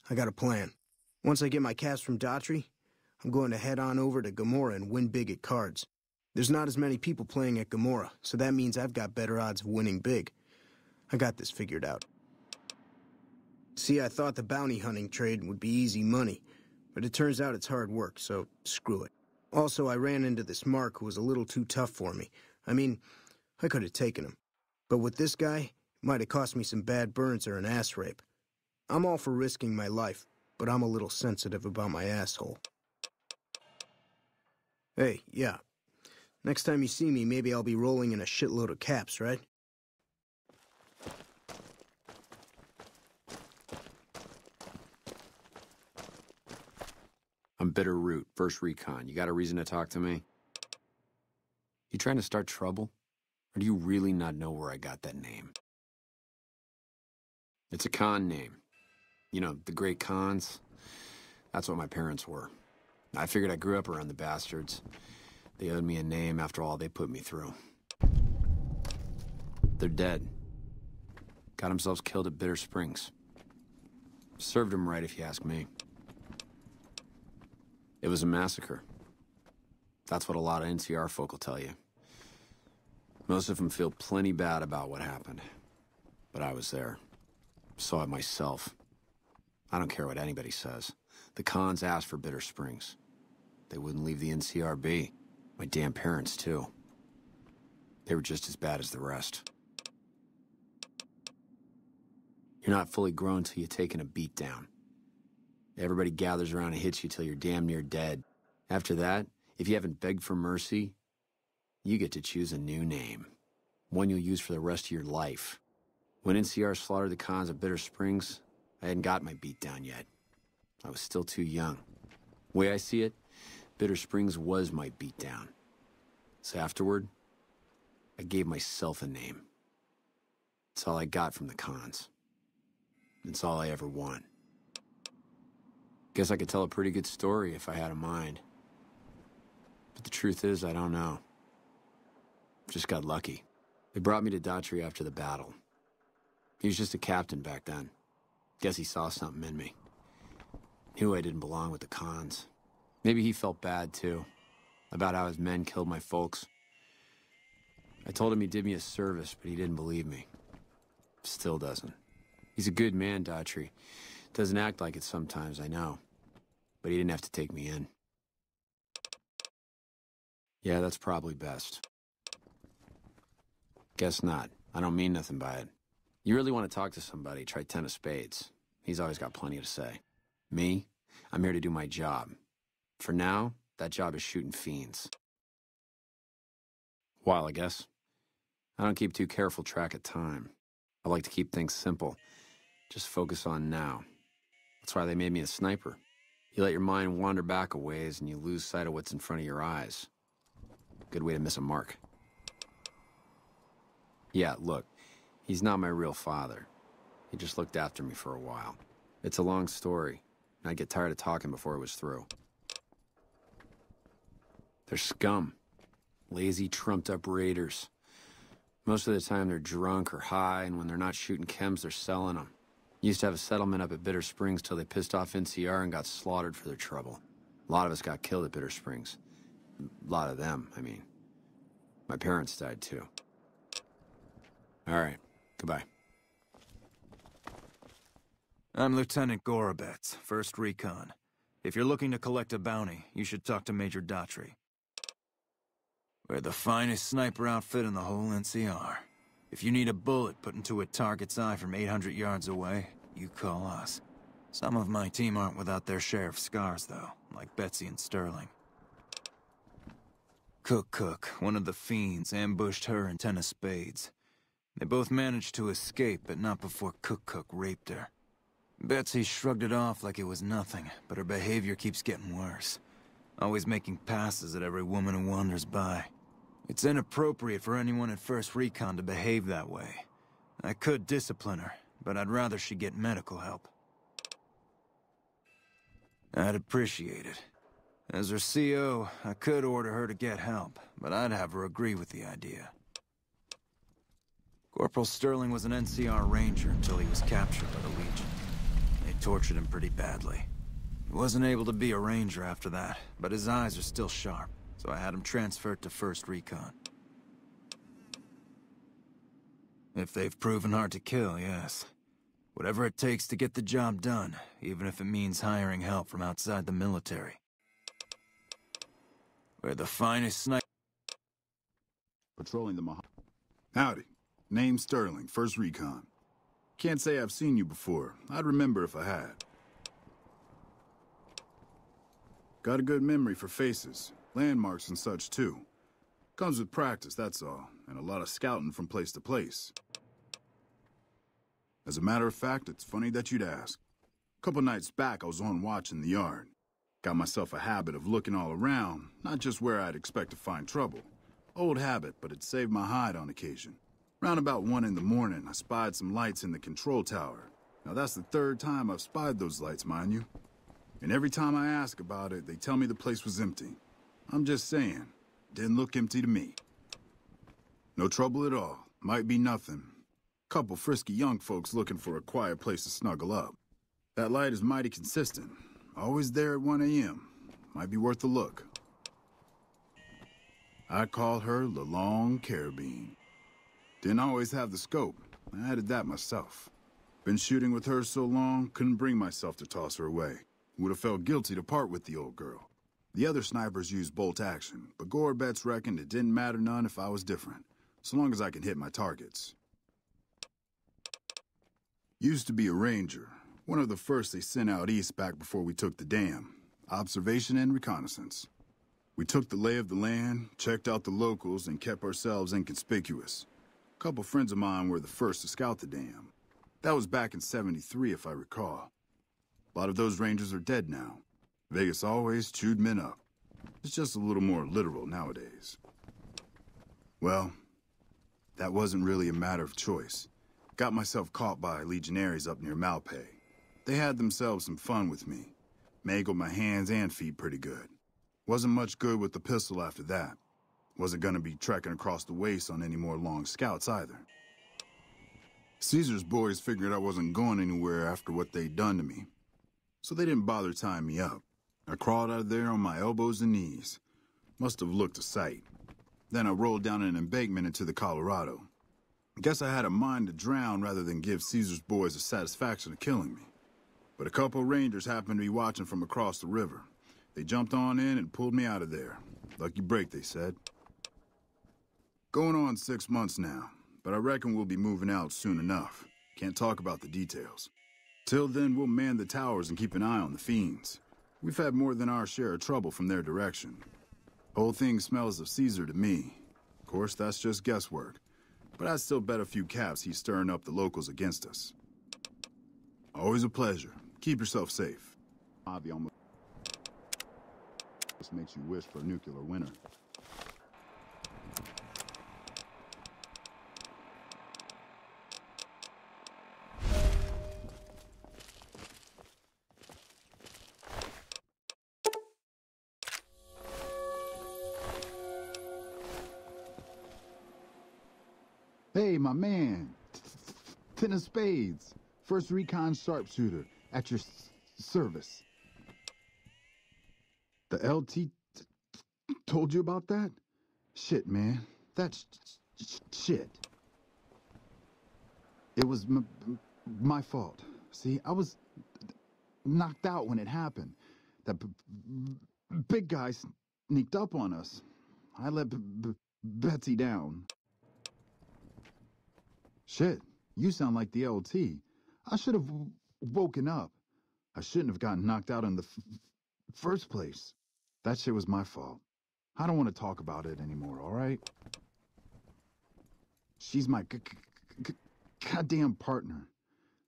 I got a plan. Once I get my caps from Daughtry, I'm going to head on over to Gomorrah and win big at cards. There's not as many people playing at Gomorrah, so that means I've got better odds of winning big. I got this figured out. See, I thought the bounty hunting trade would be easy money, but it turns out it's hard work, so screw it. Also, I ran into this Mark who was a little too tough for me. I mean, I could have taken him. But with this guy, it might have cost me some bad burns or an ass rape. I'm all for risking my life, but I'm a little sensitive about my asshole. Hey, yeah. Next time you see me, maybe I'll be rolling in a shitload of caps, right? I'm Bitter Root, first recon. You got a reason to talk to me? You trying to start trouble? Or do you really not know where I got that name? It's a con name. You know, the great cons. That's what my parents were. I figured I grew up around the bastards. They owed me a name after all they put me through. They're dead. got themselves killed at Bitter Springs. Served them right, if you ask me. It was a massacre. That's what a lot of NCR folk will tell you. Most of them feel plenty bad about what happened. But I was there. Saw it myself. I don't care what anybody says. The cons asked for Bitter Springs. They wouldn't leave the NCR be. My damn parents, too. They were just as bad as the rest. You're not fully grown till you've taken a beat down. Everybody gathers around and hits you till you're damn near dead. After that, if you haven't begged for mercy, you get to choose a new name. One you'll use for the rest of your life. When NCR slaughtered the cons of Bitter Springs, I hadn't got my beat down yet. I was still too young. The way I see it, Bitter Springs was my beat down. So afterward, I gave myself a name. It's all I got from the cons. It's all I ever want. Guess I could tell a pretty good story if I had a mind. But the truth is, I don't know. Just got lucky. They brought me to Daughtry after the battle. He was just a captain back then. Guess he saw something in me. Knew I didn't belong with the cons. Maybe he felt bad, too, about how his men killed my folks. I told him he did me a service, but he didn't believe me. Still doesn't. He's a good man, Daughtry. Doesn't act like it sometimes, I know. But he didn't have to take me in. Yeah, that's probably best. Guess not. I don't mean nothing by it. You really want to talk to somebody, try 10 of spades. He's always got plenty to say. Me? I'm here to do my job. For now, that job is shooting fiends. While, I guess. I don't keep too careful track of time. I like to keep things simple. Just focus on now. That's why they made me a sniper. You let your mind wander back a ways and you lose sight of what's in front of your eyes. Good way to miss a mark. Yeah, look, he's not my real father. He just looked after me for a while. It's a long story, and I'd get tired of talking before it was through. They're scum. Lazy, trumped-up raiders. Most of the time they're drunk or high, and when they're not shooting chems, they're selling them. Used to have a settlement up at Bitter Springs till they pissed off NCR and got slaughtered for their trouble. A lot of us got killed at Bitter Springs. A lot of them, I mean. My parents died, too. All right. Goodbye. I'm Lieutenant Gorobets, 1st Recon. If you're looking to collect a bounty, you should talk to Major Daughtry. We're the finest sniper outfit in the whole NCR. If you need a bullet put into a target's eye from 800 yards away, you call us. Some of my team aren't without their share of scars, though, like Betsy and Sterling. Cook, one of the fiends, ambushed her and 10 of spades. They both managed to escape, but not before Cook raped her. Betsy shrugged it off like it was nothing, but her behavior keeps getting worse. Always making passes at every woman who wanders by. It's inappropriate for anyone at 1st Recon to behave that way. I could discipline her, but I'd rather she get medical help. I'd appreciate it. As her CO, I could order her to get help, but I'd have her agree with the idea. Corporal Sterling was an NCR ranger until he was captured by the Legion. They tortured him pretty badly. He wasn't able to be a ranger after that, but his eyes are still sharp, so I had him transferred to 1st Recon. If they've proven hard to kill, yes. Whatever it takes to get the job done, even if it means hiring help from outside the military. We're the finest sniper... Patrolling the Howdy. Name's Sterling, 1st Recon. Can't say I've seen you before. I'd remember if I had. Got a good memory for faces, landmarks and such too. Comes with practice, that's all, and a lot of scouting from place to place. As a matter of fact, it's funny that you'd ask. A couple nights back, I was on watch in the yard. Got myself a habit of looking all around, not just where I'd expect to find trouble. Old habit, but it saved my hide on occasion. Round about 1 in the morning, I spied some lights in the control tower. Now that's the 3rd time I've spied those lights, mind you. And every time I ask about it, they tell me the place was empty. I'm just saying, didn't look empty to me. No trouble at all. Might be nothing. Couple frisky young folks looking for a quiet place to snuggle up. That light is mighty consistent. Always there at 1 a.m. Might be worth a look. I called her the Long Carabine. Didn't always have the scope. I added that myself. Been shooting with her so long, couldn't bring myself to toss her away. Would have felt guilty to part with the old girl. The other snipers used bolt action, but Gorbets reckoned it didn't matter none if I was different, so long as I could hit my targets. Used to be a ranger, one of the first they sent out east back before we took the dam. Observation and reconnaissance. We took the lay of the land, checked out the locals, and kept ourselves inconspicuous. A couple friends of mine were the first to scout the dam. That was back in '73, if I recall. A lot of those rangers are dead now. Vegas always chewed men up. It's just a little more literal nowadays. Well, that wasn't really a matter of choice. Got myself caught by legionaries up near Malpay. They had themselves some fun with me. Mangled my hands and feet pretty good. Wasn't much good with the pistol after that. Wasn't gonna be trekking across the waste on any more long scouts either. Caesar's boys figured I wasn't going anywhere after what they'd done to me, so they didn't bother tying me up. I crawled out of there on my elbows and knees. Must have looked a sight. Then I rolled down an embankment into the Colorado. Guess I had a mind to drown rather than give Caesar's boys the satisfaction of killing me. But a couple rangers happened to be watching from across the river. They jumped on in and pulled me out of there. Lucky break, they said. Going on 6 months now, but I reckon we'll be moving out soon enough. Can't talk about the details. Till then, we'll man the towers and keep an eye on the fiends. We've had more than our share of trouble from their direction. Whole thing smells of Caesar to me. Of course, that's just guesswork. But I'd still bet a few caps he's stirring up the locals against us. Always a pleasure. Keep yourself safe. Hobby almost makes you wish for a nuclear winter. Hey, my man. Ten of spades. First recon sharpshooter at your service. The LT told you about that? Shit, man. That's shit. It was my fault. See, I was knocked out when it happened. That big guy sneaked up on us. I let Betsy down. Shit, you sound like the LT. I should have woken up. I shouldn't have gotten knocked out in the first place. That shit was my fault. I don't want to talk about it anymore, all right? She's my goddamn partner.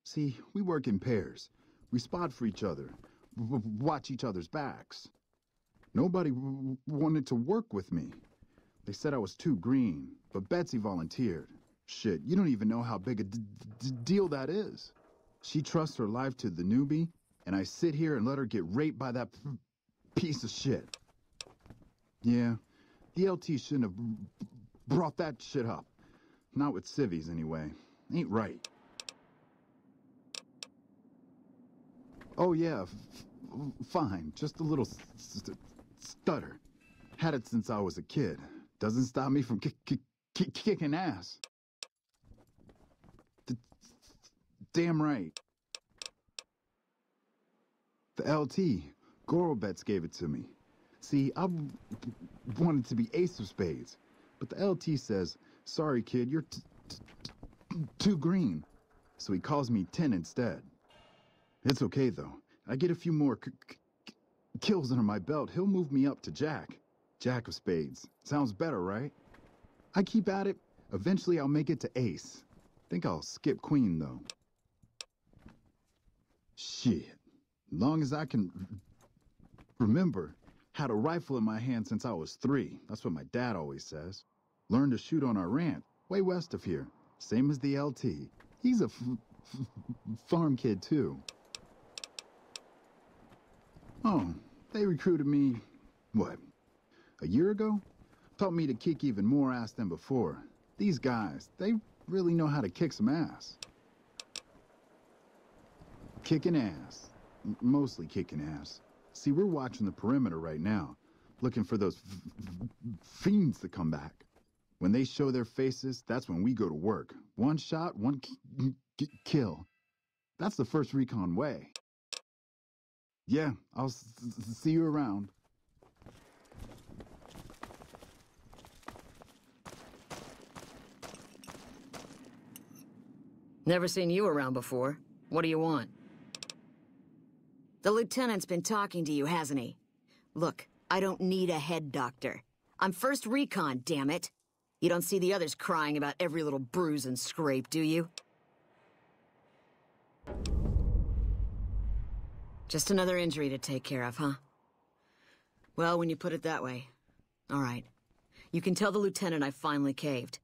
See, we work in pairs. We spot for each other, watch each other's backs. Nobody wanted to work with me. They said I was too green, but Betsy volunteered. Shit, you don't even know how big a deal that is. She trusts her life to the newbie, and I sit here and let her get raped by that piece of shit. Yeah, the LT shouldn't have brought that shit up. Not with civvies, anyway. Ain't right. Oh, yeah, fine. Just a little stutter. Had it since I was a kid. Doesn't stop me from kicking ass. Damn right. The LT, Gorobets gave it to me. See, I wanted to be ace of spades, but the LT says, sorry kid, you're too green. So he calls me 10 instead. It's okay though. I get a few more kills under my belt, he'll move me up to Jack. Jack of spades. Sounds better, right? I keep at it. Eventually I'll make it to ace. Think I'll skip queen though. Shit. Long as I can remember, had a rifle in my hand since I was 3. That's what my dad always says. Learned to shoot on our ranch, way west of here. Same as the LT. He's a farm kid too. Oh, they recruited me, what, a year ago? Taught me to kick even more ass than before. These guys, they really know how to kick some ass. Kicking ass. Mostly kicking ass. See, we're watching the perimeter right now, looking for those fiends to come back. When they show their faces, that's when we go to work. One shot, one kill. That's the first recon way. Yeah, I'll see you around. Never seen you around before. What do you want? The lieutenant's been talking to you, hasn't he? Look, I don't need a head doctor. I'm first recon, damn it. You don't see the others crying about every little bruise and scrape, do you? Just another injury to take care of, huh? Well, when you put it that way. All right. You can tell the lieutenant I finally caved.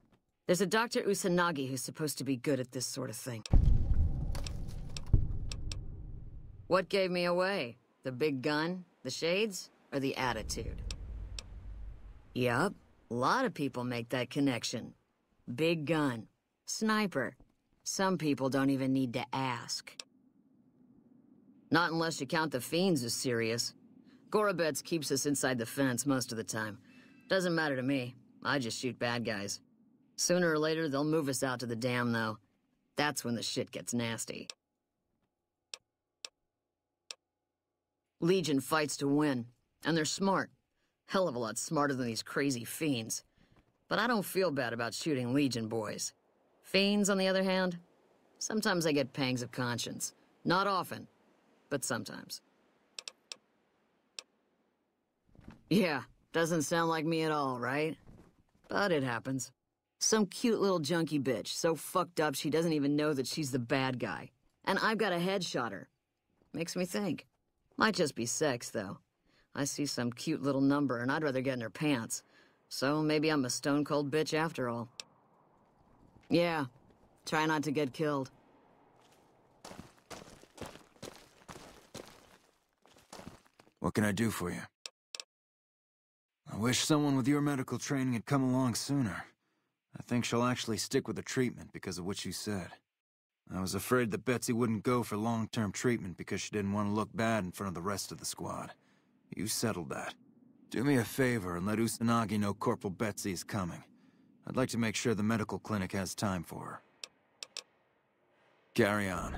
There's a Dr. Usanagi who's supposed to be good at this sort of thing. What gave me away? The big gun, the shades, or the attitude? Yup, a lot of people make that connection. Big gun, sniper. Some people don't even need to ask. Not unless you count the fiends as serious. Gorobets keeps us inside the fence most of the time. Doesn't matter to me. I just shoot bad guys. Sooner or later, they'll move us out to the dam, though. That's when the shit gets nasty. Legion fights to win, and they're smart. Hell of a lot smarter than these crazy fiends. But I don't feel bad about shooting Legion boys. Fiends, on the other hand, sometimes I get pangs of conscience. Not often, but sometimes. Yeah, doesn't sound like me at all, right? But it happens. Some cute little junkie bitch, so fucked up she doesn't even know that she's the bad guy. And I've got a headshot her. Makes me think. Might just be sex, though. I see some cute little number and I'd rather get in her pants. So maybe I'm a stone-cold bitch after all. Yeah, try not to get killed. What can I do for you? I wish someone with your medical training had come along sooner. I think she'll actually stick with the treatment because of what you said. I was afraid that Betsy wouldn't go for long-term treatment because she didn't want to look bad in front of the rest of the squad. You settled that. Do me a favor and let Usanagi know Corporal Betsy is coming. I'd like to make sure the medical clinic has time for her. Carry on.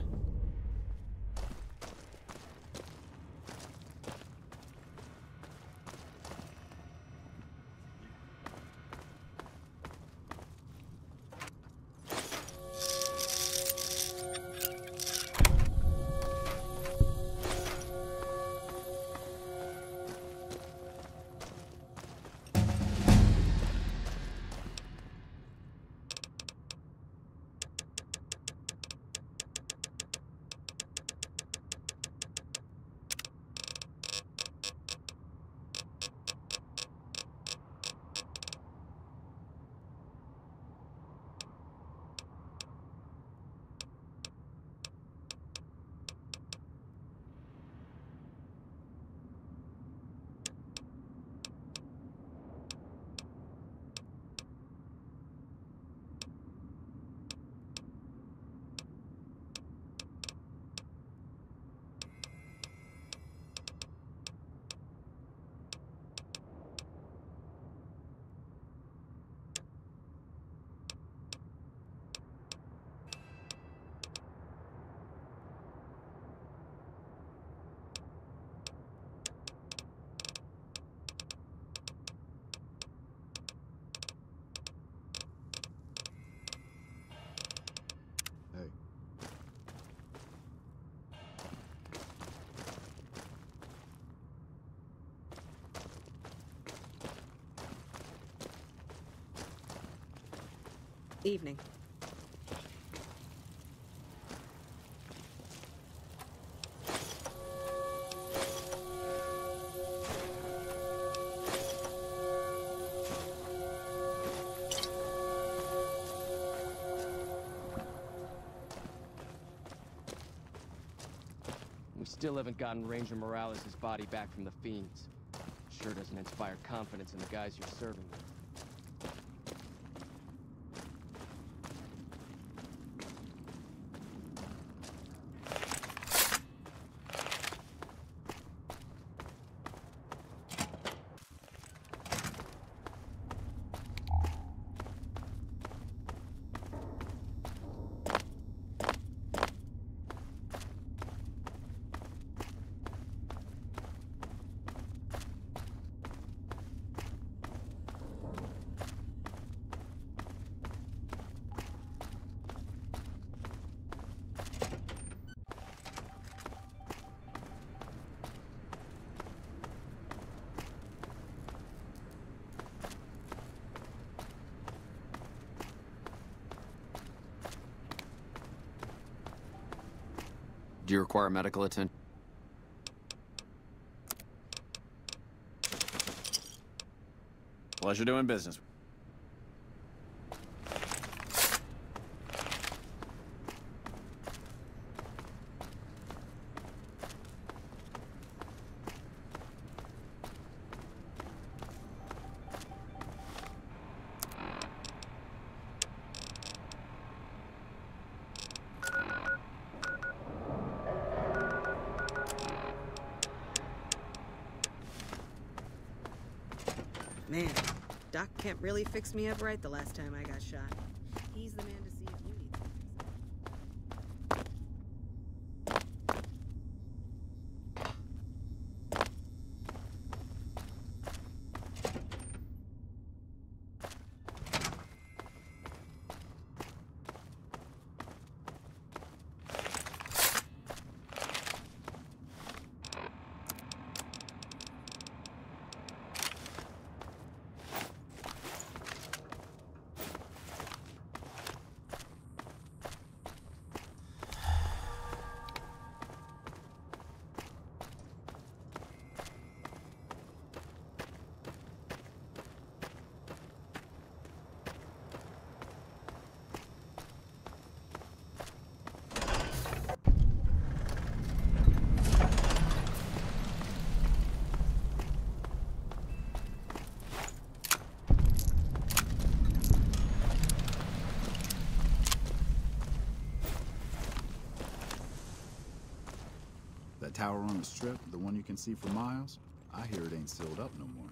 Evening. We still haven't gotten Ranger Morales' body back from the Fiends. Sure doesn't inspire confidence in the guys you're serving with. Do you require medical attention? Pleasure doing business. Man, Doc can't really fix me up right the last time I got shot. He's the man to see if you need things. That tower on the strip, the one you can see for miles, I hear it ain't sealed up no more.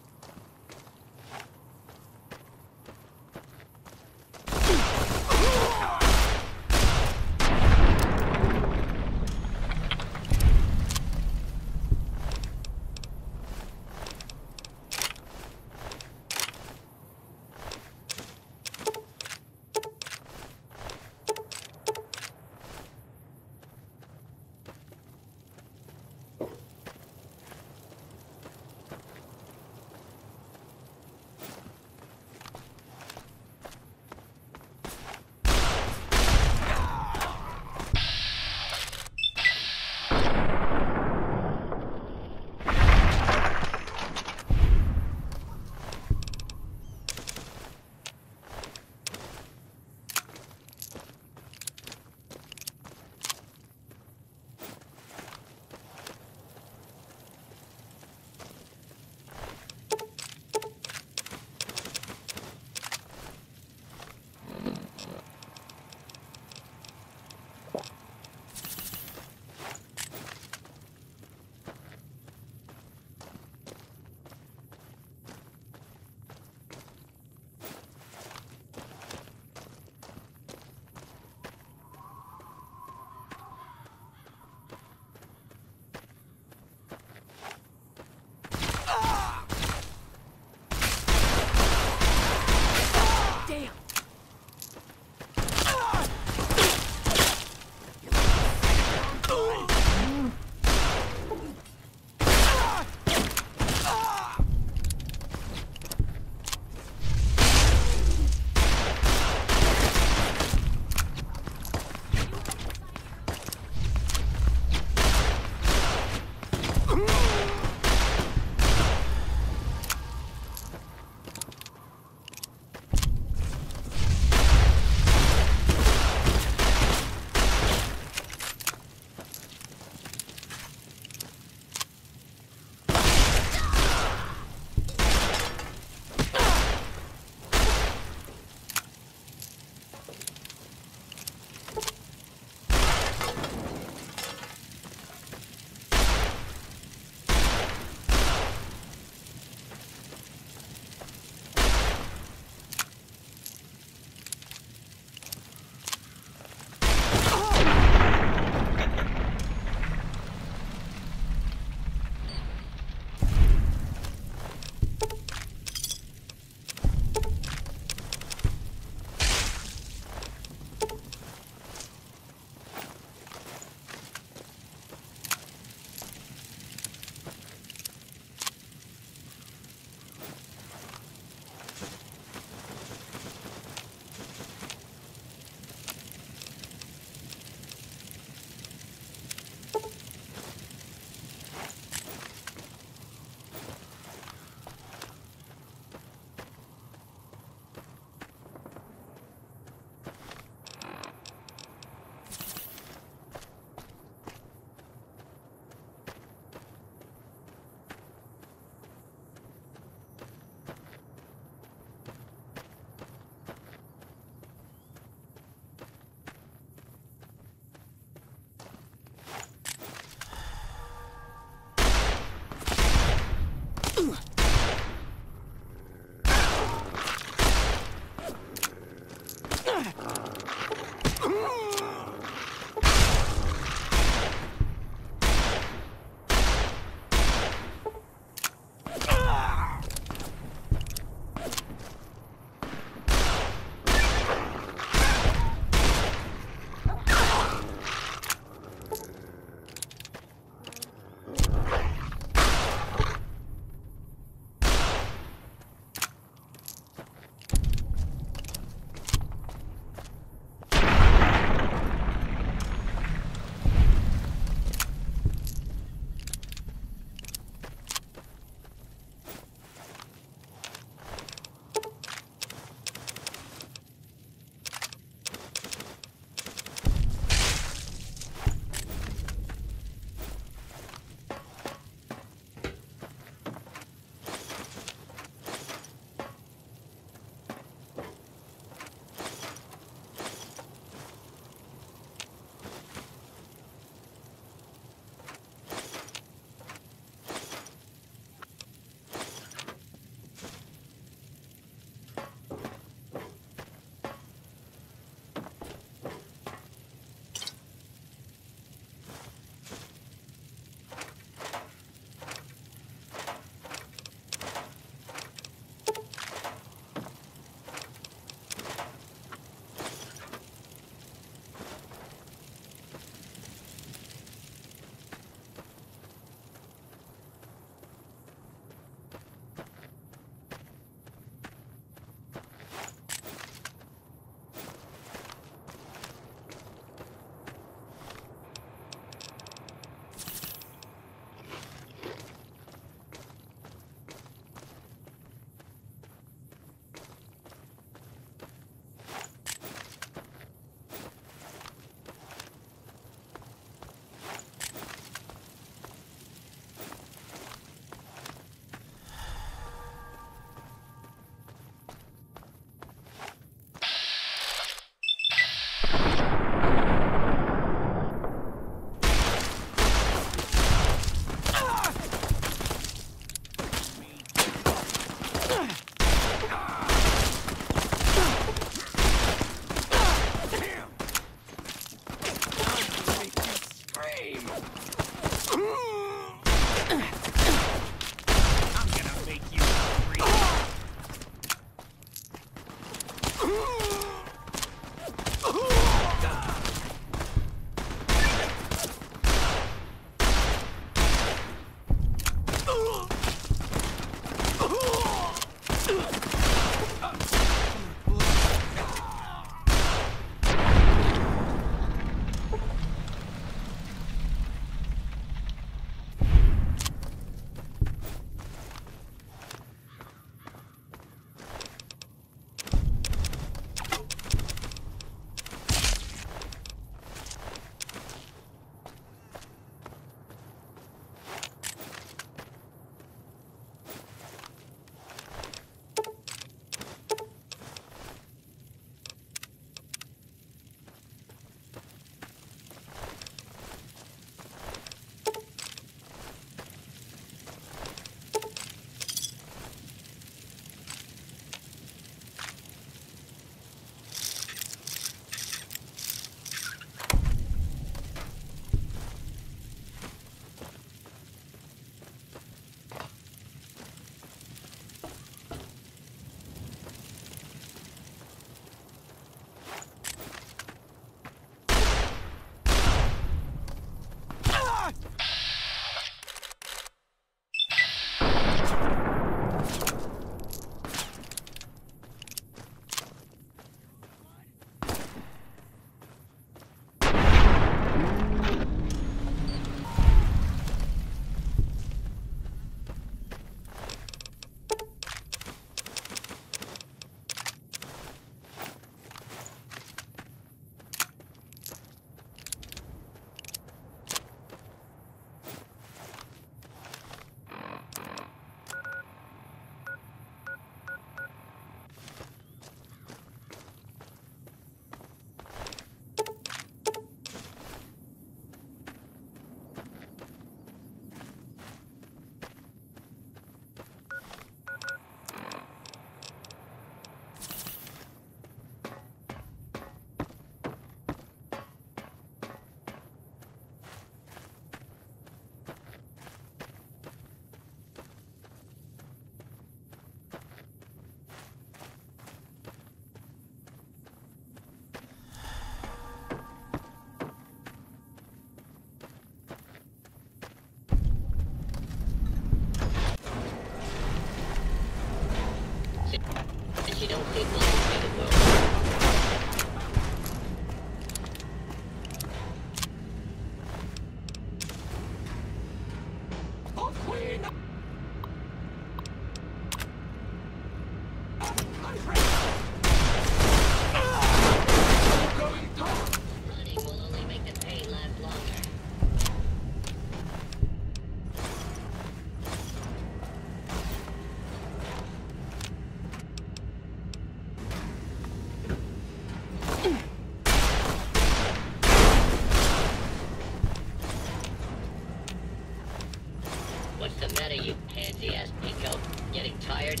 you pansy-ass pinko. Getting tired?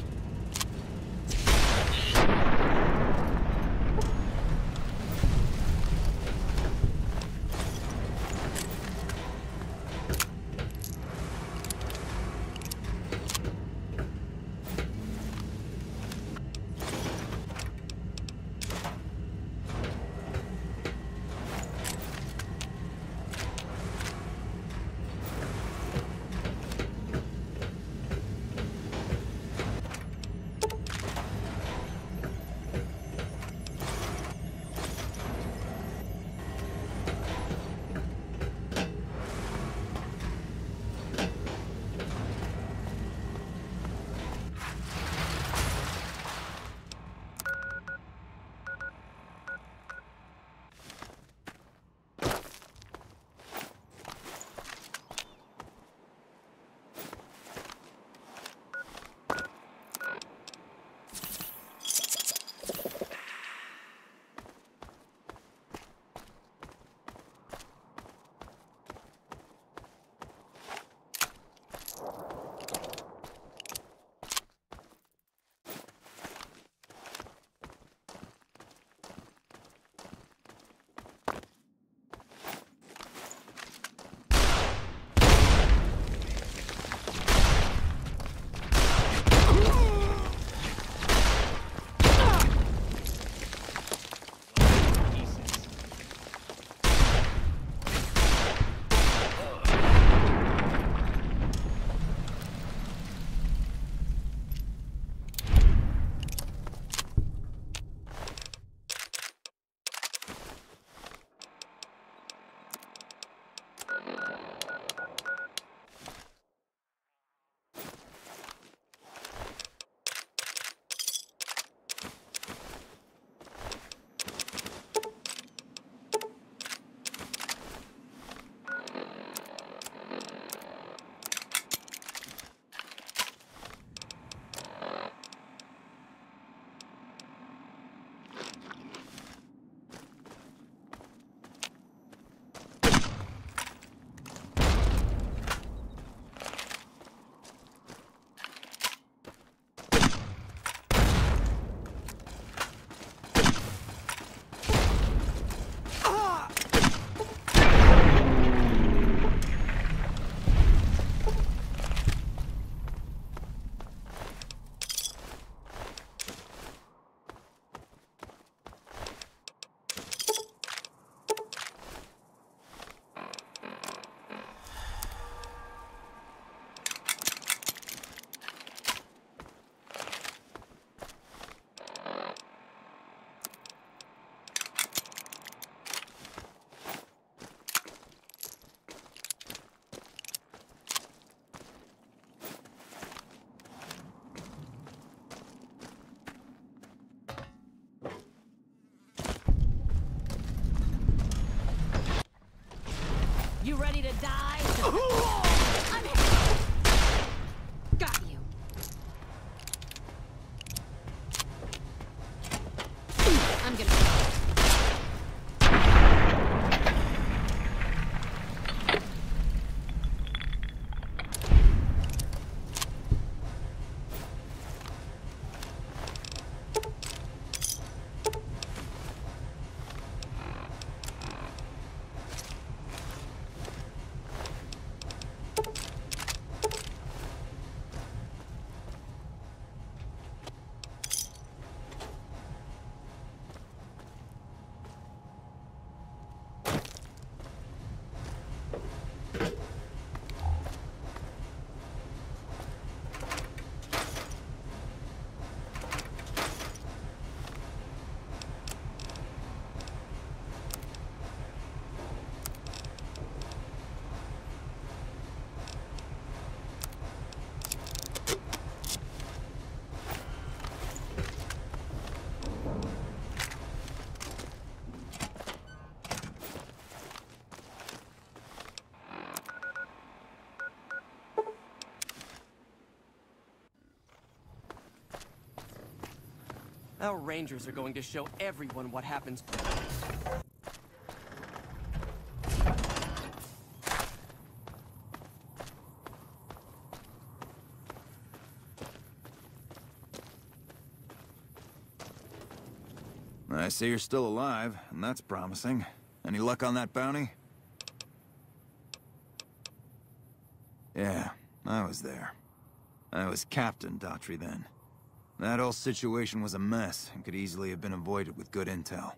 You ready to die? Got you. I'm gonna... Our rangers are going to show everyone what happens. I see you're still alive, and that's promising. Any luck on that bounty? Yeah, I was there. I was Captain Daughtry then. That whole situation was a mess and could easily have been avoided with good intel.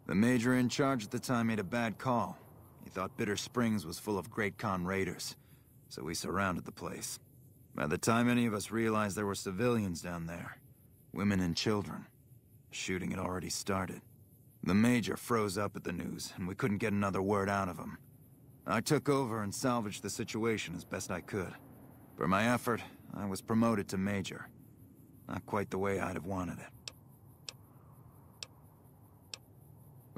The major in charge at the time made a bad call. He thought Bitter Springs was full of Great Khan raiders, so we surrounded the place. By the time any of us realized there were civilians down there, women and children, shooting had already started. The major froze up at the news, and we couldn't get another word out of him. I took over and salvaged the situation as best I could. For my effort, I was promoted to major. Not quite the way I'd have wanted it.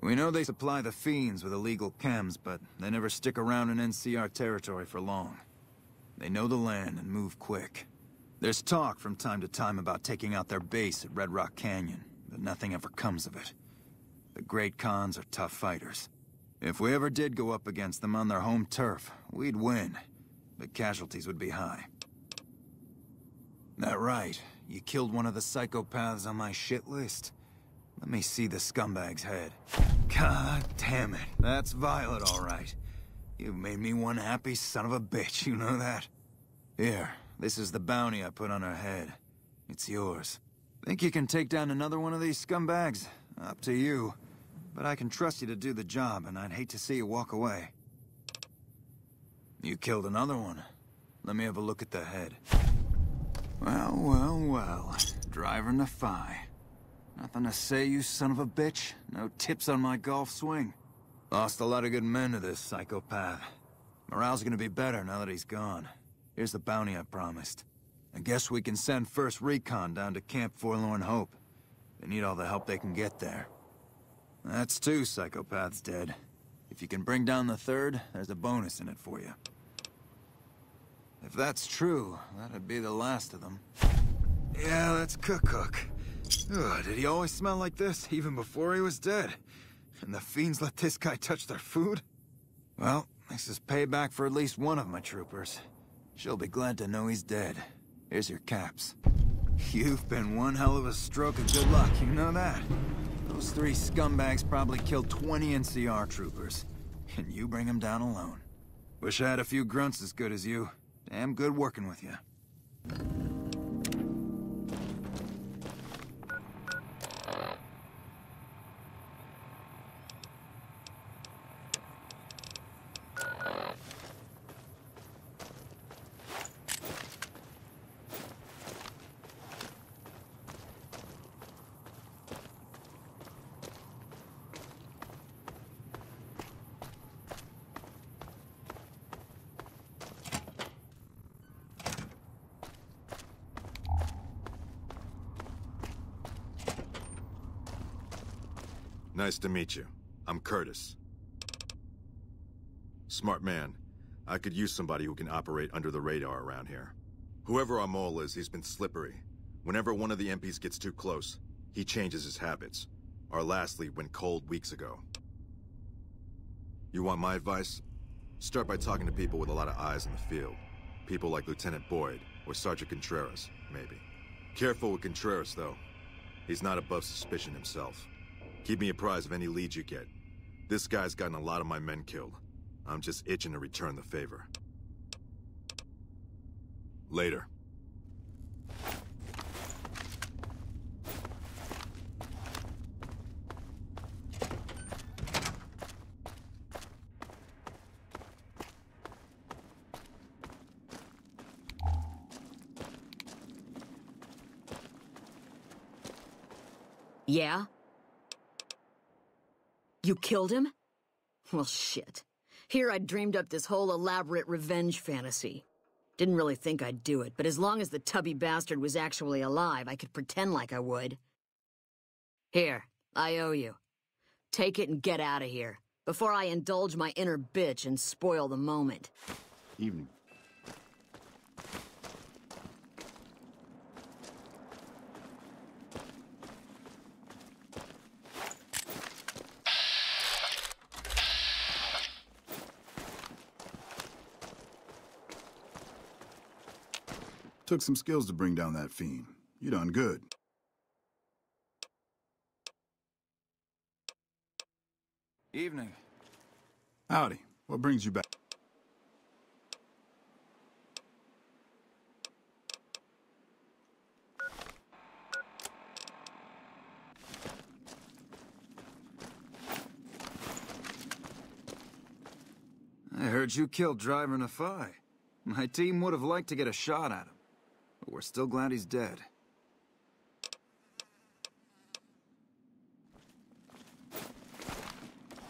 We know they supply the fiends with illegal chems, but they never stick around in NCR territory for long. They know the land and move quick. There's talk from time to time about taking out their base at Red Rock Canyon, but nothing ever comes of it. The Great Khans are tough fighters. If we ever did go up against them on their home turf, we'd win, but casualties would be high. That right? You killed one of the psychopaths on my shit list? Let me see the scumbag's head. God damn it. That's Violet, all right. You've made me one happy son of a bitch, you know that? Here, this is the bounty I put on her head. It's yours. Think you can take down another one of these scumbags? Up to you. But I can trust you to do the job, and I'd hate to see you walk away. You killed another one. Let me have a look at the head. Well, well, well. Driving the Phi. Nothing to say, you son of a bitch? No tips on my golf swing? Lost a lot of good men to this psychopath. Morale's gonna be better now that he's gone. Here's the bounty I promised. I guess we can send first recon down to Camp Forlorn Hope. They need all the help they can get there. That's 2 psychopaths dead. If you can bring down the 3rd, there's a bonus in it for you. If that's true, that'd be the last of them. Yeah, that's Cook. Ugh, did he always smell like this, even before he was dead? And the fiends let this guy touch their food? Well, this is payback for at least one of my troopers. She'll be glad to know he's dead. Here's your caps. You've been one hell of a stroke of good luck, you know that? Those 3 scumbags probably killed 20 NCR troopers. And you bring them down alone. Wish I had a few grunts as good as you. Damn good working with you. Nice to meet you. I'm Curtis. Smart man. I could use somebody who can operate under the radar around here. Whoever our mole is, he's been slippery. Whenever one of the MPs gets too close, he changes his habits. Our last lead went cold weeks ago. You want my advice? Start by talking to people with a lot of eyes in the field. People like Lieutenant Boyd, or Sergeant Contreras, maybe. Careful with Contreras, though. He's not above suspicion himself. Keep me apprised of any leads you get. This guy's gotten a lot of my men killed. I'm just itching to return the favor. Later. Yeah? You killed him? Well, shit. Here I'd dreamed up this whole elaborate revenge fantasy. Didn't really think I'd do it, but as long as the tubby bastard was actually alive, I could pretend like I would. Here, I owe you. Take it and get out of here, before I indulge my inner bitch and spoil the moment. Evening. Took some skills to bring down that fiend. You done good. Evening. Howdy. What brings you back? I heard you killed Driver Nafai. My team would have liked to get a shot at him, but we're still glad he's dead.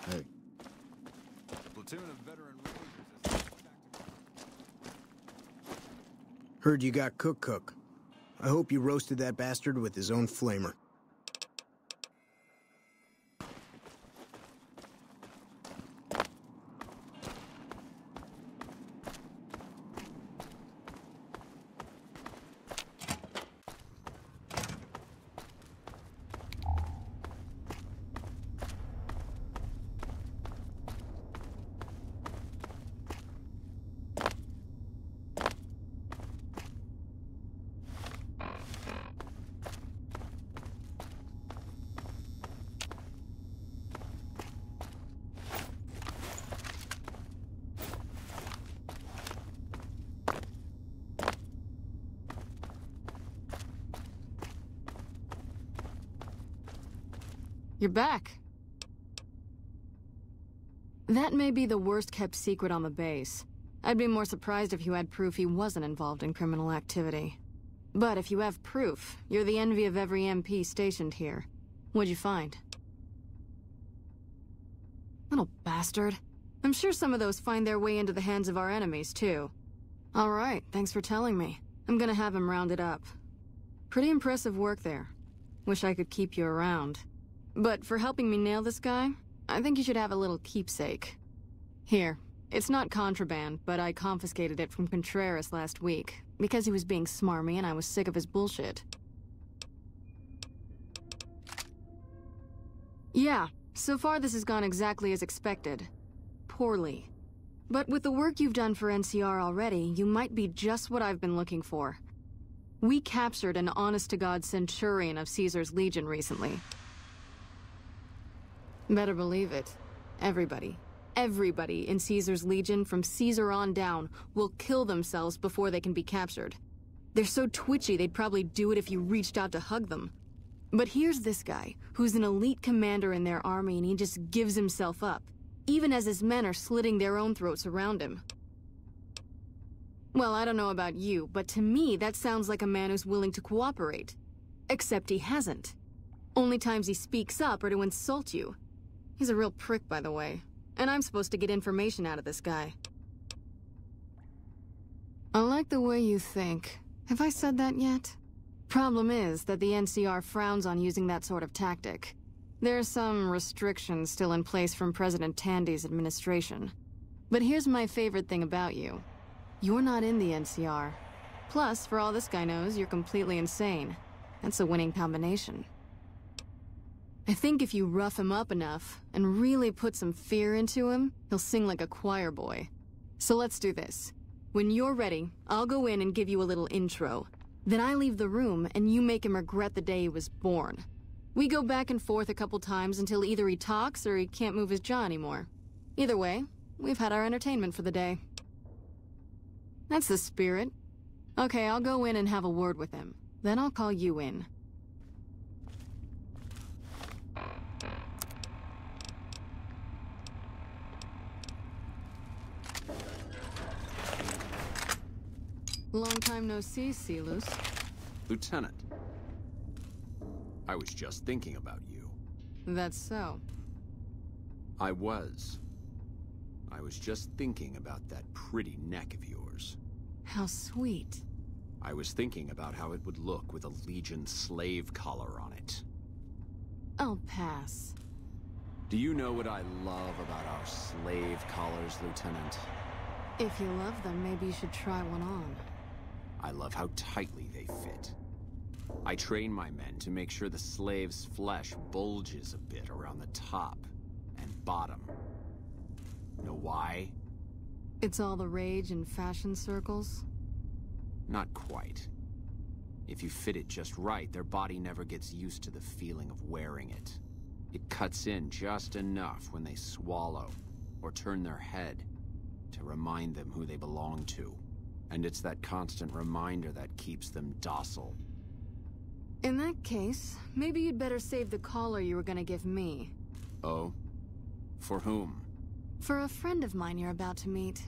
Hey. Platoon of veteran rangers. Heard you got Cook. I hope you roasted that bastard with his own flamer. You're back. That may be the worst-kept secret on the base. I'd be more surprised if you had proof he wasn't involved in criminal activity. But if you have proof, you're the envy of every MP stationed here. What'd you find? Little bastard. I'm sure some of those find their way into the hands of our enemies, too. All right, thanks for telling me. I'm gonna have him rounded up. Pretty impressive work there. Wish I could keep you around. But for helping me nail this guy, I think you should have a little keepsake. Here, it's not contraband, but I confiscated it from Contreras last week, because he was being smarmy and I was sick of his bullshit. Yeah, so far this has gone exactly as expected. Poorly. But with the work you've done for NCR already, you might be just what I've been looking for. We captured an honest-to-God centurion of Caesar's Legion recently. Better believe it. Everybody in Caesar's Legion from Caesar on down will kill themselves before they can be captured. They're so twitchy they'd probably do it if you reached out to hug them. But here's this guy, who's an elite commander in their army, and he just gives himself up, even as his men are slitting their own throats around him. Well, I don't know about you, but to me that sounds like a man who's willing to cooperate. Except he hasn't. Only times he speaks up are to insult you. He's a real prick, by the way. And I'm supposed to get information out of this guy. I like the way you think. Have I said that yet? Problem is that the NCR frowns on using that sort of tactic. There are some restrictions still in place from President Tandy's administration. But here's my favorite thing about you. You're not in the NCR. Plus, for all this guy knows, you're completely insane. That's a winning combination. I think if you rough him up enough, and really put some fear into him, he'll sing like a choir boy. So let's do this. When you're ready, I'll go in and give you a little intro. Then I leave the room, and you make him regret the day he was born. We go back and forth a couple times until either he talks or he can't move his jaw anymore. Either way, we've had our entertainment for the day. That's the spirit. Okay, I'll go in and have a word with him. Then I'll call you in. Long time no see, Silus. Lieutenant. I was just thinking about you. That's so. I was just thinking about that pretty neck of yours. How sweet. I was thinking about how it would look with a Legion slave collar on it. I'll pass. Do you know what I love about our slave collars, Lieutenant? If you love them, maybe you should try one on. I love how tightly they fit. I train my men to make sure the slave's flesh bulges a bit around the top and bottom. Know why? It's all the rage in fashion circles? Not quite. If you fit it just right, their body never gets used to the feeling of wearing it. It cuts in just enough when they swallow, or turn their head, to remind them who they belong to. And it's that constant reminder that keeps them docile. In that case, maybe you'd better save the caller you were gonna give me. Oh? For whom? For a friend of mine you're about to meet.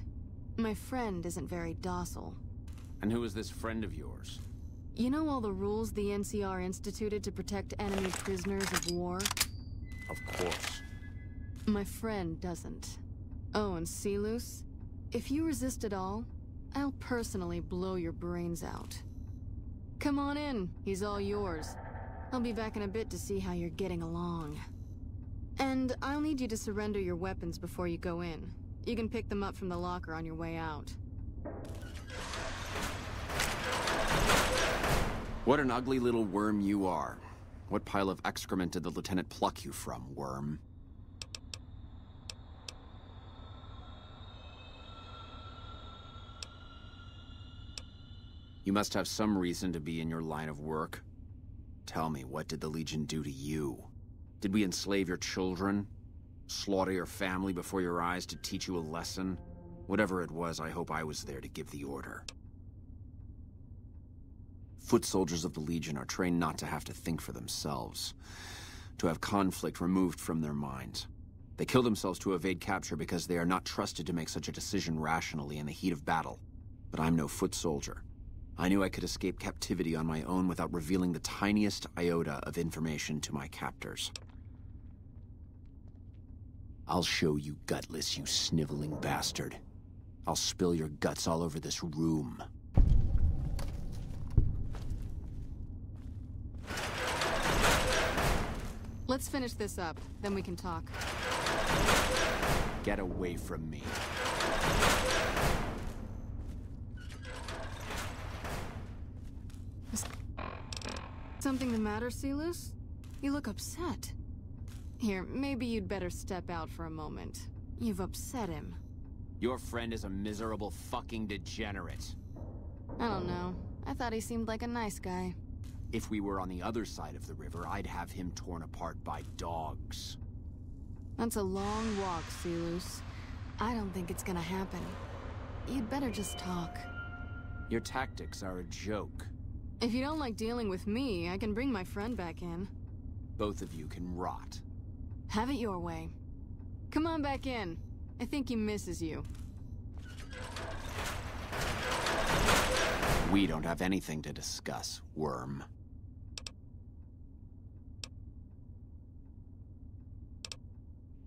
My friend isn't very docile. And who is this friend of yours? You know all the rules the NCR instituted to protect enemy prisoners of war? Of course. My friend doesn't. Oh, and Silus? If you resist at all, I'll personally blow your brains out. Come on in, he's all yours. I'll be back in a bit to see how you're getting along. And I'll need you to surrender your weapons before you go in. You can pick them up from the locker on your way out. What an ugly little worm you are. What pile of excrement did the lieutenant pluck you from, worm? You must have some reason to be in your line of work. Tell me, what did the Legion do to you? Did we enslave your children? Slaughter your family before your eyes to teach you a lesson? Whatever it was, I hope I was there to give the order. Foot soldiers of the Legion are trained not to have to think for themselves, to have conflict removed from their minds. They kill themselves to evade capture because they are not trusted to make such a decision rationally in the heat of battle. But I'm no foot soldier. I knew I could escape captivity on my own without revealing the tiniest iota of information to my captors. I'll show you gutless, you sniveling bastard. I'll spill your guts all over this room. Let's finish this up, then we can talk. Get away from me. Something the matter, Silus? You look upset. Here, maybe you'd better step out for a moment. You've upset him. Your friend is a miserable fucking degenerate. I don't know. I thought he seemed like a nice guy. If we were on the other side of the river, I'd have him torn apart by dogs. That's a long walk, Silus. I don't think it's gonna happen. You'd better just talk. Your tactics are a joke. If you don't like dealing with me, I can bring my friend back in. Both of you can rot. Have it your way. Come on back in. I think he misses you. We don't have anything to discuss, worm.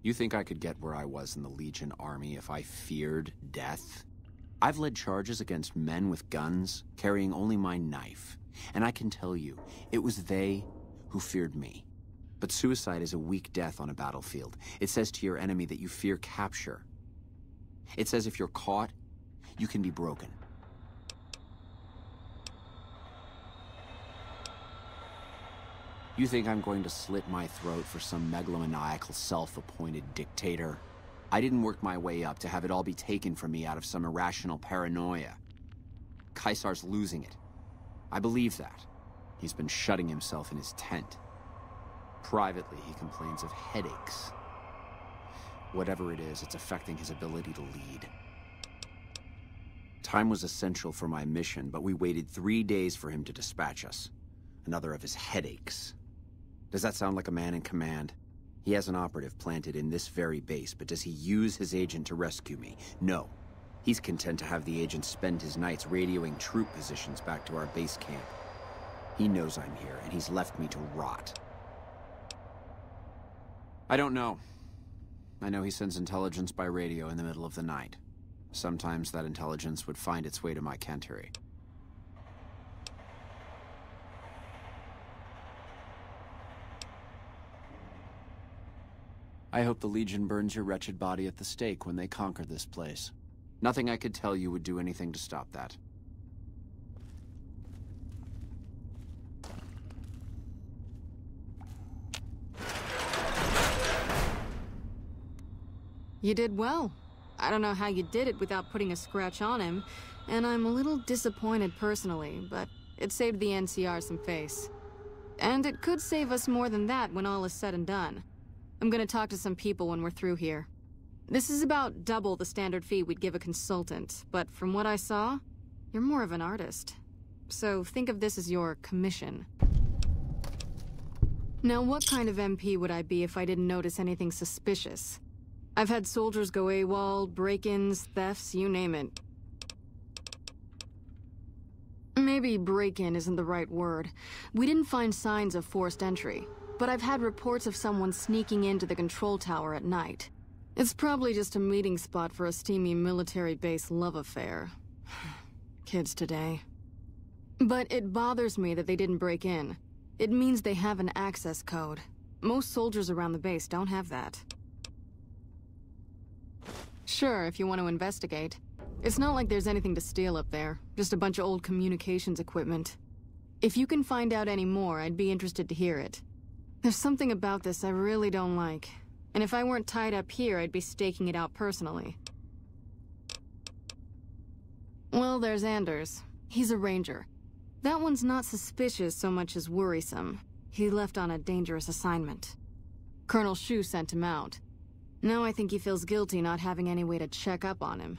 You think I could get where I was in the Legion army if I feared death? I've led charges against men with guns, carrying only my knife. And I can tell you, it was they who feared me. But suicide is a weak death on a battlefield. It says to your enemy that you fear capture. It says if you're caught, you can be broken. You think I'm going to slit my throat for some megalomaniacal self-appointed dictator? I didn't work my way up to have it all be taken from me out of some irrational paranoia. Caesar's losing it. I believe that. He's been shutting himself in his tent. Privately, he complains of headaches. Whatever it is, it's affecting his ability to lead. Time was essential for my mission, but we waited 3 days for him to dispatch us. Another of his headaches. Does that sound like a man in command? He has an operative planted in this very base, but does he use his agent to rescue me? No. He's content to have the agent spend his nights radioing troop positions back to our base camp. He knows I'm here, and he's left me to rot. I don't know. I know he sends intelligence by radio in the middle of the night. Sometimes that intelligence would find its way to my cantery. I hope the Legion burns your wretched body at the stake when they conquer this place. Nothing I could tell you would do anything to stop that. You did well. I don't know how you did it without putting a scratch on him, and I'm a little disappointed personally, but it saved the NCR some face. And it could save us more than that when all is said and done. I'm gonna talk to some people when we're through here. This is about double the standard fee we'd give a consultant, but from what I saw, you're more of an artist. So think of this as your commission. Now, what kind of MP would I be if I didn't notice anything suspicious? I've had soldiers go AWOL, break-ins, thefts, you name it. Maybe break-in isn't the right word. We didn't find signs of forced entry, but I've had reports of someone sneaking into the control tower at night. It's probably just a meeting spot for a steamy military base love affair. Kids today. But it bothers me that they didn't break in. It means they have an access code. Most soldiers around the base don't have that. Sure, if you want to investigate. It's not like there's anything to steal up there, just a bunch of old communications equipment. If you can find out any more, I'd be interested to hear it. There's something about this I really don't like. And if I weren't tied up here, I'd be staking it out personally. Well, there's Anders. He's a ranger. That one's not suspicious so much as worrisome. He left on a dangerous assignment. Colonel Shu sent him out. Now I think he feels guilty not having any way to check up on him.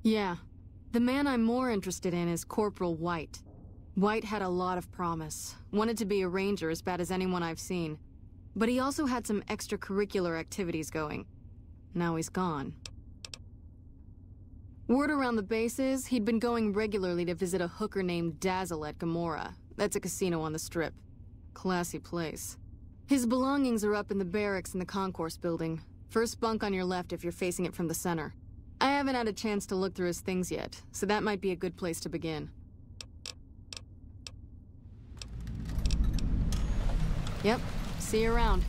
Yeah. The man I'm more interested in is Corporal White. White had a lot of promise. Wanted to be a ranger as bad as anyone I've seen. But he also had some extracurricular activities going. Now he's gone. Word around the base is he'd been going regularly to visit a hooker named Dazzle at Gamora. That's a casino on the Strip. Classy place. His belongings are up in the barracks in the concourse building. First bunk on your left if you're facing it from the center. I haven't had a chance to look through his things yet, so that might be a good place to begin. Yep. See you around.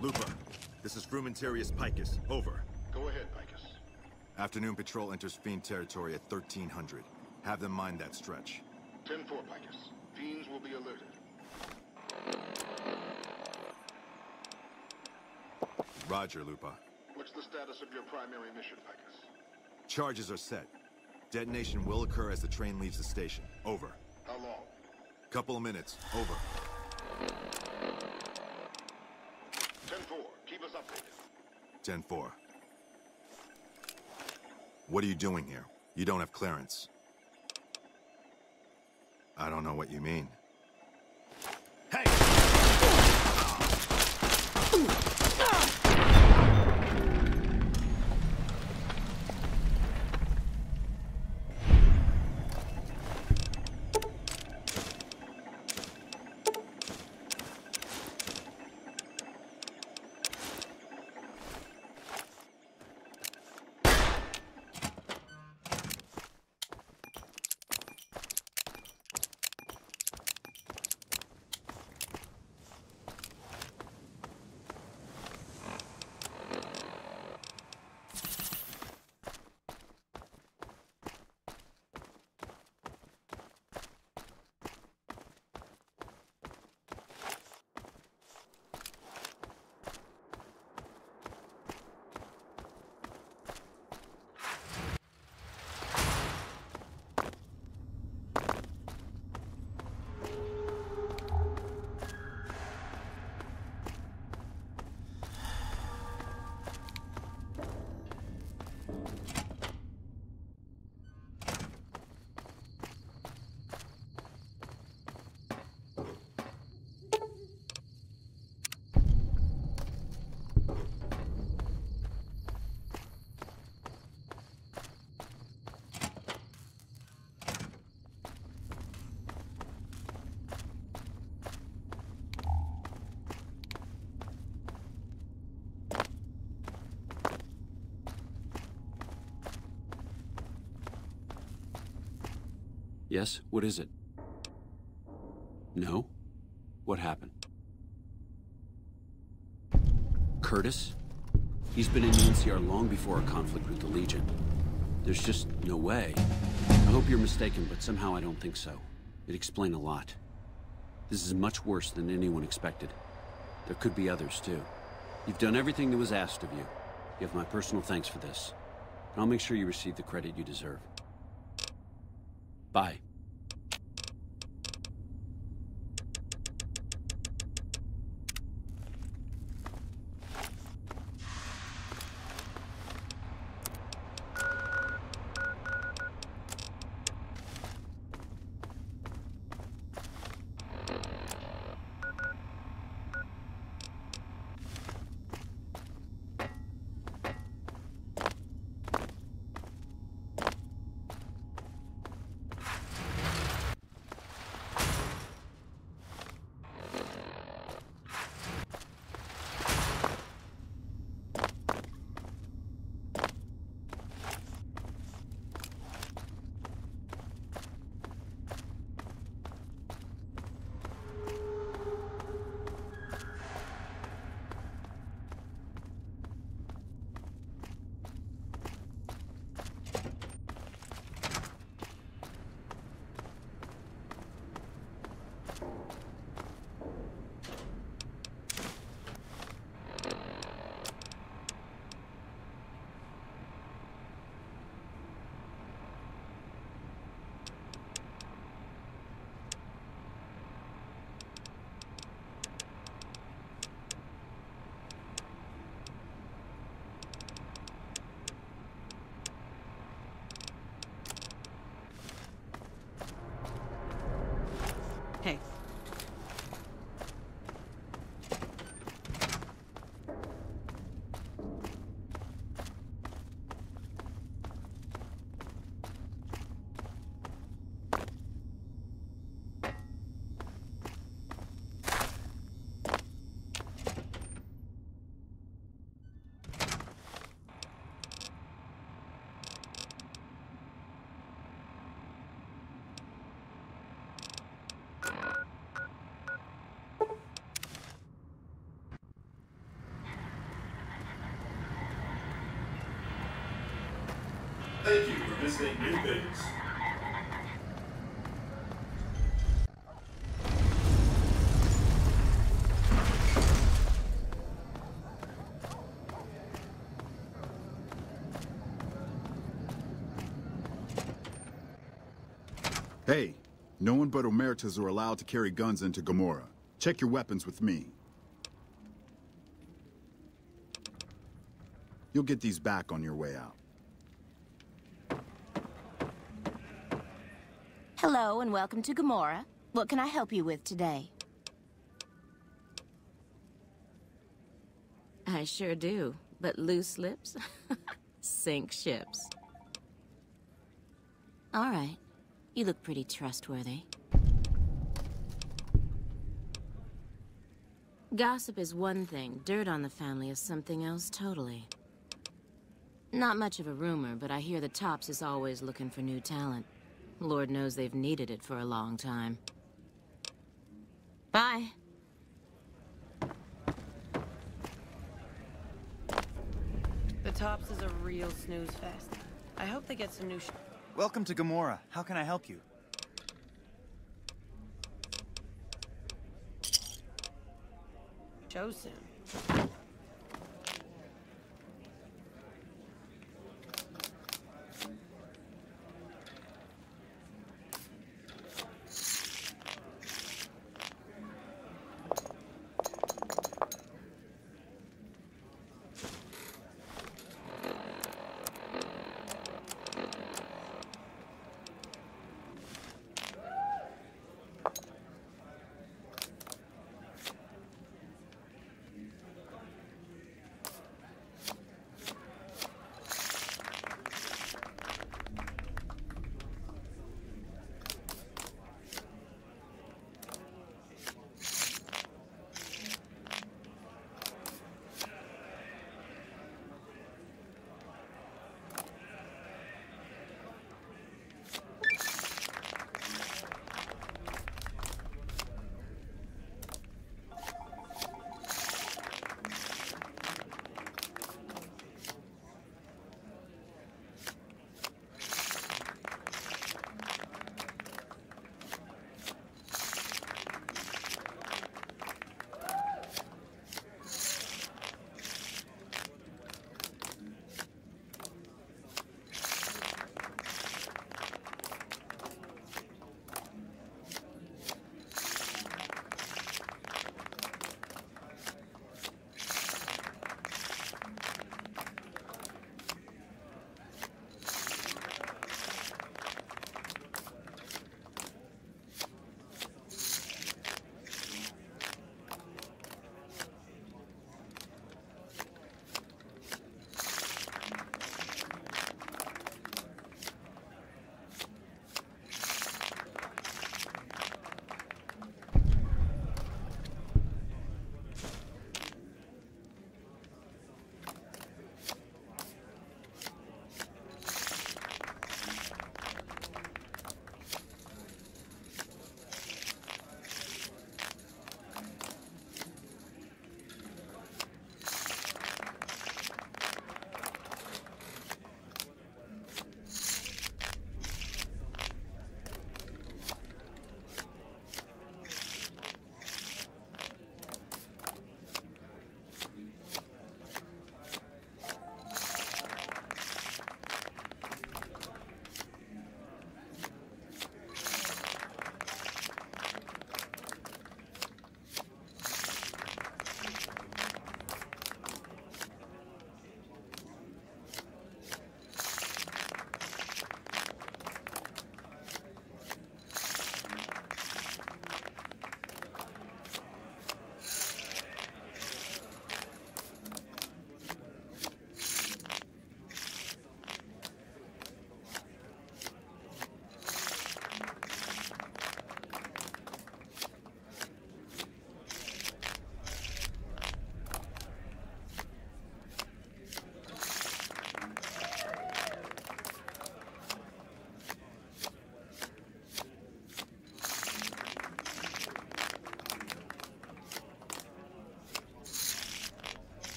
Lupa, this is Frumentarius Picus. Over. Go ahead, Picus. Afternoon patrol enters Fiend territory at 1300. Have them mind that stretch. 10-4, Picus. Fiends will be alerted. Roger, Lupa. What's the status of your primary mission, Picus? Charges are set. Detonation will occur as the train leaves the station. Over. How long? Couple of minutes. Over. 10-4. Keep us updated. 10-4. What are you doing here? You don't have clearance. I don't know what you mean. Hey! Yes? What is it? No? What happened? Curtis? He's been in the NCR long before our conflict with the Legion. There's just no way. I hope you're mistaken, but somehow I don't think so. It'd explain a lot. This is much worse than anyone expected. There could be others, too. You've done everything that was asked of you. You have my personal thanks for this. And I'll make sure you receive the credit you deserve. Bye. Hey. Thank you for visiting New Vegas. Hey, no one but Omertas are allowed to carry guns into Gomorrah. Check your weapons with me. You'll get these back on your way out. Hello and welcome to Gomorrah. What can I help you with today? I sure do, but loose lips sink ships. All right. You look pretty trustworthy. Gossip is one thing, dirt on the family is something else totally. Not much of a rumor, but I hear the Tops is always looking for new talent. Lord knows they've needed it for a long time. Bye. The Tops is a real snooze fest. I hope they get some new Welcome to Gomorrah. How can I help you? show soon.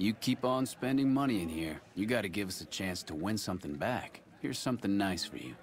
You keep on spending money in here, you gotta give us a chance to win something back. Here's something nice for you.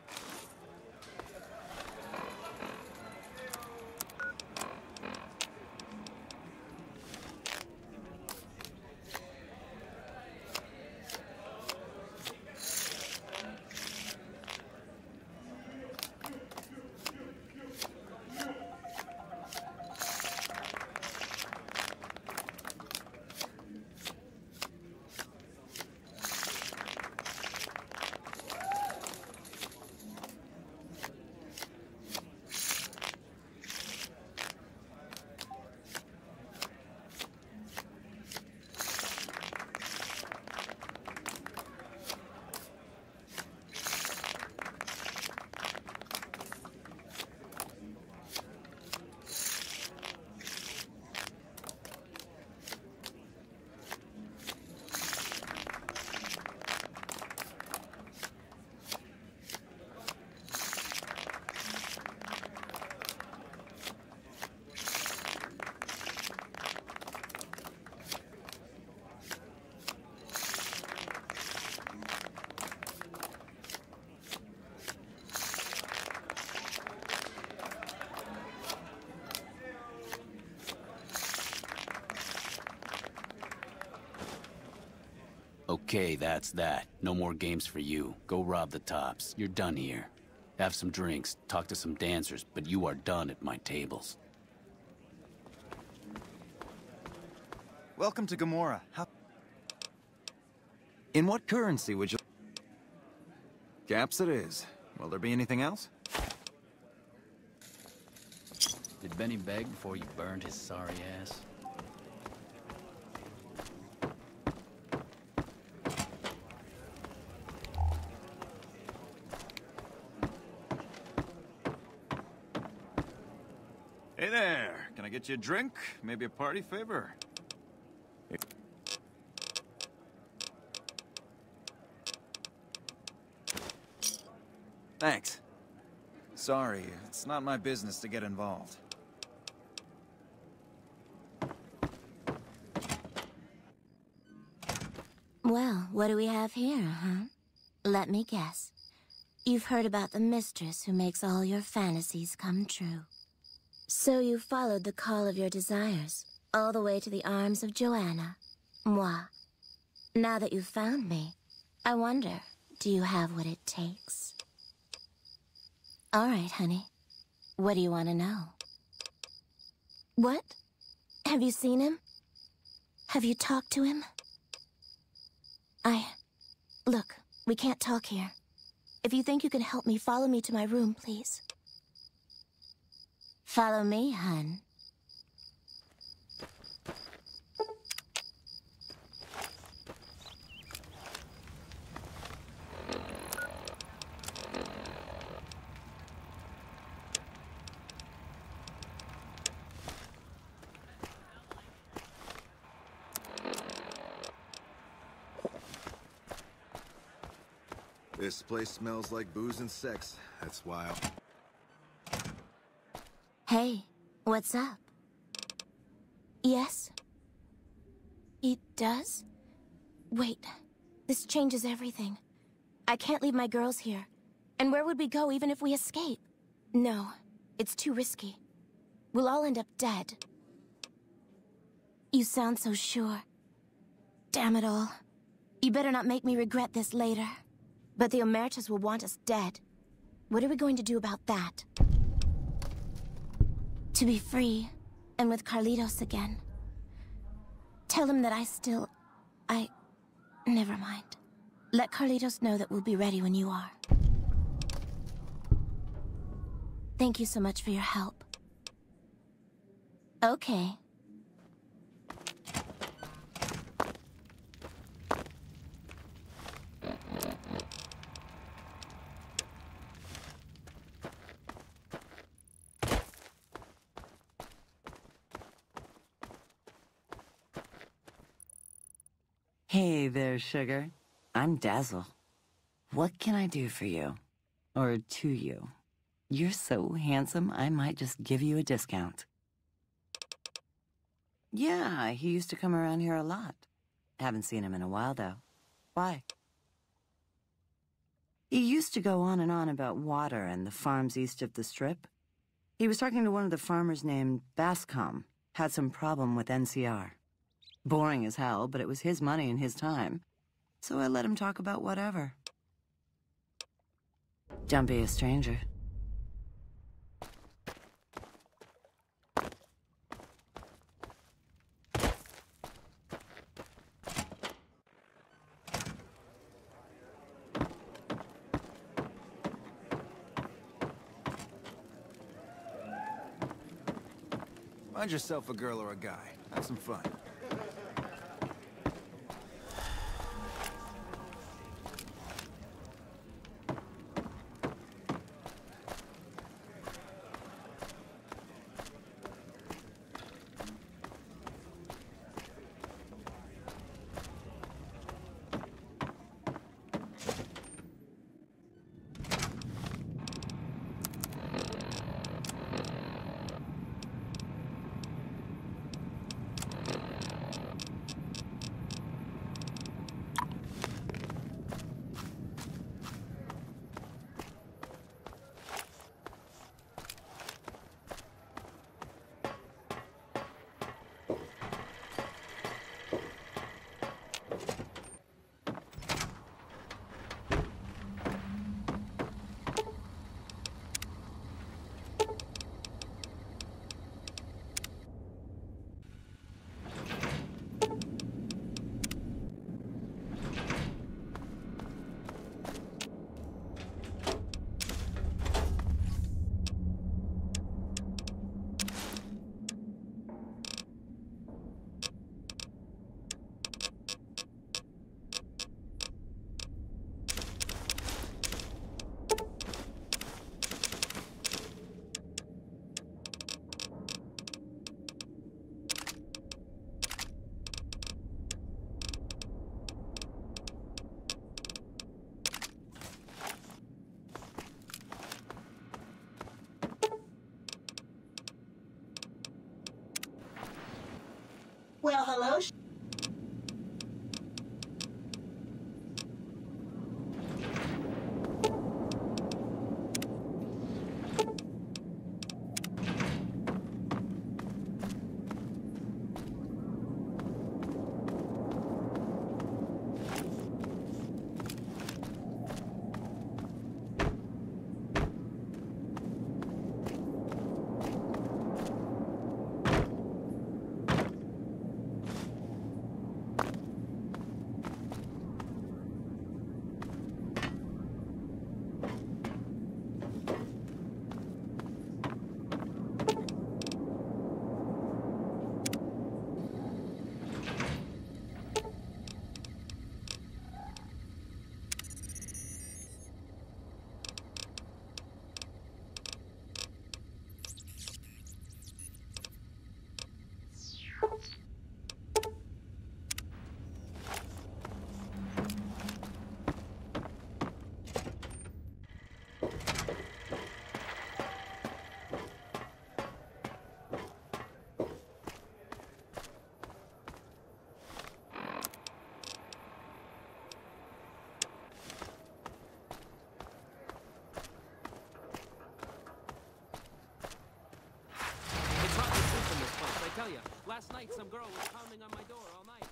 Okay, that's that. No more games for you. Go rob the tops. You're done here. Have some drinks, talk to some dancers, but you are done at my tables. Welcome to Gomorrah. In what currency would you... Caps it is. Will there be anything else? Did Benny beg before you burned his sorry ass? Hey there. Can I get you a drink? Maybe a party favor? Thanks. Sorry, it's not my business to get involved. Well, what do we have here, huh? Let me guess. You've heard about the mistress who makes all your fantasies come true. So you followed the call of your desires, all the way to the arms of Joanna. Moi. Now that you've found me, I wonder, do you have what it takes? All right, honey. What do you want to know? What? Have you seen him? Have you talked to him? Look, we can't talk here. If you think you can help me, follow me to my room, please. Follow me, hun. This place smells like booze and sex. That's wild. Hey, what's up? Yes? He does? Wait, this changes everything. I can't leave my girls here. And where would we go even if we escape? No, it's too risky. We'll all end up dead. You sound so sure. Damn it all. You better not make me regret this later. But the Omertas will want us dead. What are we going to do about that? To be free, and with Carlitos again. Tell him that Never mind. Let Carlitos know that we'll be ready when you are. Thank you so much for your help. Okay. Hey there, sugar. I'm Dazzle. What can I do for you? Or to you? You're so handsome, I might just give you a discount. Yeah, he used to come around here a lot. Haven't seen him in a while, though. Why? He used to go on and on about water and the farms east of the Strip. He was talking to one of the farmers named Bascom. Had some problem with NCR. Boring as hell, but it was his money and his time. So I let him talk about whatever. Don't be a stranger. Find yourself a girl or a guy. Have some fun. Well, hello. Last night, some girl was pounding on my door all night.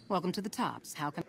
Welcome to the Tops. How can...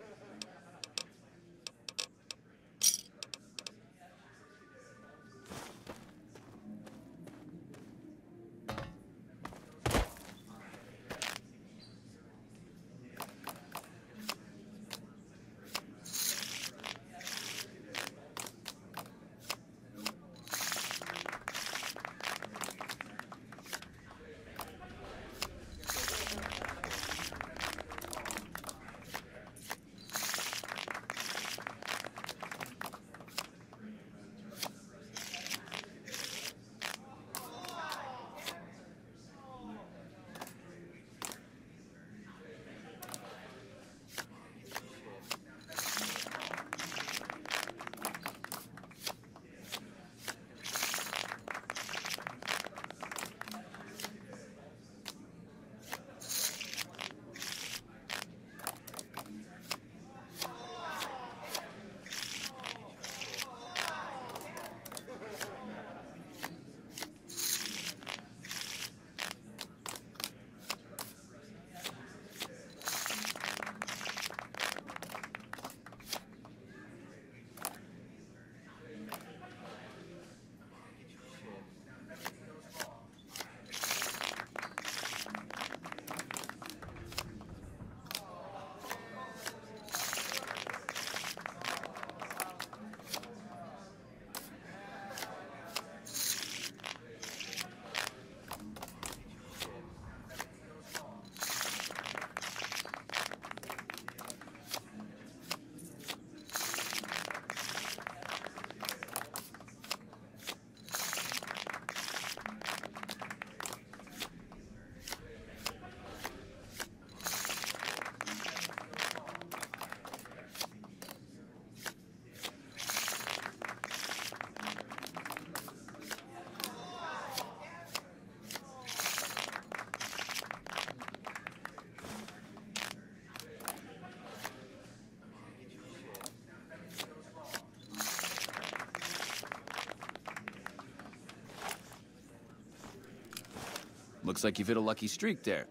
Looks like you've hit a lucky streak there.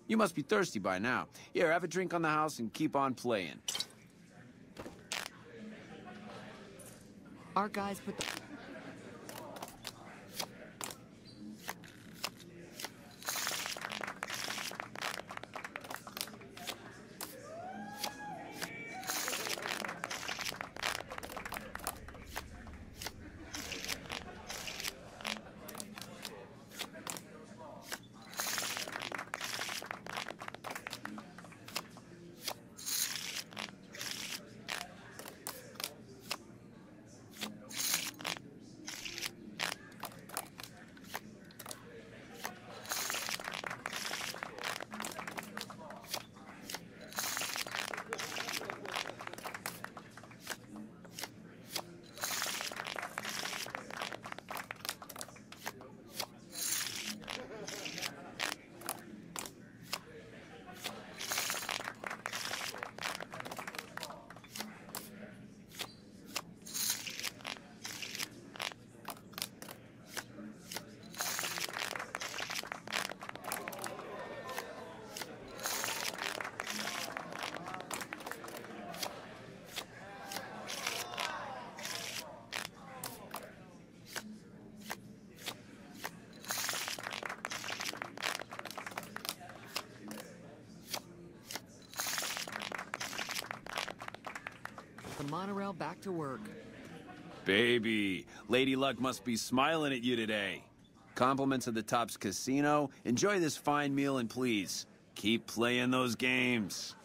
You must be thirsty by now. Here, have a drink on the house and keep on playing. Our guys put the... The monorail back to work. Baby, Lady Luck must be smiling at you today. Compliments of the Tops Casino. Enjoy this fine meal and please, keep playing those games.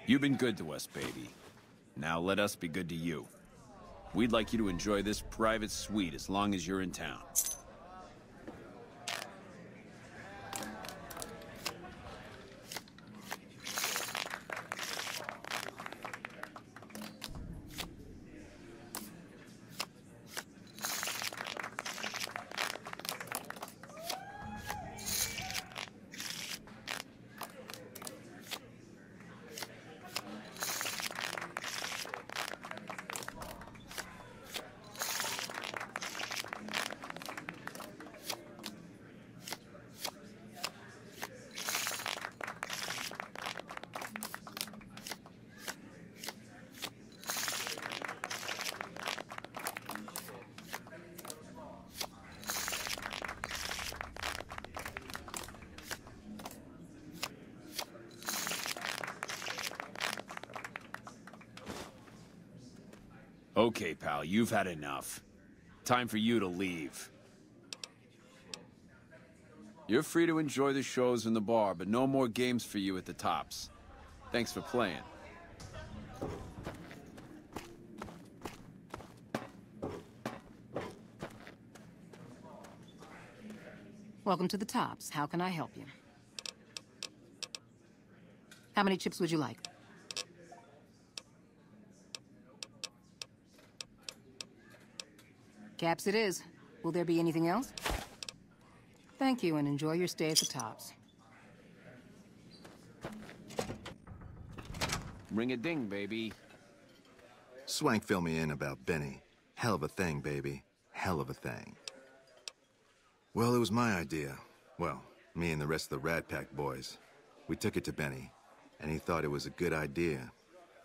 You've been good to us, baby. Now let us be good to you. We'd like you to enjoy this private suite as long as you're in town. Okay, pal, you've had enough. Time for you to leave. You're free to enjoy the shows in the bar, but no more games for you at the Tops. Thanks for playing. Welcome to the Tops. How can I help you? How many chips would you like? Caps it is. Will there be anything else? Thank you, and enjoy your stay at the Tops. Ring a ding, baby. Swank fill me in about Benny. Hell of a thing, baby. Hell of a thing. Well, it was my idea. Well, me and the rest of the Rat Pack boys. We took it to Benny, and he thought it was a good idea.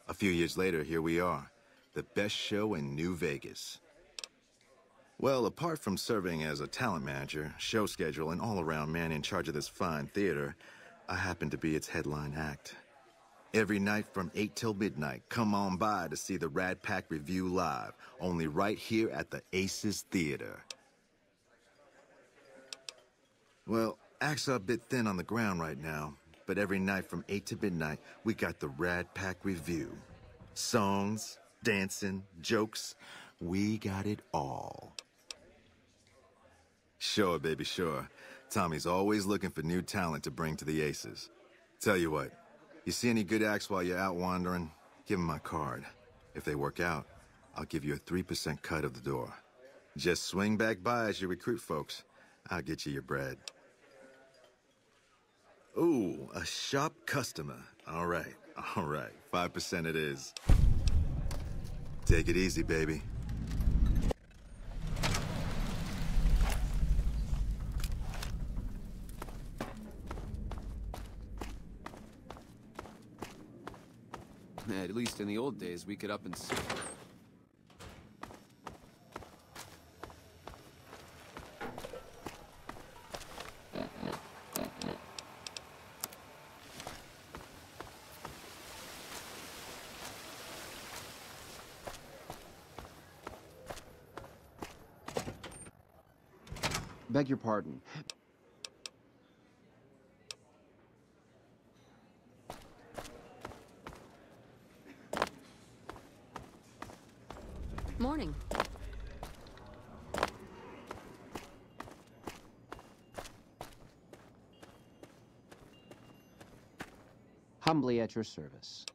A few years later, here we are. The best show in New Vegas. Well, apart from serving as a talent manager, show schedule, and all-around man in charge of this fine theater, I happen to be its headline act. Every night from 8 till midnight, come on by to see the Rad Pack Review live, only right here at the Aces Theater. Well, acts are a bit thin on the ground right now, but every night from 8 to midnight, we got the Rad Pack Review. Songs, dancing, jokes, we got it all. Sure, baby, sure. Tommy's always looking for new talent to bring to the Aces. Tell you what, you see any good acts while you're out wandering, give them my card. If they work out, I'll give you a 3% cut of the door. Just swing back by as you recruit folks. I'll get you your bread. Ooh, a shop customer. All right, 5% it is. Take it easy, baby. At least in the old days, we could up and... Beg your pardon. Morning. Humbly at your service.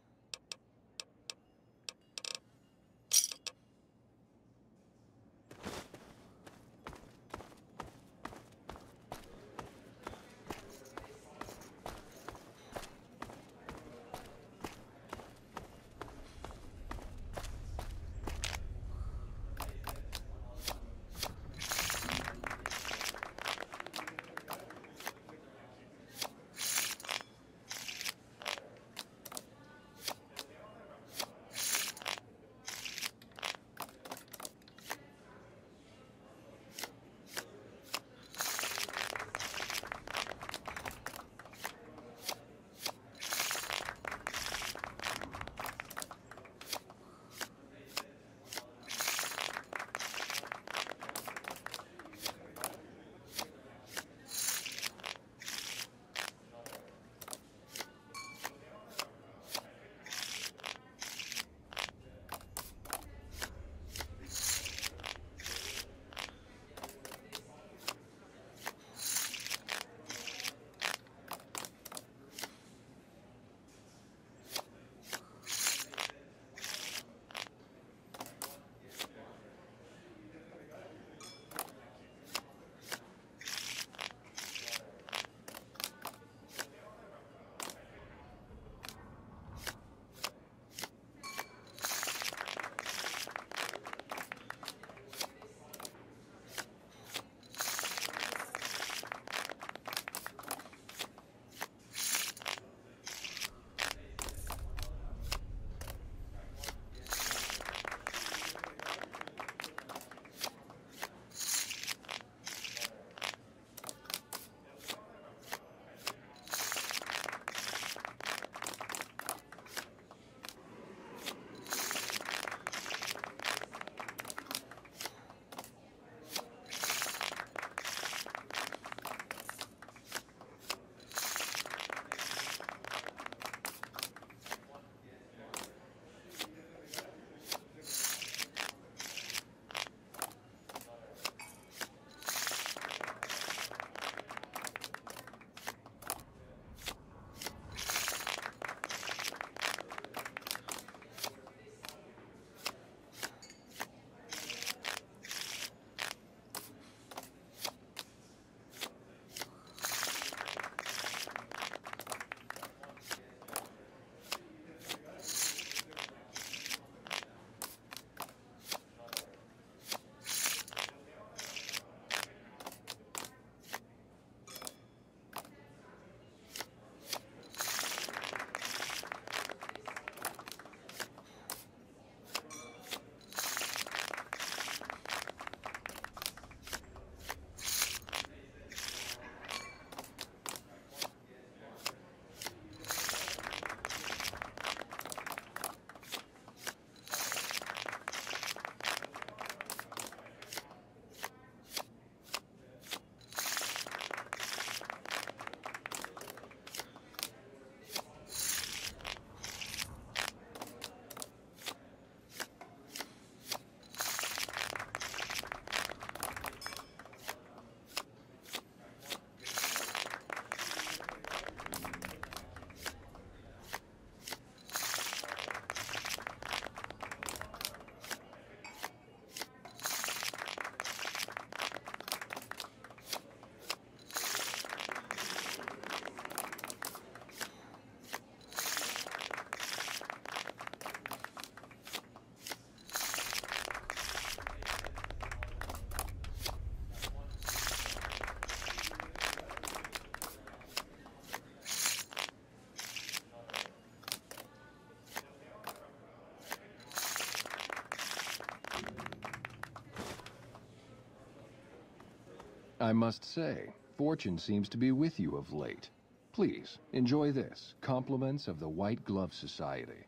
I must say, fortune seems to be with you of late. Please, enjoy this. Compliments of the White Glove Society.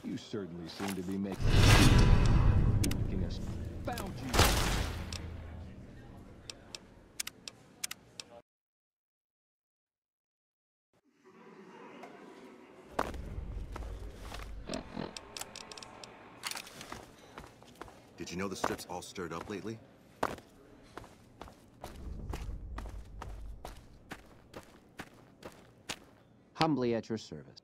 You certainly seem to be making us. Found you! Did you know the strip's all stirred up lately? Humbly at your service.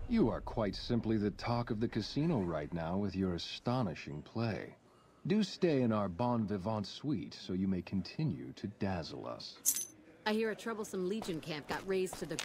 You are quite simply the talk of the casino right now with your astonishing play. Do stay in our bon vivant suite so you may continue to dazzle us. I hear a troublesome Legion camp got raised to the...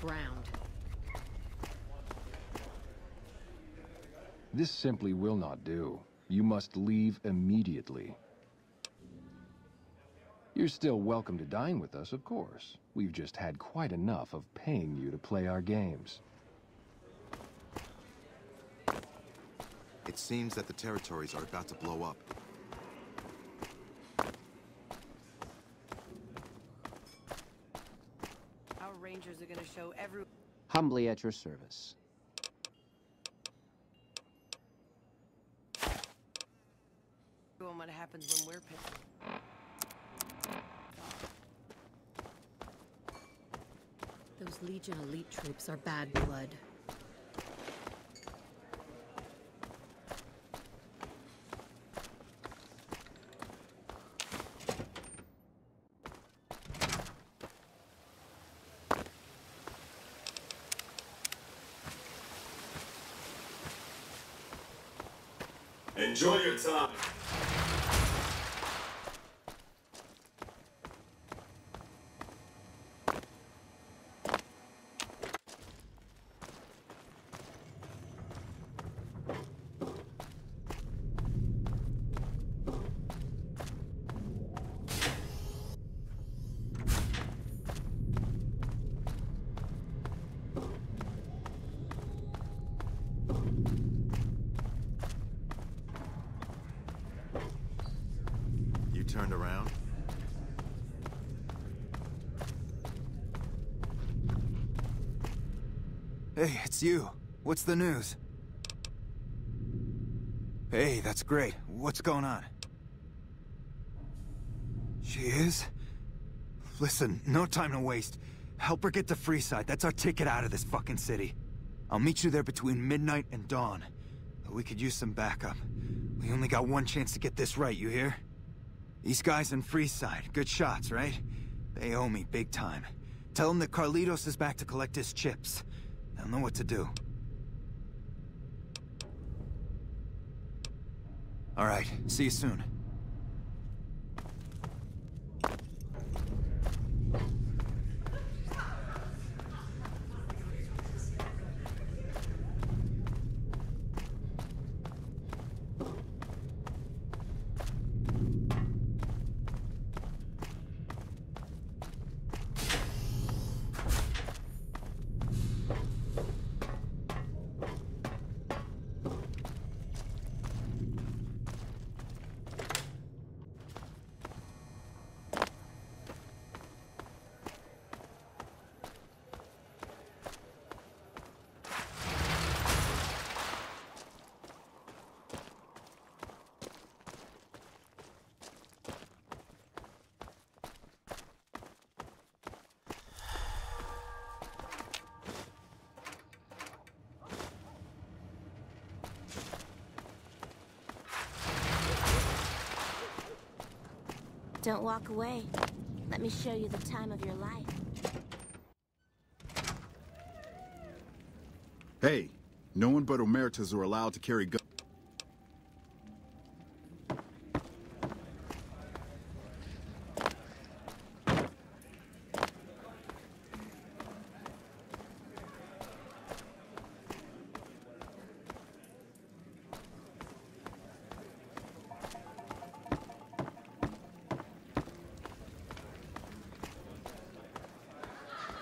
ground. This simply will not do. You must leave immediately. You're still welcome to dine with us, of course. We've just had quite enough of paying you to play our games. It seems that the territories are about to blow up. Our rangers are gonna show every... Humbly at your service. everyone what happens when we're pissed. Those Legion elite troops are bad blood. Enjoy your time. Turned around? Hey, it's you. What's the news? Hey, that's great. What's going on? She is? Listen, no time to waste. Help her get to Freeside. That's our ticket out of this fucking city. I'll meet you there between midnight and dawn. We could use some backup. We only got one chance to get this right, you hear? These guys in Freeside, good shots, right? They owe me big time. Tell them that Carlitos is back to collect his chips. They'll know what to do. All right, see you soon. Don't walk away. Let me show you the time of your life. Hey, no one but Omertas are allowed to carry guns.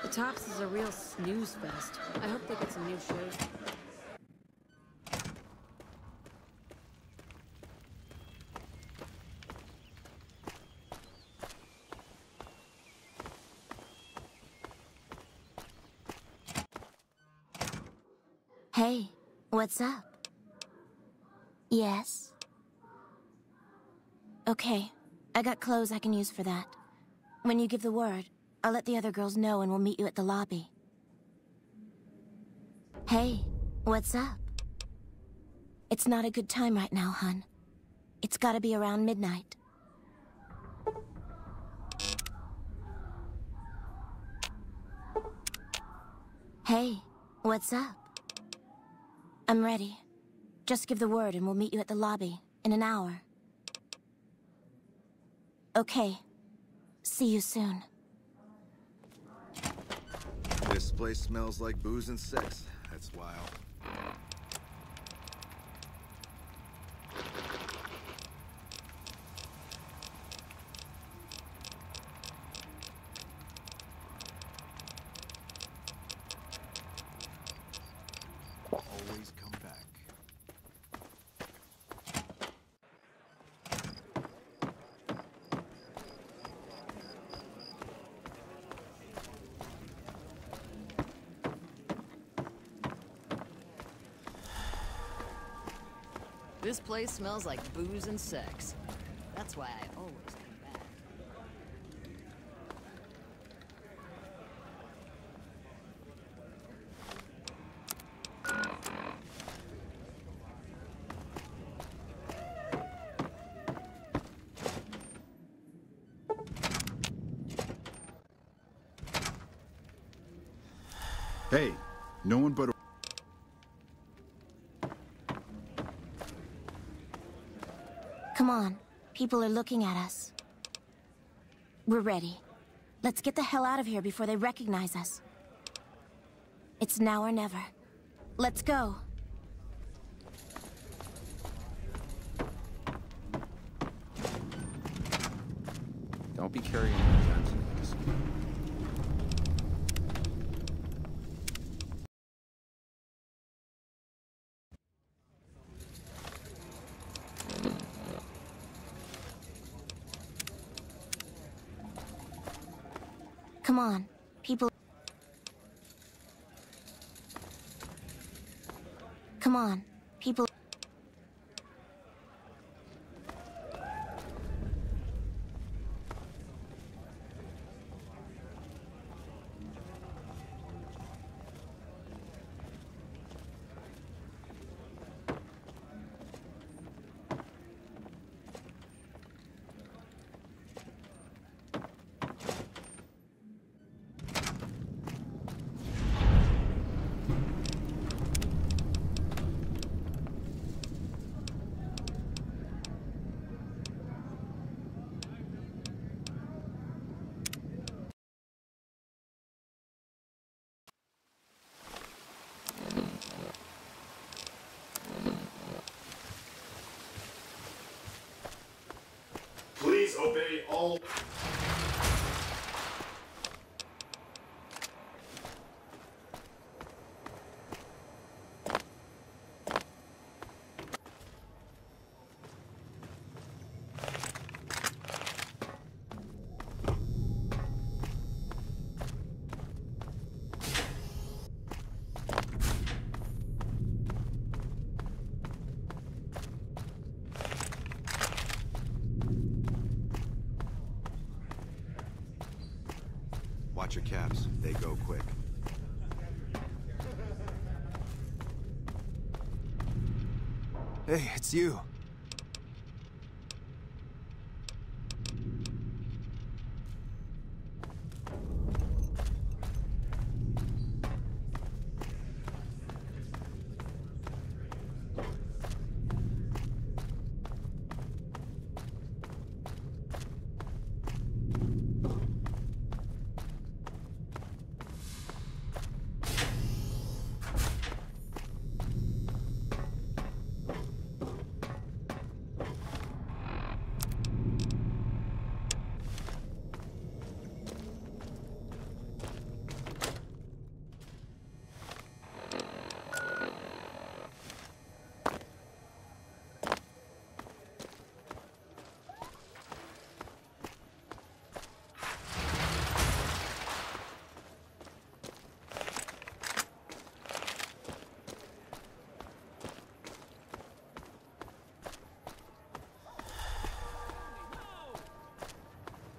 The Tops is a real snooze fest. I hope they get some new shows. Hey, what's up? Yes? Okay, I got clothes I can use for that. When you give the word, I'll let the other girls know and we'll meet you at the lobby. Hey, what's up? It's not a good time right now, hun. It's gotta be around midnight. Hey, what's up? I'm ready. Just give the word and we'll meet you at the lobby in an hour. Okay. See you soon. This place smells like booze and sex. That's wild. Always come back. This place smells like booze and sex. That's why I always come back. Hey, no one but... Come on. People are looking at us. We're ready. Let's get the hell out of here before they recognize us. It's now or never. Let's go. Don't be carrying guns in the casino. Come on. People... Come on. People... Please obey all... Watch your caps. They go quick. Hey, it's you.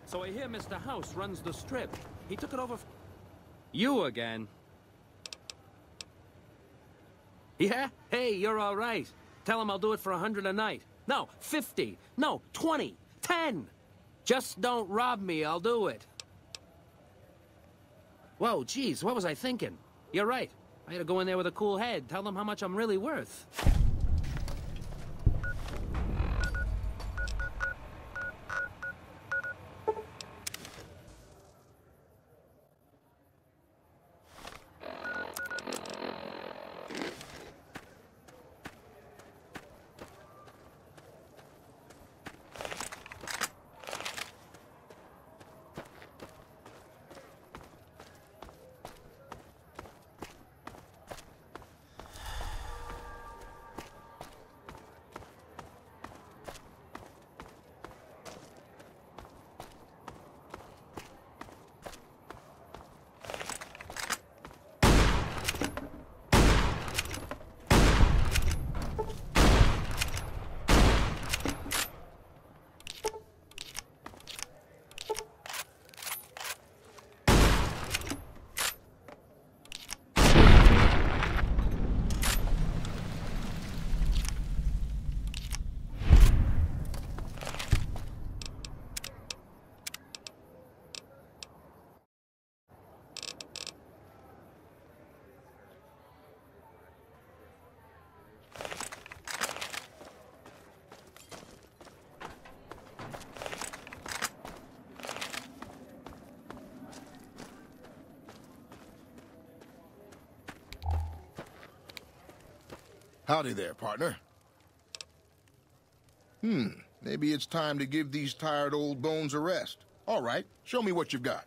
So I hear Mr. House runs the strip. He took it over You again? Yeah? Hey, you're all right. Tell him I'll do it for 100 a night. No, 50. No, 20. 10. Just don't rob me, I'll do it. Whoa, geez, what was I thinking? You're right. I gotta go in there with a cool head. Tell them how much I'm really worth. Howdy there, partner. Maybe it's time to give these tired old bones a rest. All right, show me what you've got.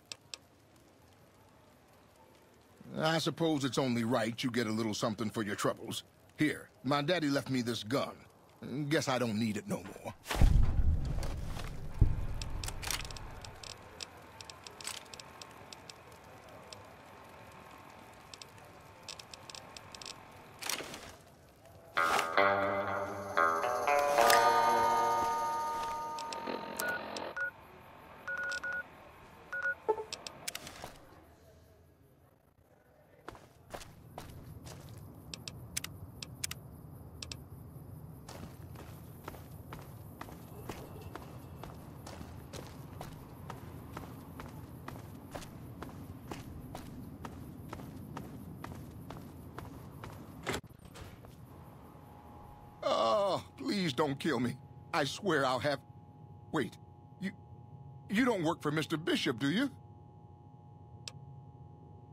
I suppose it's only right you get a little something for your troubles. Here, my daddy left me this gun. Guess I don't need it no more. Oh, please don't kill me. I swear I'll have... Wait, you don't work for Mr. Bishop, do you?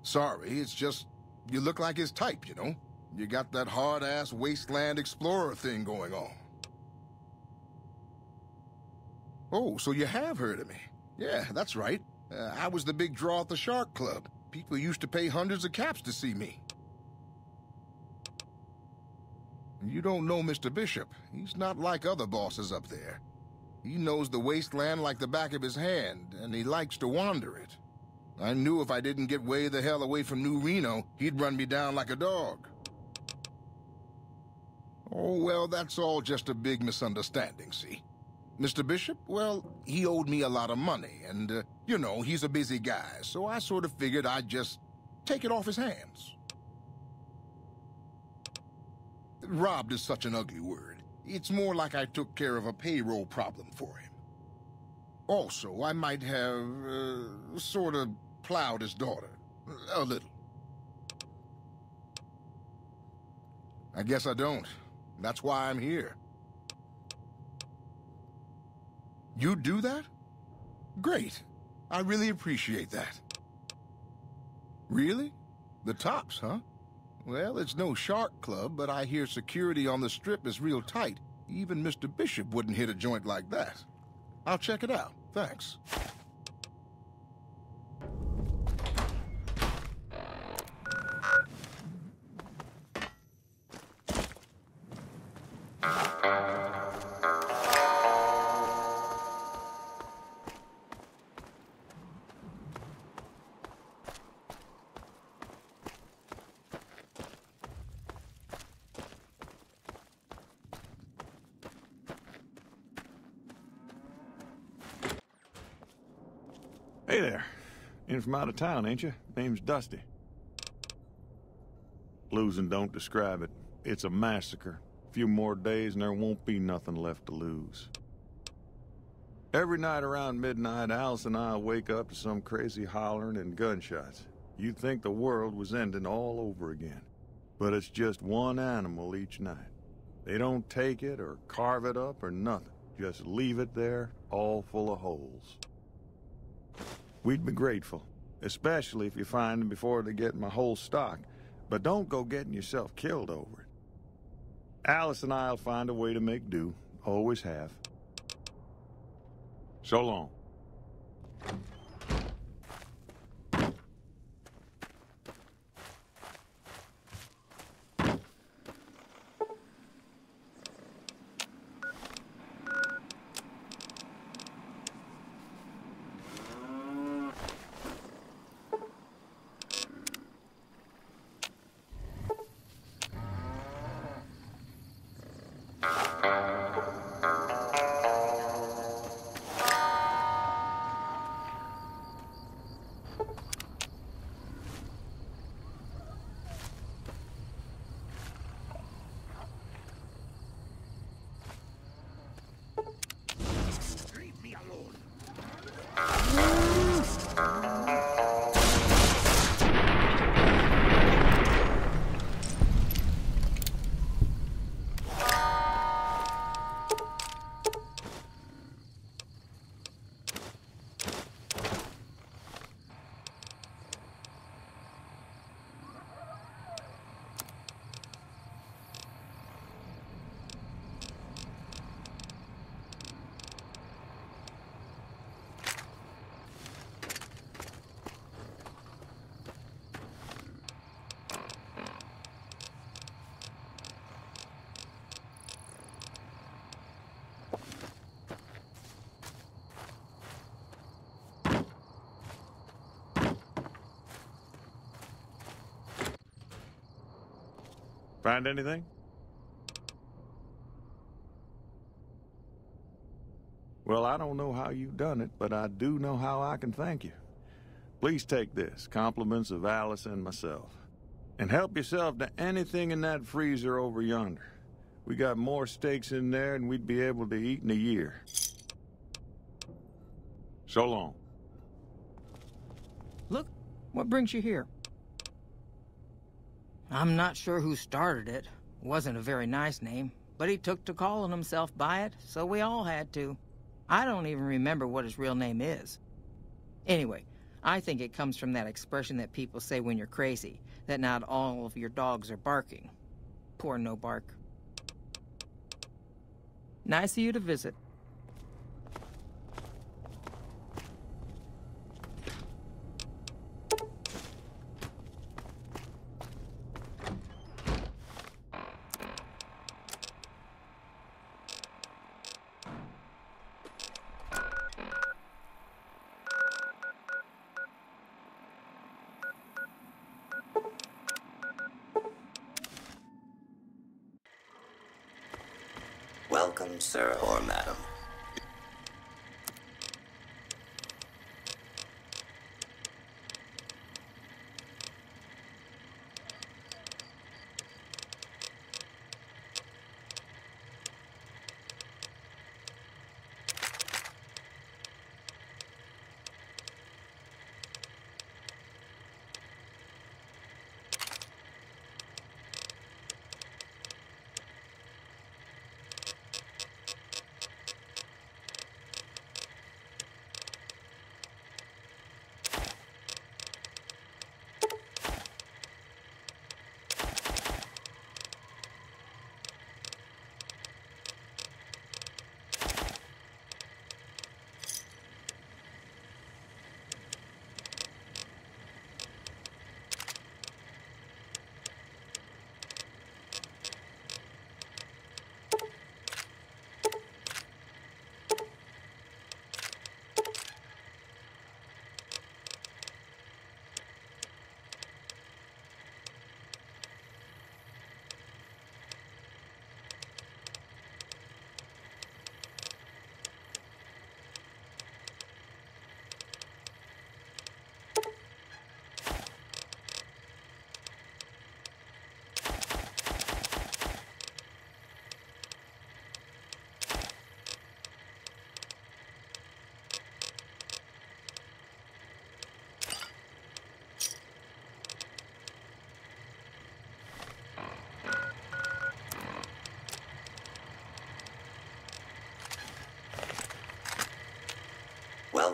Sorry, it's just you look like his type, you know? You got that hard-ass wasteland explorer thing going on. Oh, so you have heard of me. Yeah, that's right. I was the big draw at the Shark Club. People used to pay hundreds of caps to see me. You don't know Mr. Bishop. He's not like other bosses up there. He knows the wasteland like the back of his hand, and he likes to wander it. I knew if I didn't get way the hell away from New Reno, he'd run me down like a dog. Oh, well, that's all just a big misunderstanding, see? Mr. Bishop, well, he owed me a lot of money, and, you know, he's a busy guy, so I sort of figured I'd just take it off his hands. Robbed is such an ugly word. It's more like I took care of a payroll problem for him. Also, I might have, sort of plowed his daughter. A little. I guess I don't. That's why I'm here. You do that? Great. I really appreciate that. Really? The tops, huh? Well, it's no shark club, but I hear security on the strip is real tight. Even Mr. Bishop wouldn't hit a joint like that. I'll check it out. Thanks. Hey there. In from out of town, ain't you? Name's Dusty. Losing don't describe it. It's a massacre. A few more days and there won't be nothing left to lose. Every night around midnight, Alice and I wake up to some crazy hollering and gunshots. You'd think the world was ending all over again. But it's just one animal each night. They don't take it or carve it up or nothing. Just leave it there, all full of holes. We'd be grateful, especially if you find them before they get my whole stock. But don't go getting yourself killed over it. Alice and I'll find a way to make do. Always have. So long. Find anything? Well, I don't know how you've done it, but I do know how I can thank you. Please take this, compliments of Alice and myself. And help yourself to anything in that freezer over yonder. We got more steaks in there than we'd be able to eat in a year. So long. Look, what brings you here? I'm not sure who started it. Wasn't a very nice name, but he took to calling himself by it, so we all had to. I don't even remember what his real name is. Anyway, I think it comes from that expression that people say when you're crazy, that not all of your dogs are barking. Poor No Bark. Nice of you to visit. Welcome, sir or madam.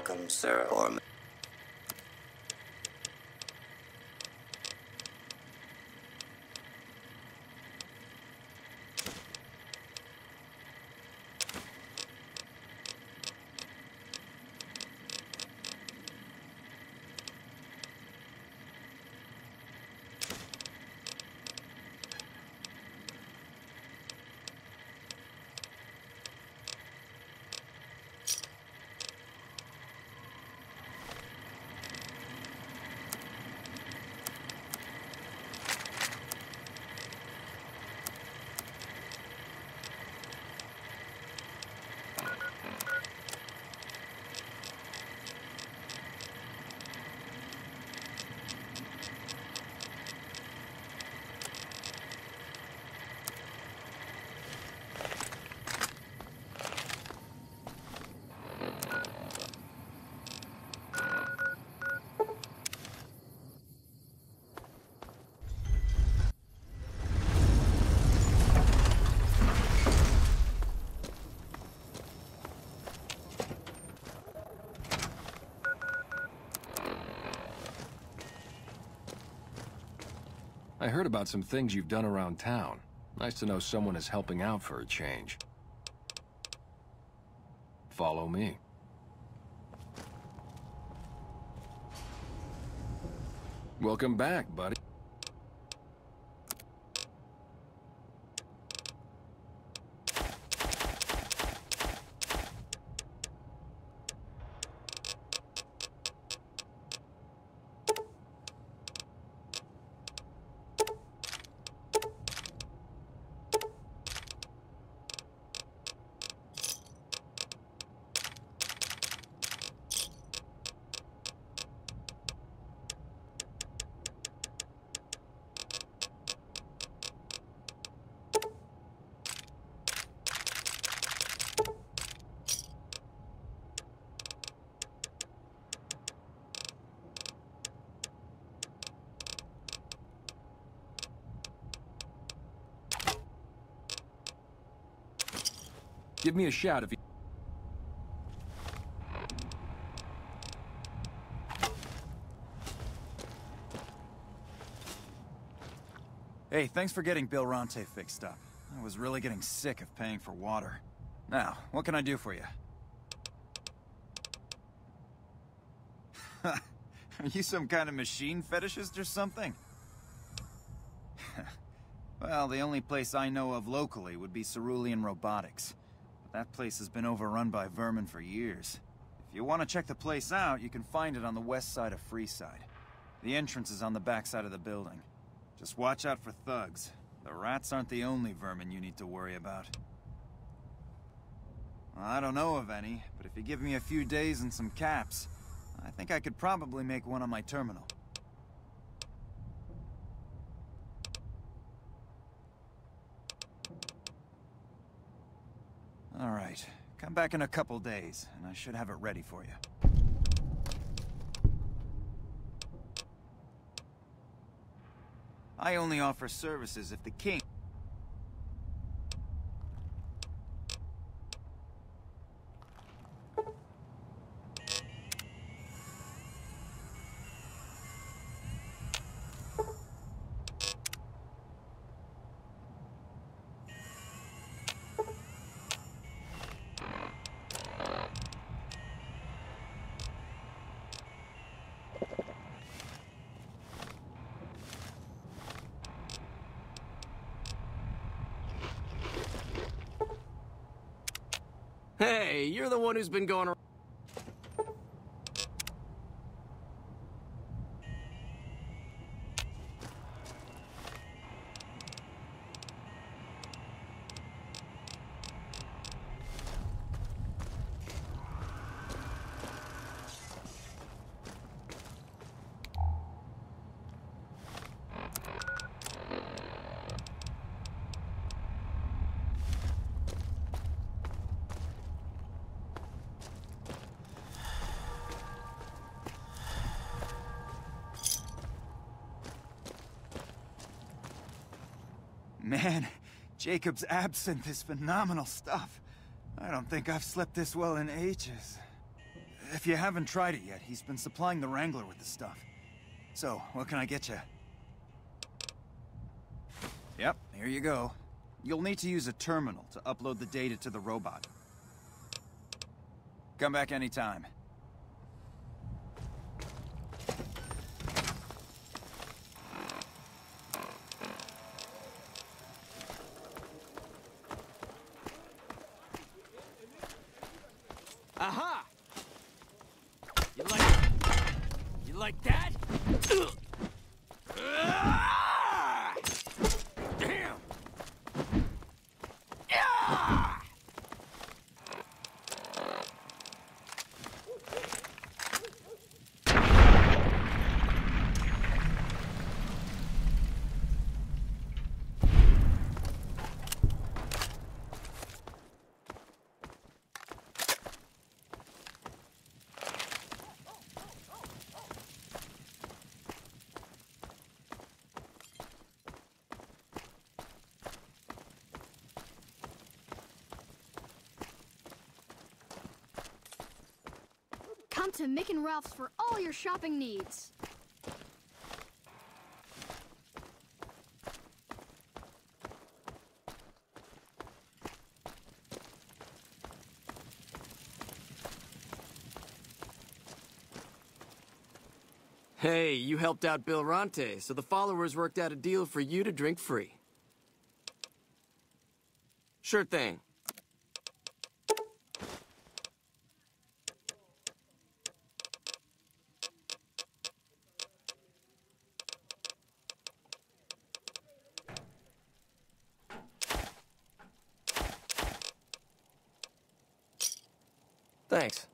Welcome, sir or ma'am. I heard about some things you've done around town. Nice to know someone is helping out for a change. Follow me. Welcome back, buddy. Give me a shout if you... Hey, thanks for getting Bill Ronte fixed up. I was really getting sick of paying for water. Now, what can I do for you? Are you some kind of machine fetishist or something? Well, the only place I know of locally would be Cerulean Robotics. That place has been overrun by vermin for years. If you want to check the place out, you can find it on the west side of Freeside. The entrance is on the back side of the building. Just watch out for thugs. The rats aren't the only vermin you need to worry about. Well, I don't know of any, but if you give me a few days and some caps, I think I could probably make one on my terminal. All right. Come back in a couple days, and I should have it ready for you. I only offer services if the king... Hey, you're the one who's been going around. Man, Jacob's absinthe is phenomenal stuff. I don't think I've slept this well in ages. If you haven't tried it yet, he's been supplying the Wrangler with the stuff. So, what can I get you? Yep, here you go. You'll need to use a terminal to upload the data to the robot. Come back anytime. Aha! You like that? Damn! Ah! Come to Mick and Ralph's for all your shopping needs. Hey, you helped out Bill Ronte, so the followers worked out a deal for you to drink free. Sure thing. Thanks.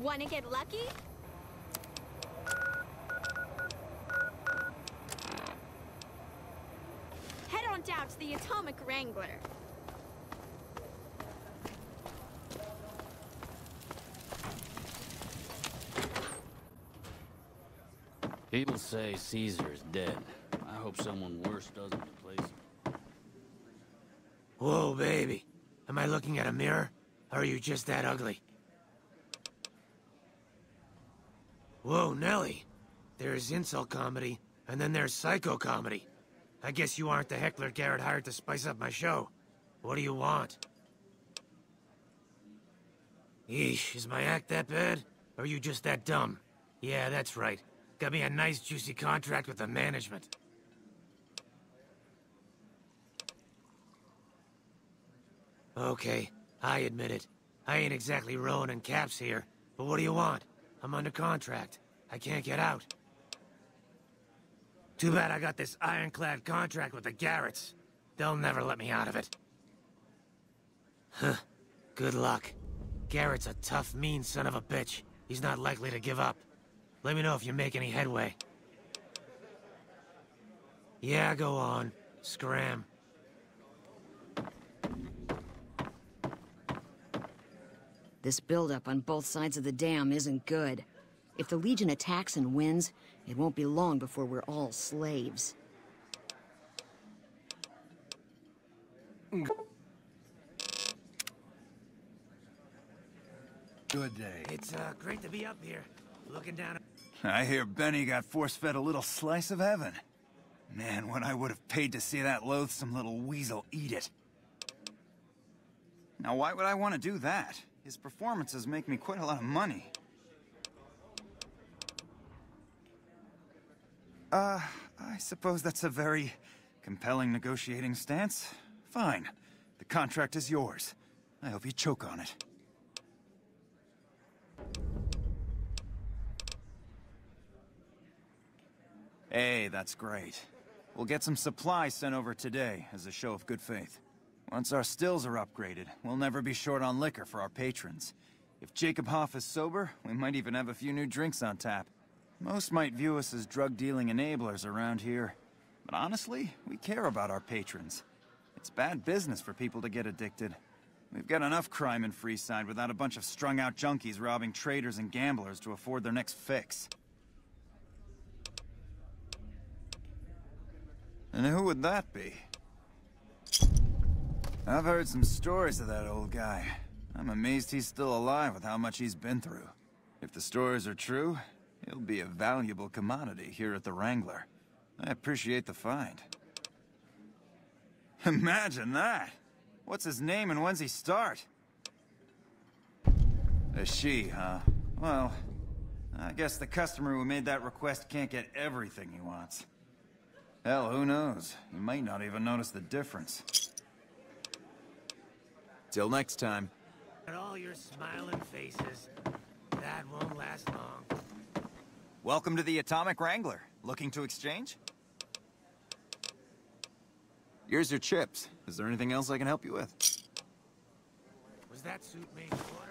Wanna get lucky? Head on down to the Atomic Wrangler. People say Caesar is dead. I hope someone worse doesn't replace him. Whoa, baby. Am I looking at a mirror? Or are you just that ugly? Whoa, Nelly. There's insult comedy, and then there's psycho comedy. I guess you aren't the heckler Garrett hired to spice up my show. What do you want? Yeesh, is my act that bad? Or are you just that dumb? Yeah, that's right. Got me a nice juicy contract with the management. Okay, I admit it. I ain't exactly rolling caps here, but what do you want? I'm under contract. I can't get out. Too bad I got this ironclad contract with the Garretts. They'll never let me out of it. Huh. Good luck. Garrett's a tough, mean son of a bitch. He's not likely to give up. Let me know if you make any headway. Yeah, go on. Scram. This buildup on both sides of the dam isn't good. If the Legion attacks and wins, it won't be long before we're all slaves. Good day. It's great to be up here, looking down at... I hear Benny got force-fed a little slice of heaven. Man, what I would have paid to see that loathsome little weasel eat it. Now, why would I want to do that? His performances make me quite a lot of money. I suppose that's a very compelling negotiating stance. Fine. The contract is yours. I hope you choke on it. Hey, that's great. We'll get some supplies sent over today as a show of good faith. Once our stills are upgraded, we'll never be short on liquor for our patrons. If Jacob Hoff is sober, we might even have a few new drinks on tap. Most might view us as drug-dealing enablers around here. But honestly, we care about our patrons. It's bad business for people to get addicted. We've got enough crime in Freeside without a bunch of strung-out junkies robbing traders and gamblers to afford their next fix. And who would that be? I've heard some stories of that old guy. I'm amazed he's still alive with how much he's been through. If the stories are true, he'll be a valuable commodity here at the Wrangler. I appreciate the find. Imagine that! What's his name and when's he start? A she, huh? Well, I guess the customer who made that request can't get everything he wants. Hell, who knows? He might not even notice the difference. Till next time. At all your smiling faces. That won't last long. Welcome to the Atomic Wrangler. Looking to exchange? Here's your chips. Is there anything else I can help you with? Was that suit made to order?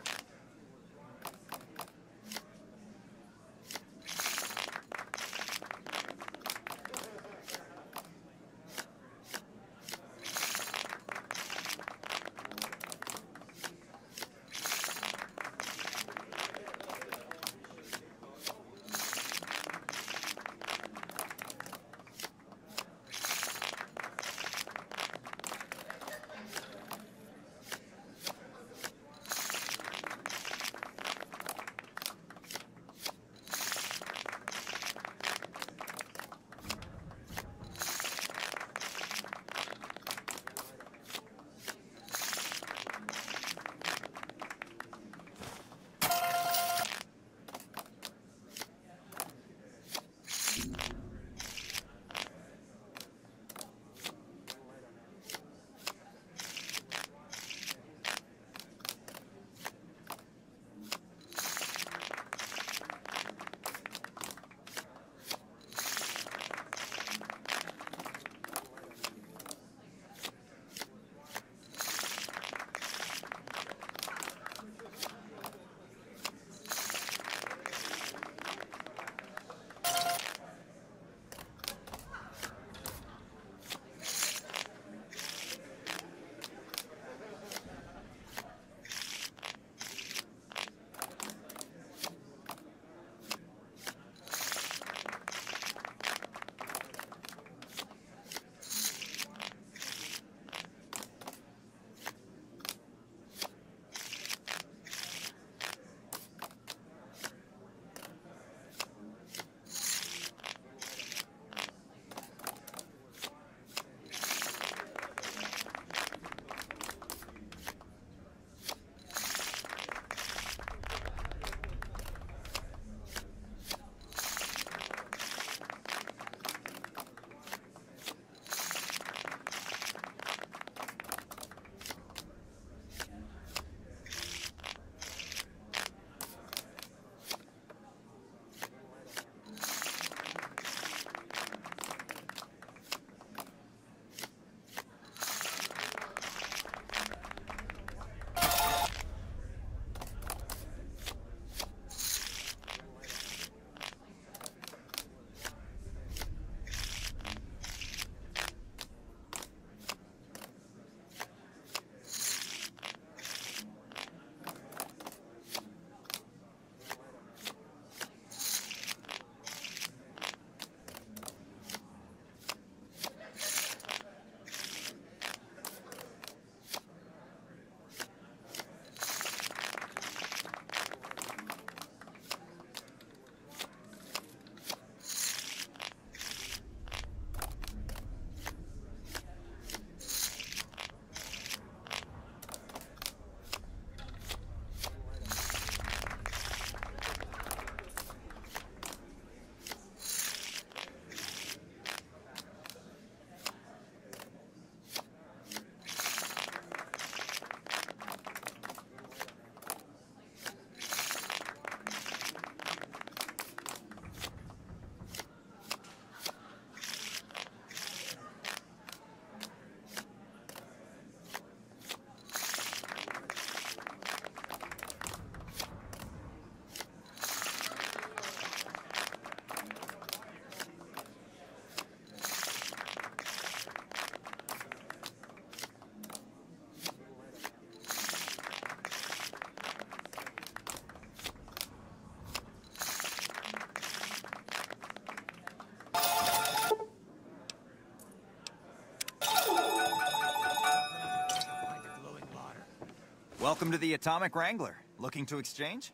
Welcome to the Atomic Wrangler. Looking to exchange?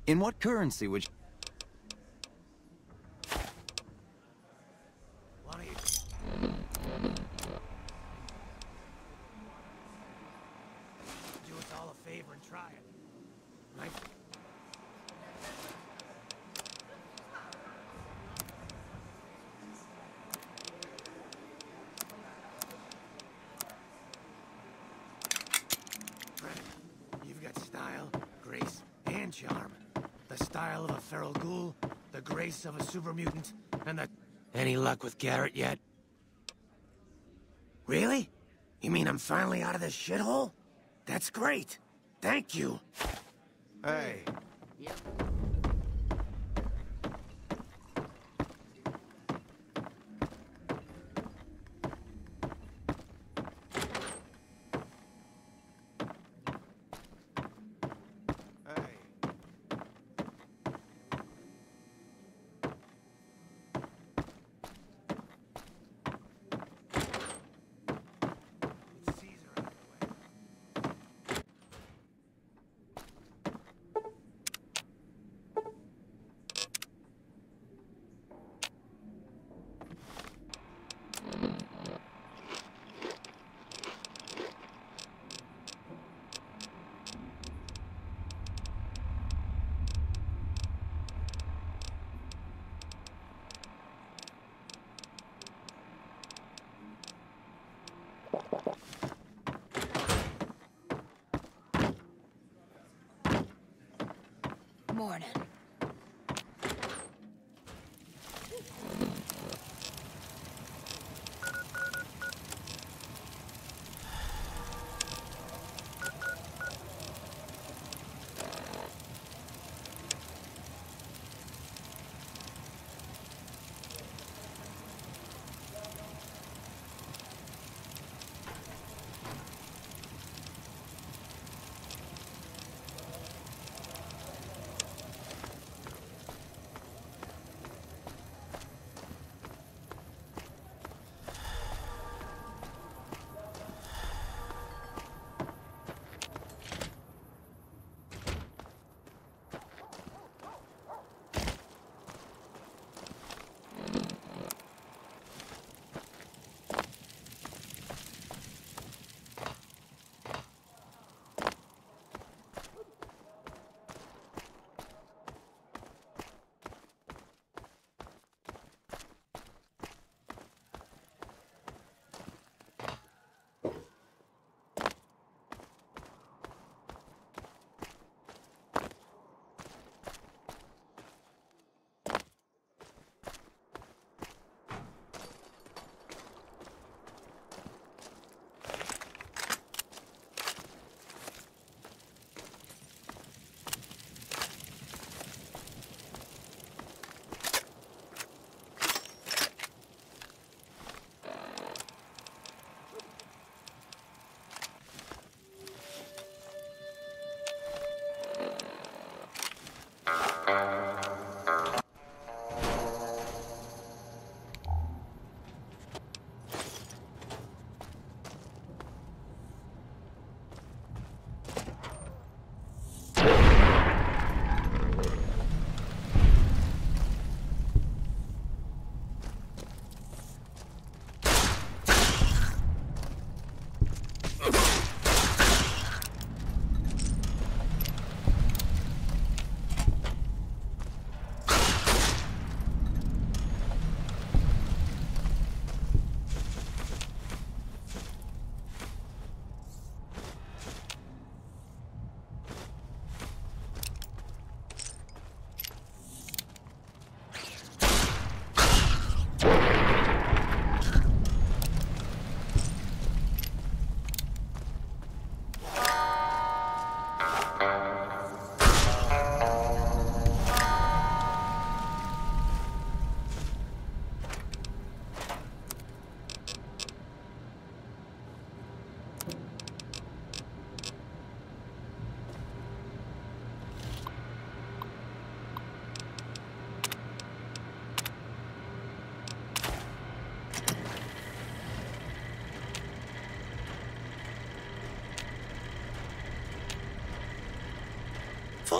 In what currency would you... Do us all a favor and try it. Right? You've got style, grace, and charm. The style of a feral ghoul, the grace of a super mutant, and the... Any luck with Garrett yet? Really? You mean I'm finally out of this shithole? That's great. Thank you. Hey. Yep. Morning.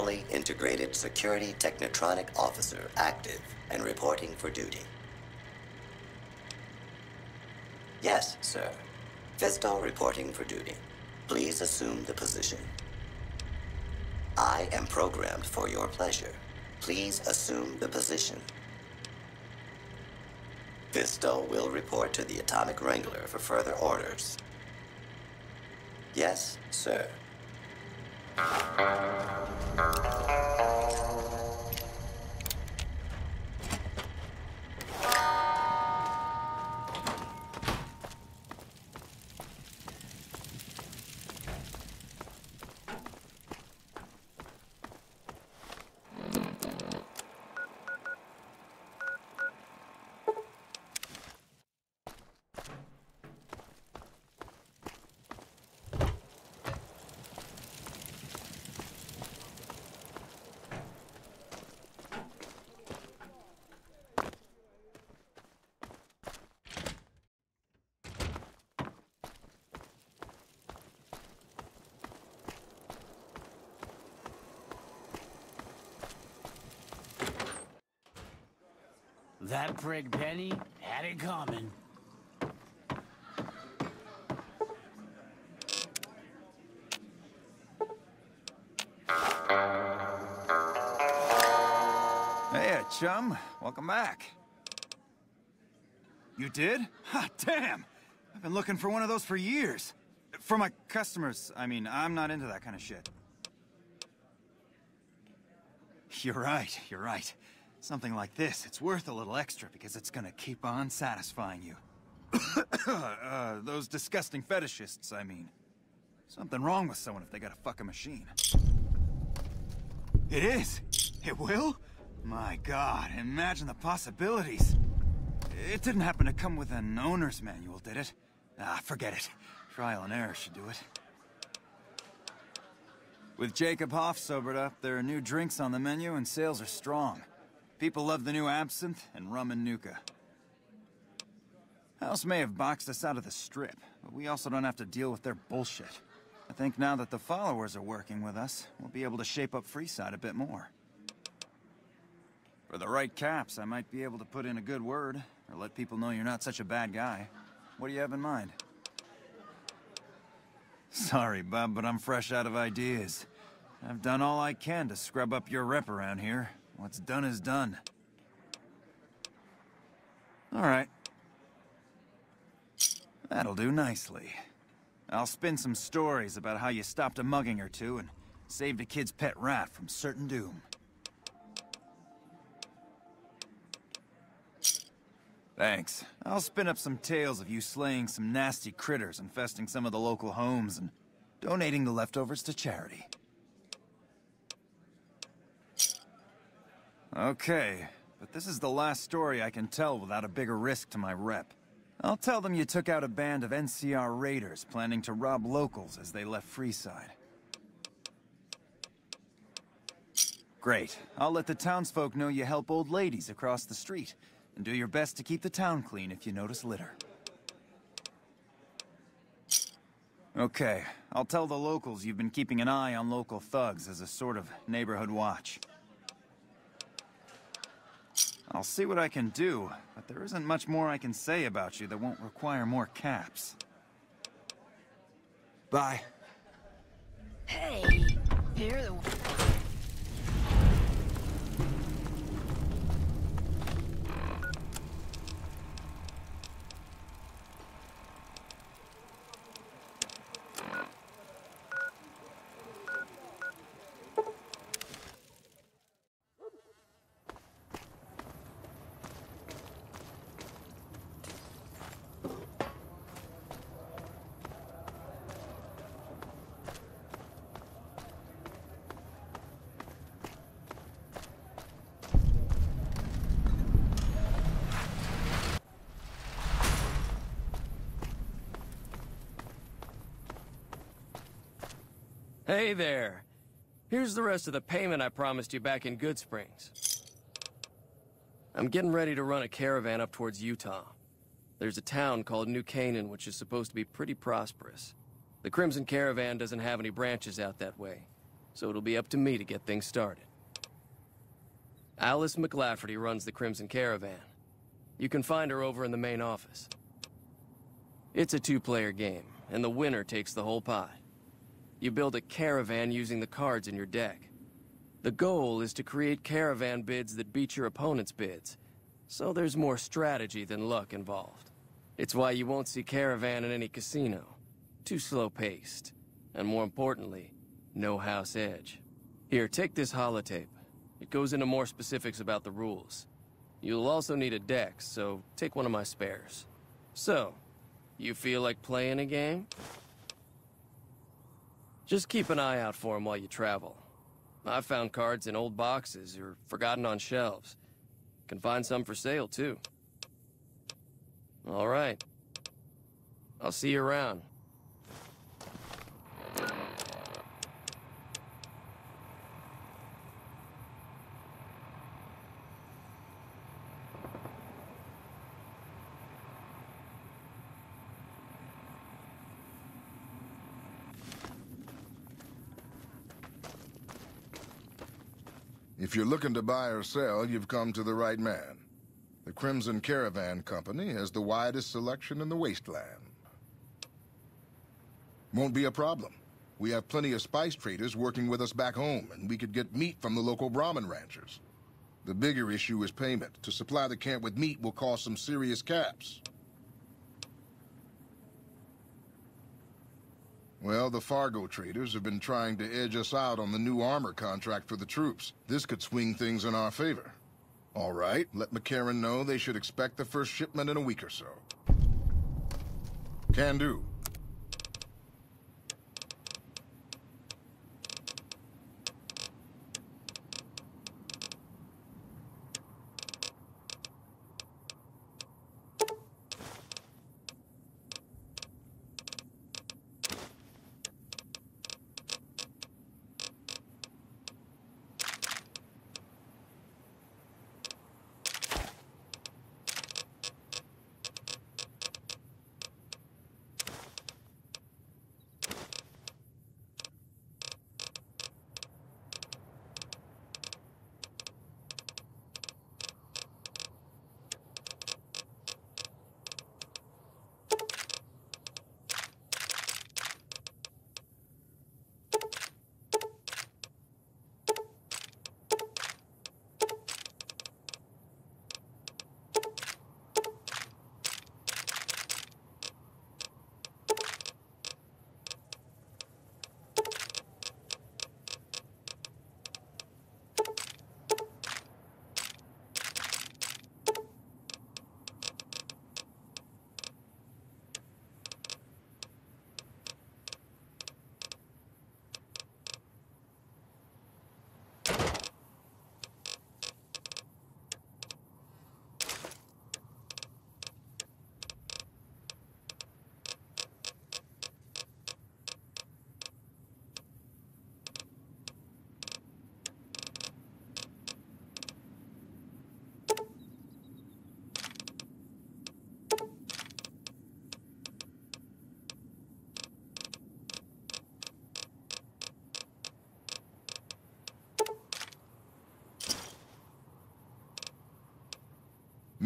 fully integrated security technotronic officer active and reporting for duty. Yes, sir. Fisto reporting for duty. Please assume the position. I am programmed for your pleasure. Please assume the position. Fisto will report to the Atomic Wrangler for further orders. Yes, sir. That prick Penny had it coming. Hey, chum. Welcome back. You did? Ha, damn! I've been looking for one of those for years. For my customers, I mean, I'm not into that kind of shit. You're right. Something like this, it's worth a little extra because it's gonna keep on satisfying you. Those disgusting fetishists, I mean. Something wrong with someone if they got a fucking machine. It is? It will? My God, imagine the possibilities. It didn't happen to come with an owner's manual, did it? Ah, forget it. Trial and error should do it. With Jacob Hoff sobered up, there are new drinks on the menu and sales are strong. People love the new absinthe and rum and nuka. House may have boxed us out of the strip, but we also don't have to deal with their bullshit. I think now that the followers are working with us, we'll be able to shape up Freeside a bit more. For the right caps, I might be able to put in a good word, or let people know you're not such a bad guy. What do you have in mind? Sorry, Bub, but I'm fresh out of ideas. I've done all I can to scrub up your rep around here. What's done is done. All right. That'll do nicely. I'll spin some stories about how you stopped a mugging or two and saved a kid's pet rat from certain doom. Thanks. I'll spin up some tales of you slaying some nasty critters infesting some of the local homes and donating the leftovers to charity. Okay, but this is the last story I can tell without a bigger risk to my rep. I'll tell them you took out a band of NCR raiders planning to rob locals as they left Freeside. Great. I'll let the townsfolk know you help old ladies across the street, and do your best to keep the town clean if you notice litter. Okay, I'll tell the locals you've been keeping an eye on local thugs as a sort of neighborhood watch. I'll see what I can do, but there isn't much more I can say about you that won't require more caps. Bye. Hey, you're the one. Hey there. Here's the rest of the payment I promised you back in Good Springs. I'm getting ready to run a caravan up towards Utah. There's a town called New Canaan which is supposed to be pretty prosperous. The Crimson Caravan doesn't have any branches out that way. so it'll be up to me to get things started. Alice McLafferty runs the Crimson Caravan. You can find her over in the main office. It's a two-player game, and the winner takes the whole pie. You build a caravan using the cards in your deck. The goal is to create caravan bids that beat your opponent's bids, so there's more strategy than luck involved. It's why you won't see caravan in any casino. Too slow-paced. And more importantly, no house edge. Here, take this holotape. It goes into more specifics about the rules. You'll also need a deck, so take one of my spares. So, you feel like playing a game? Just keep an eye out for them while you travel. I've found cards in old boxes or forgotten on shelves. Can find some for sale, too. All right. I'll see you around. If you're looking to buy or sell, you've come to the right man. The Crimson Caravan Company has the widest selection in the wasteland. Won't be a problem. We have plenty of spice traders working with us back home, and we could get meat from the local Brahmin ranchers. The bigger issue is payment. To supply the camp with meat will cost some serious caps. Well, the Fargo traders have been trying to edge us out on the new armor contract for the troops. This could swing things in our favor. All right, let McCarran know they should expect the first shipment in a week or so. Can do.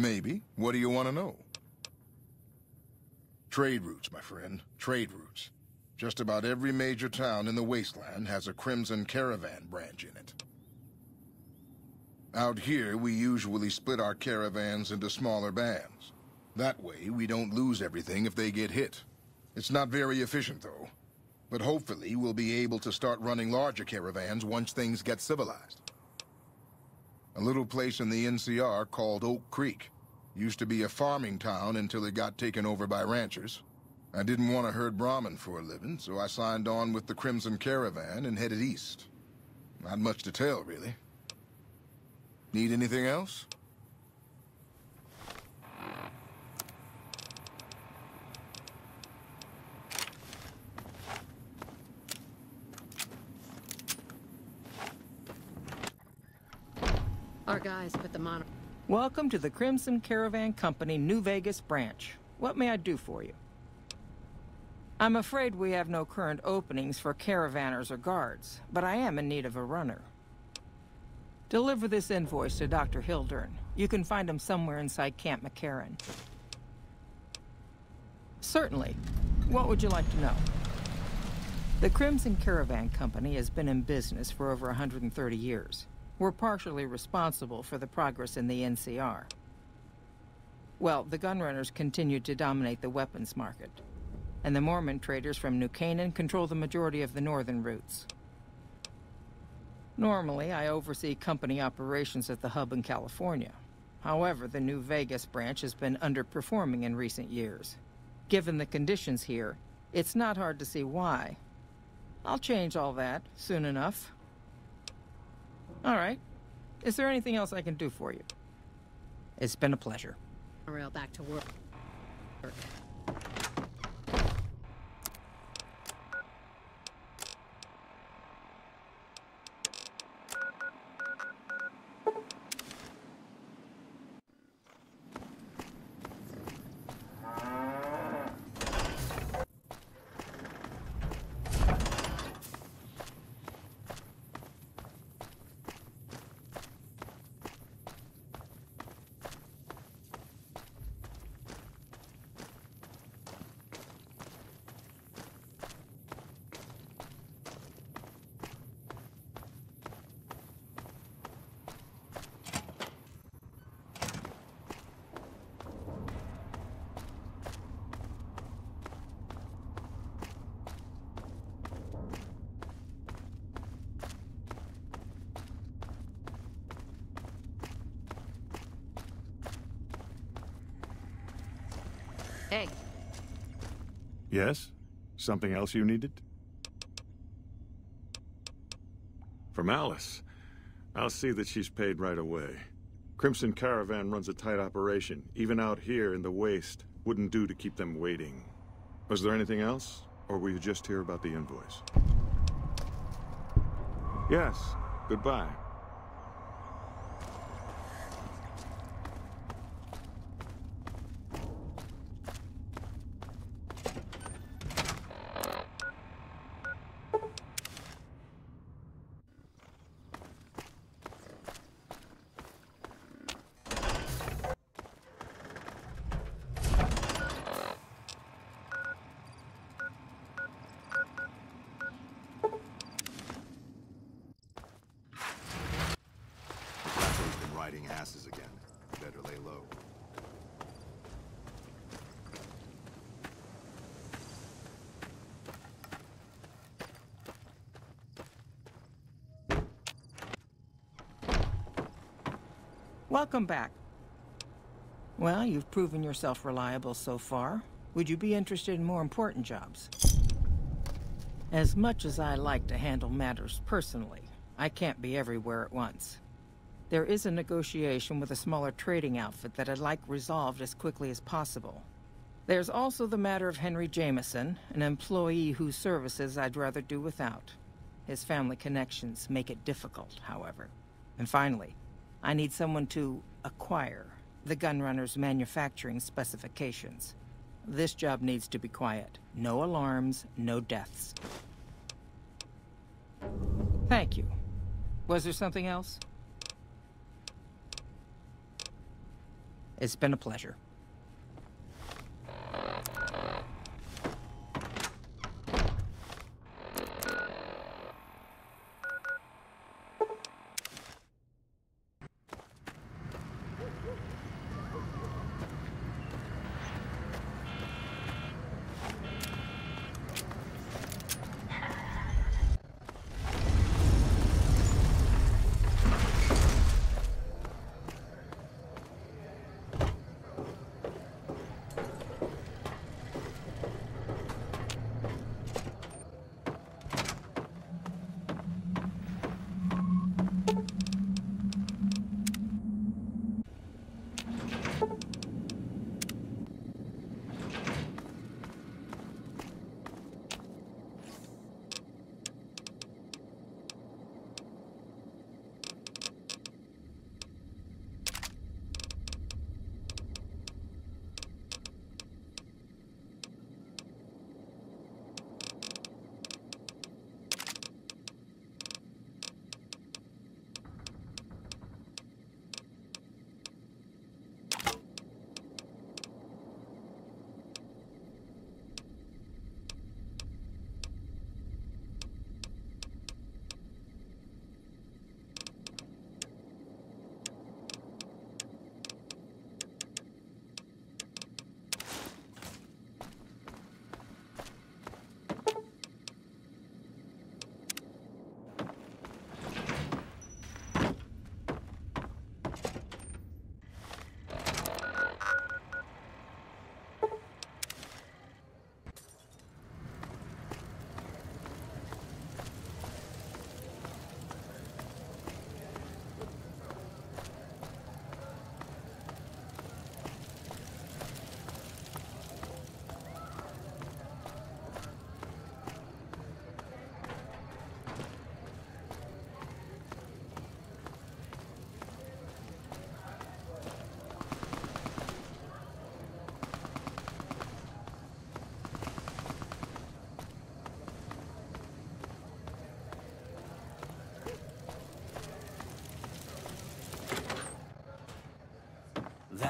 Maybe. What do you want to know? Trade routes, my friend. Trade routes. Just about every major town in the wasteland has a Crimson Caravan branch in it. Out here, we usually split our caravans into smaller bands. That way, we don't lose everything if they get hit. It's not very efficient, though. But hopefully, we'll be able to start running larger caravans once things get civilized. A little place in the NCR called Oak Creek. Used to be a farming town until it got taken over by ranchers. I didn't want to herd Brahmin for a living, so I signed on with the Crimson Caravan and headed east. Not much to tell, really. Need anything else? Our guys put them on. Welcome to the Crimson Caravan Company New Vegas branch. What may I do for you? I'm afraid we have no current openings for caravanners or guards, but I am in need of a runner. Deliver this invoice to Dr. Hildern. You can find him somewhere inside Camp McCarran. Certainly. What would you like to know? The Crimson Caravan Company has been in business for over 130 years. We're partially responsible for the progress in the NCR. Well, the gunrunners continue to dominate the weapons market, and the Mormon traders from New Canaan control the majority of the northern routes. Normally, I oversee company operations at the hub in California. However, the New Vegas branch has been underperforming in recent years. Given the conditions here, it's not hard to see why. I'll change all that soon enough. All right. Is there anything else I can do for you? It's been a pleasure. Rail back to work. Hey. Yes? Something else you needed? From Alice. I'll see that she's paid right away. Crimson Caravan runs a tight operation. Even out here in the waste, wouldn't do to keep them waiting. Was there anything else? Or were you just here about the invoice? Yes. Goodbye. Asses again. Better lay low. Welcome back. Well, you've proven yourself reliable so far. Would you be interested in more important jobs? As much as I like to handle matters personally, I can't be everywhere at once. There is a negotiation with a smaller trading outfit that I'd like resolved as quickly as possible. There's also the matter of Henry Jameson, an employee whose services I'd rather do without. His family connections make it difficult, however. And finally, I need someone to acquire the gunrunner's manufacturing specifications. This job needs to be quiet. No alarms, no deaths. Thank you. Was there something else? It's been a pleasure.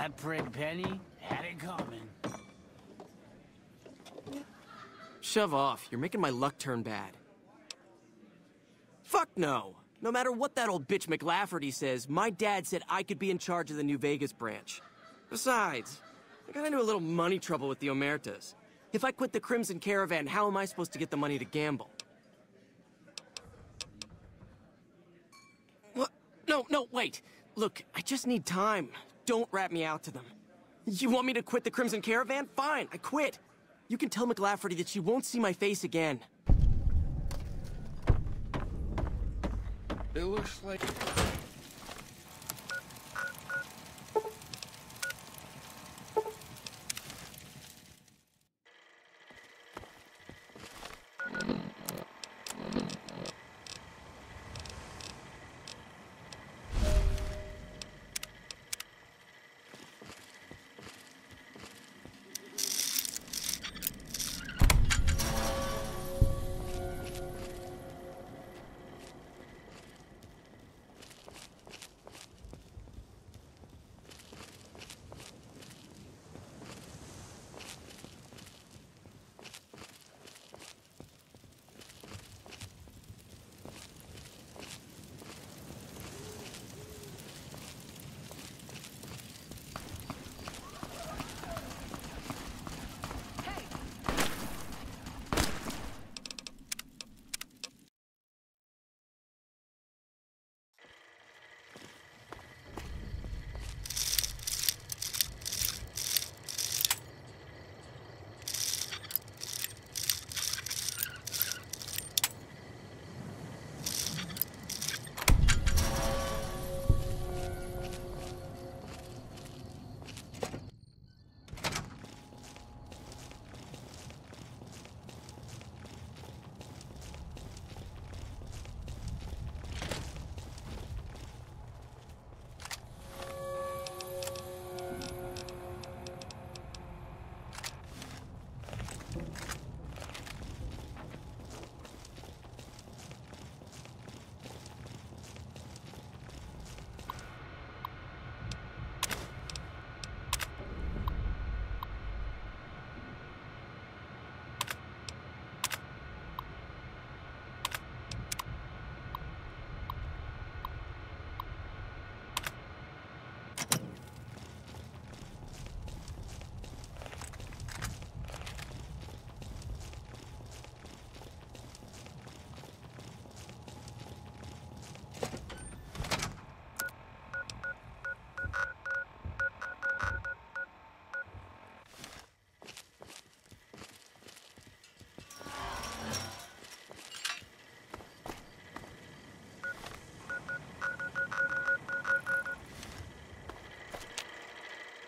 That prig Penny had it coming. Shove off. You're making my luck turn bad. Fuck no. No matter what that old bitch McLafferty says, my dad said I could be in charge of the New Vegas branch. Besides, I got into a little money trouble with the Omertas. If I quit the Crimson Caravan, how am I supposed to get the money to gamble? What? No, wait. Look, I just need time. Don't rat me out to them. You want me to quit the Crimson Caravan? Fine, I quit. You can tell McLafferty that she won't see my face again. It looks like...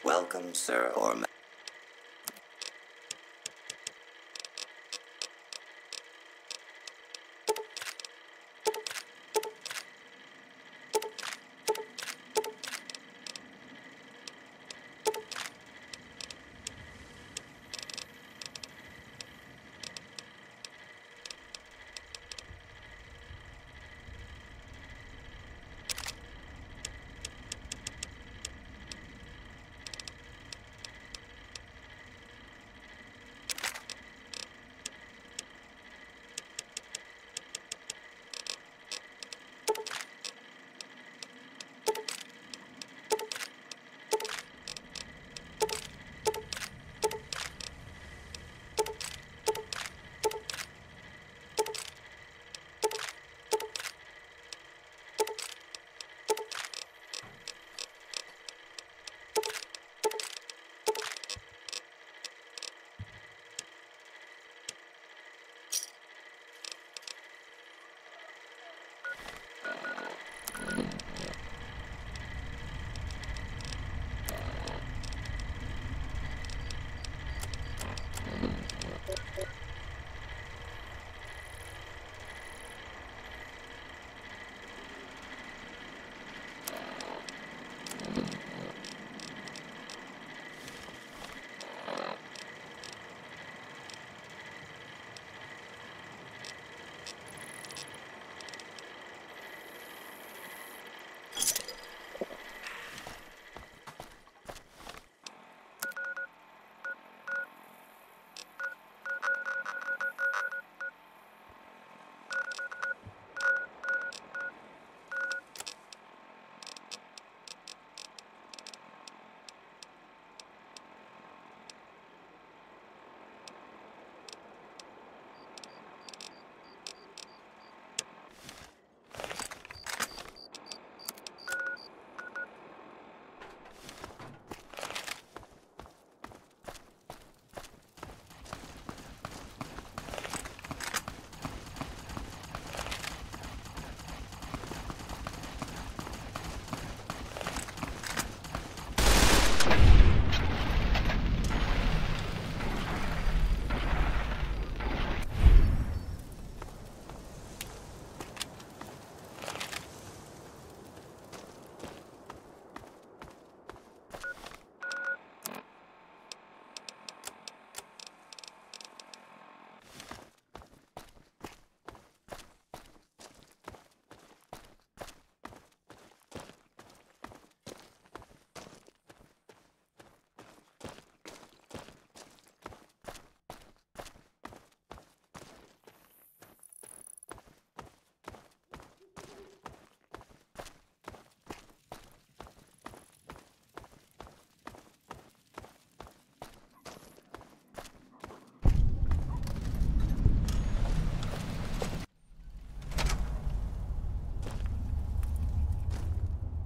Welcome, sir or ma-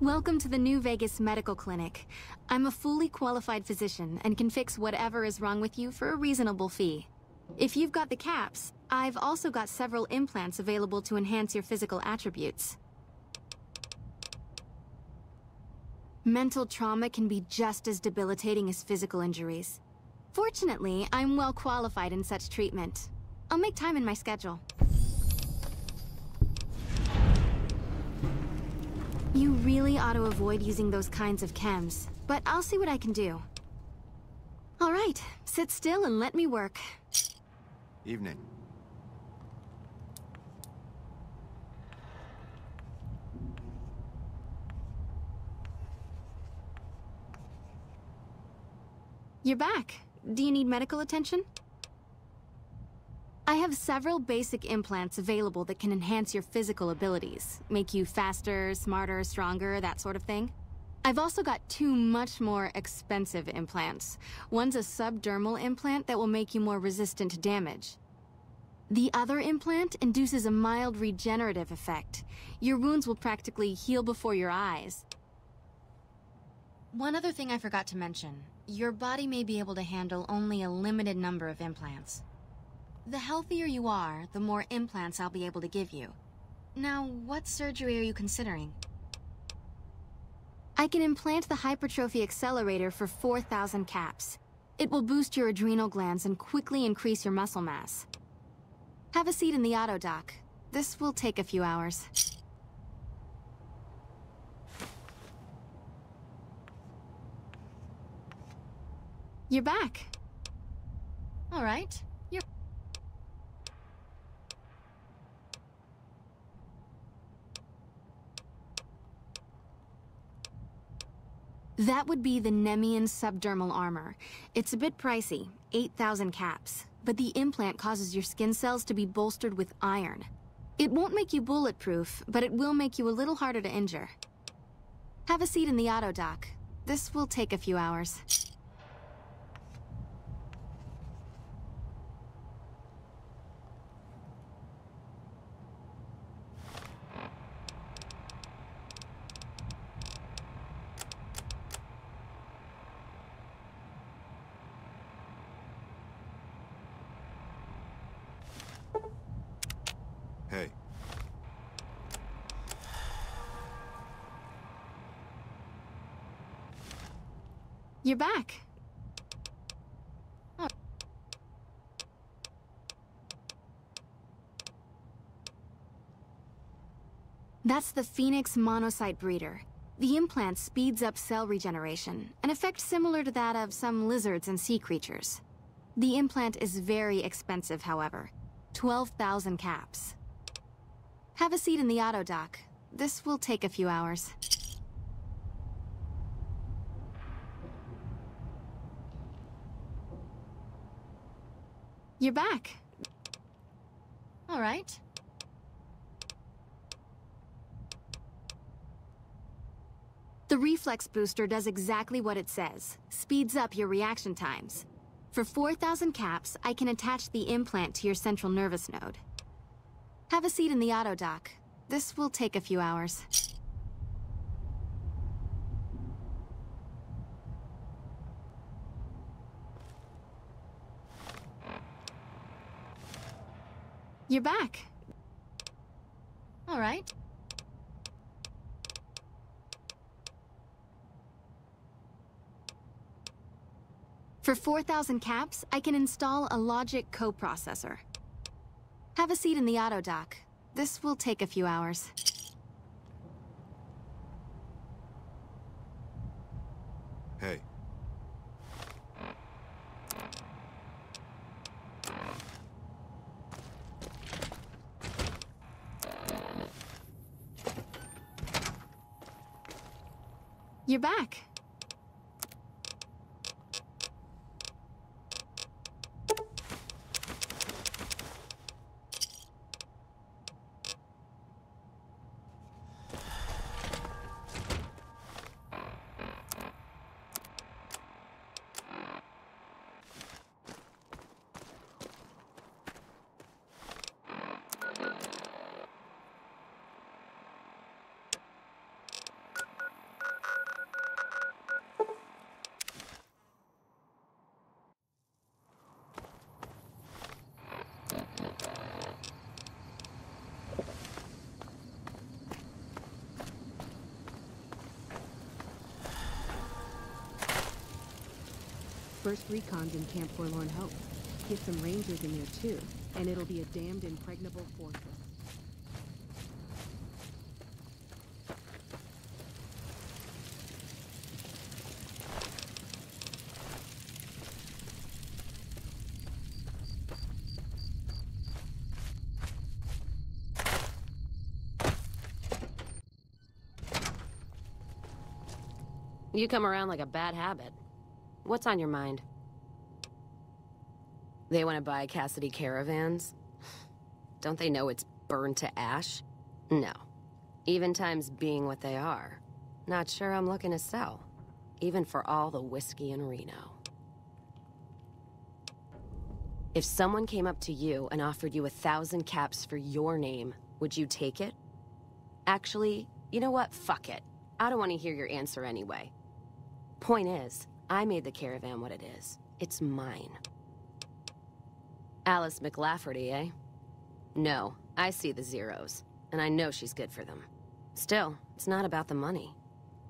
Welcome to the New Vegas Medical Clinic. I'm a fully qualified physician and can fix whatever is wrong with you for a reasonable fee. If you've got the caps, I've also got several implants available to enhance your physical attributes. Mental trauma can be just as debilitating as physical injuries. Fortunately, I'm well qualified in such treatment. I'll make time in my schedule. You really ought to avoid using those kinds of chems, but I'll see what I can do. All right, sit still and let me work. Evening. You're back. Do you need medical attention? I have several basic implants available that can enhance your physical abilities, make you faster, smarter, stronger, that sort of thing. I've also got two much more expensive implants. One's a subdermal implant that will make you more resistant to damage. The other implant induces a mild regenerative effect. Your wounds will practically heal before your eyes. One other thing I forgot to mention. Your body may be able to handle only a limited number of implants. The healthier you are, the more implants I'll be able to give you. Now, what surgery are you considering? I can implant the hypertrophy accelerator for 4,000 caps. It will boost your adrenal glands and quickly increase your muscle mass. Have a seat in the auto dock. This will take a few hours. You're back. All right. That would be the Nemean subdermal armor. It's a bit pricey, 8,000 caps, but the implant causes your skin cells to be bolstered with iron. It won't make you bulletproof, but it will make you a little harder to injure. Have a seat in the auto dock. This will take a few hours. Hey. You're back. Oh. That's the Phoenix monocyte breeder. The implant speeds up cell regeneration, an effect similar to that of some lizards and sea creatures. The implant is very expensive, however. 12,000 caps. Have a seat in the auto dock. This will take a few hours. You're back. All right. The reflex booster does exactly what it says. Speeds up your reaction times. For 4,000 caps, I can attach the implant to your central nervous node. Have a seat in the auto dock. This will take a few hours. You're back. All right. For 4,000 caps, I can install a logic coprocessor. Have a seat in the auto dock. This will take a few hours. Hey. You're back. First recon's in Camp Forlorn Hope. Get some rangers in there too, and it'll be a damned impregnable fortress. You come around like a bad habit. What's on your mind? They want to buy Cassidy caravans? Don't they know it's burned to ash? No. Even times being what they are. Not sure I'm looking to sell. Even for all the whiskey in Reno. If someone came up to you and offered you 1,000 caps for your name, would you take it? Actually, you know what? Fuck it. I don't want to hear your answer anyway. Point is, I made the caravan what it is. It's mine. Alice McLafferty, eh? No, I see the zeros, and I know she's good for them. Still, it's not about the money.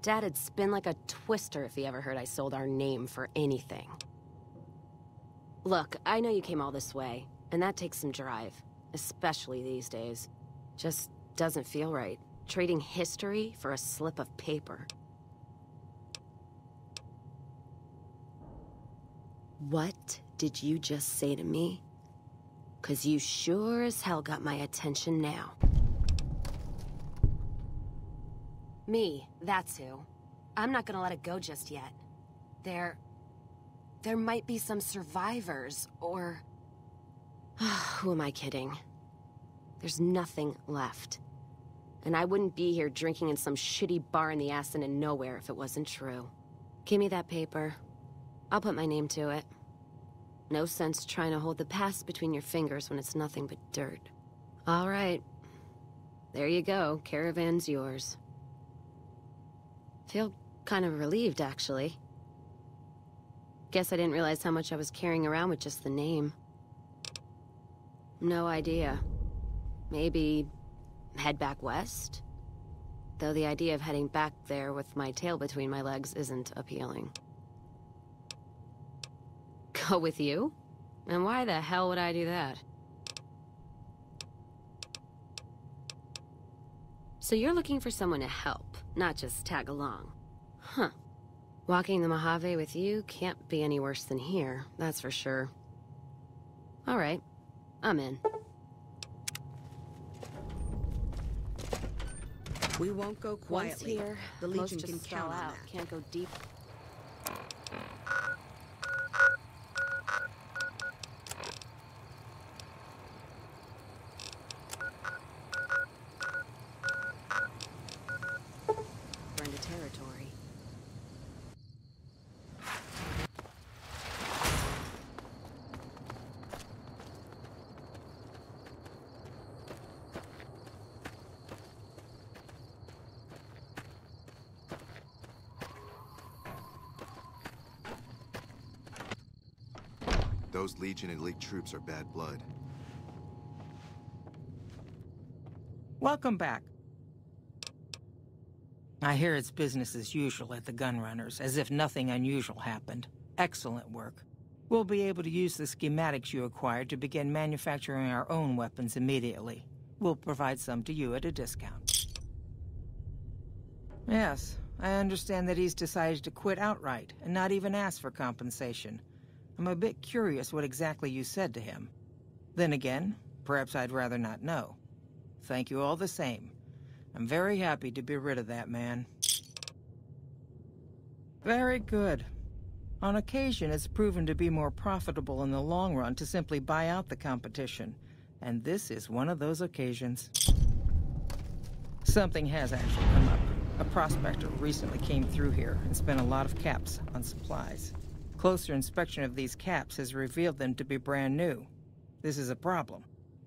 Dad'd spin like a twister if he ever heard I sold our name for anything. Look, I know you came all this way, and that takes some drive, especially these days. Just doesn't feel right, trading history for a slip of paper. What did you just say to me? 'Cause you sure as hell got my attention now. Me, that's who. I'm not gonna let it go just yet. There might be some survivors, or... Who am I kidding? There's nothing left. And I wouldn't be here drinking in some shitty bar in the ass of nowhere if it wasn't true. Give me that paper. I'll put my name to it. No sense trying to hold the past between your fingers when it's nothing but dirt. All right. There you go. Caravan's yours. Feel kind of relieved, actually. Guess I didn't realize how much I was carrying around with just the name. No idea. Maybe head back west? Though the idea of heading back there with my tail between my legs isn't appealing. Go with you? And why the hell would I do that? So you're looking for someone to help, not just tag along. Huh. Walking the Mojave with you can't be any worse than here, that's for sure. All right, I'm in. We won't go quietly. Once here, the Legion can count on out. that. Can't go deep. We're into territory. Those Legion elite troops are bad blood. Welcome back. I hear it's business as usual at the Gunrunners, as if nothing unusual happened. Excellent work. We'll be able to use the schematics you acquired to begin manufacturing our own weapons immediately. We'll provide some to you at a discount. Yes, I understand that he's decided to quit outright and not even ask for compensation. I'm a bit curious what exactly you said to him. Then again, perhaps I'd rather not know. Thank you all the same. I'm very happy to be rid of that man. Very good. On occasion, it's proven to be more profitable in the long run to simply buy out the competition, and this is one of those occasions. Something has actually come up. A prospector recently came through here and spent a lot of caps on supplies. Closer inspection of these caps has revealed them to be brand new. This is a problem.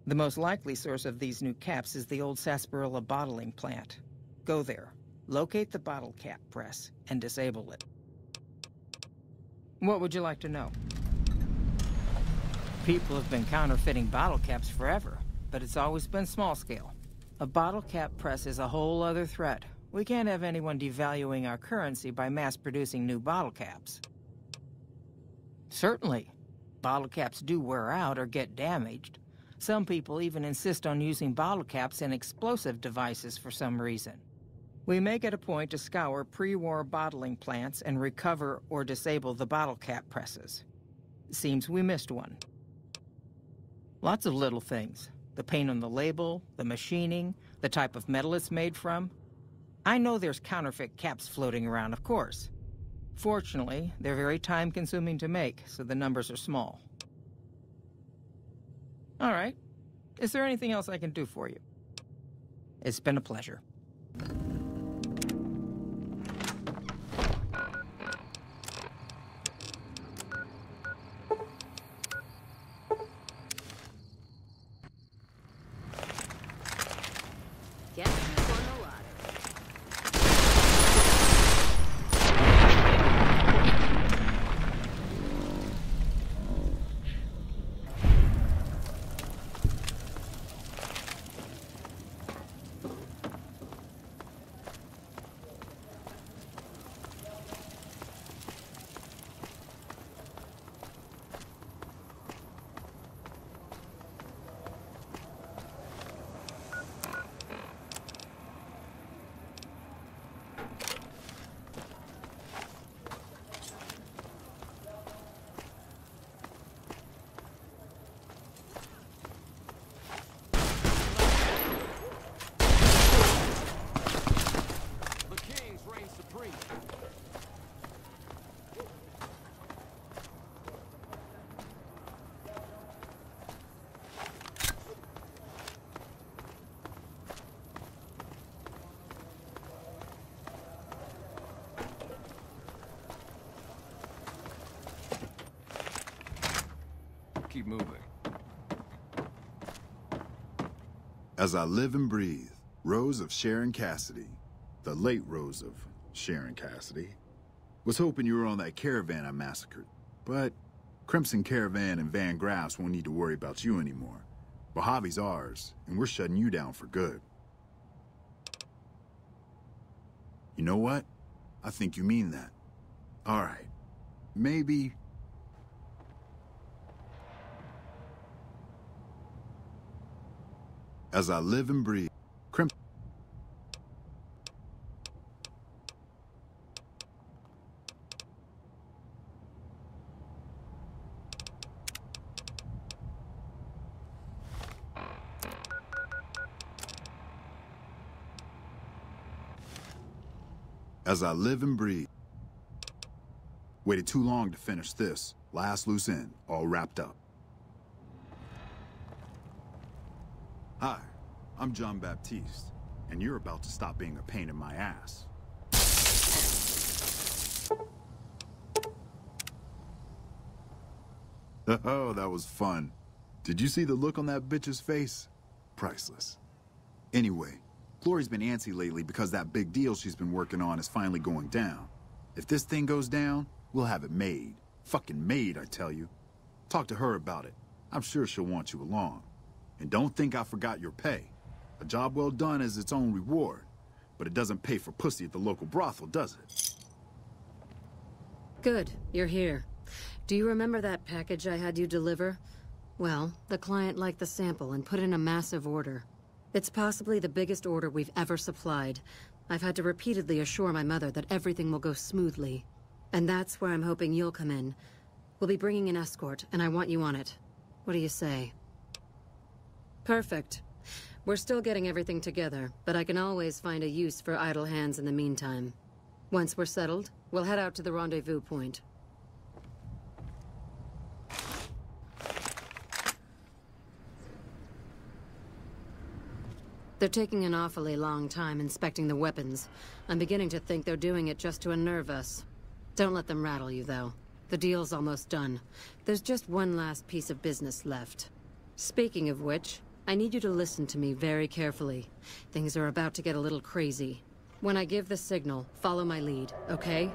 The most likely source of these new caps is the old sarsaparilla bottling plant. Go there, locate the bottle cap press, and disable it. What would you like to know? People have been counterfeiting bottle caps forever, but it's always been small scale. A bottle cap press is a whole other threat. We can't have anyone devaluing our currency by mass-producing new bottle caps. Certainly. Bottle caps do wear out or get damaged. Some people even insist on using bottle caps in explosive devices for some reason. We make it a point to scour pre-war bottling plants and recover or disable the bottle cap presses. Seems we missed one. Lots of little things. The paint on the label, the machining, the type of metal it's made from. I know there's counterfeit caps floating around, of course. Fortunately, they're very time-consuming to make, so the numbers are small. All right. Is there anything else I can do for you? It's been a pleasure. Keep moving. As I live and breathe, Rose of Sharon Cassidy, the late Rose of Sharon Cassidy, was hoping you were on that caravan I massacred. But Crimson Caravan and Van Graffs won't need to worry about you anymore. Mojave's ours, and we're shutting you down for good. You know what? I think you mean that. All right. Maybe... As I live and breathe, Crimson... As I live and breathe. Waited too long to finish this. Last loose end, all wrapped up. Hi, I'm John Baptiste, and you're about to stop being a pain in my ass. Oh, that was fun. Did you see the look on that bitch's face? Priceless. Anyway, Glory's been antsy lately because that big deal she's been working on is finally going down. If this thing goes down, we'll have it made. Fucking made, I tell you. Talk to her about it. I'm sure she'll want you along. And don't think I forgot your pay. A job well done is its own reward. But it doesn't pay for pussy at the local brothel, does it? Good, you're here. Do you remember that package I had you deliver? Well, the client liked the sample and put in a massive order. It's possibly the biggest order we've ever supplied. I've had to repeatedly assure my mother that everything will go smoothly. And that's where I'm hoping you'll come in. We'll be bringing an escort, and I want you on it. What do you say? Perfect. We're still getting everything together, but I can always find a use for idle hands in the meantime. Once we're settled, we'll head out to the rendezvous point. They're taking an awfully long time inspecting the weapons. I'm beginning to think they're doing it just to unnerve us. Don't let them rattle you, though. The deal's almost done. There's just one last piece of business left. Speaking of which, I need you to listen to me very carefully. Things are about to get a little crazy. When I give the signal, follow my lead, okay?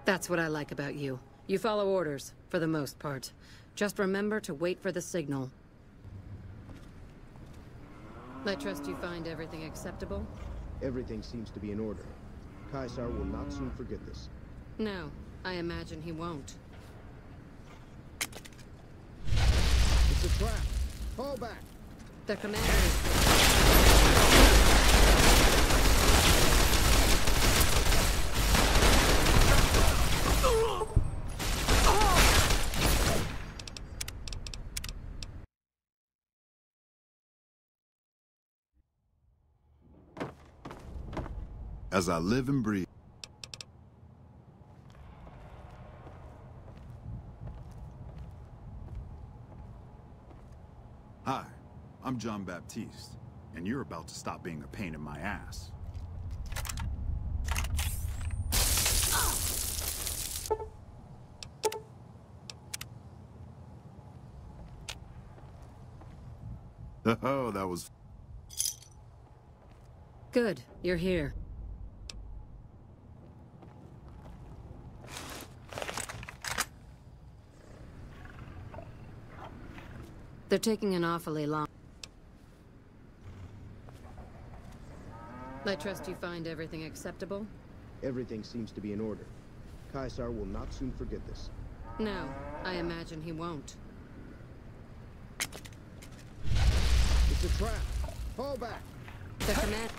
That's what I like about you. You follow orders, for the most part. Just remember to wait for the signal. I trust you find everything acceptable? Everything seems to be in order. Caesar will not soon forget this. No, I imagine he won't. It's a trap. Fall back. The commander is... As I live and breathe. Hi, I'm John Baptiste, and you're about to stop being a pain in my ass. Oh, that was... Good, you're here. They're taking an awfully long... I trust you find everything acceptable? Everything seems to be in order. Caesar will not soon forget this. No, I imagine he won't. It's a trap. Fall back. The command...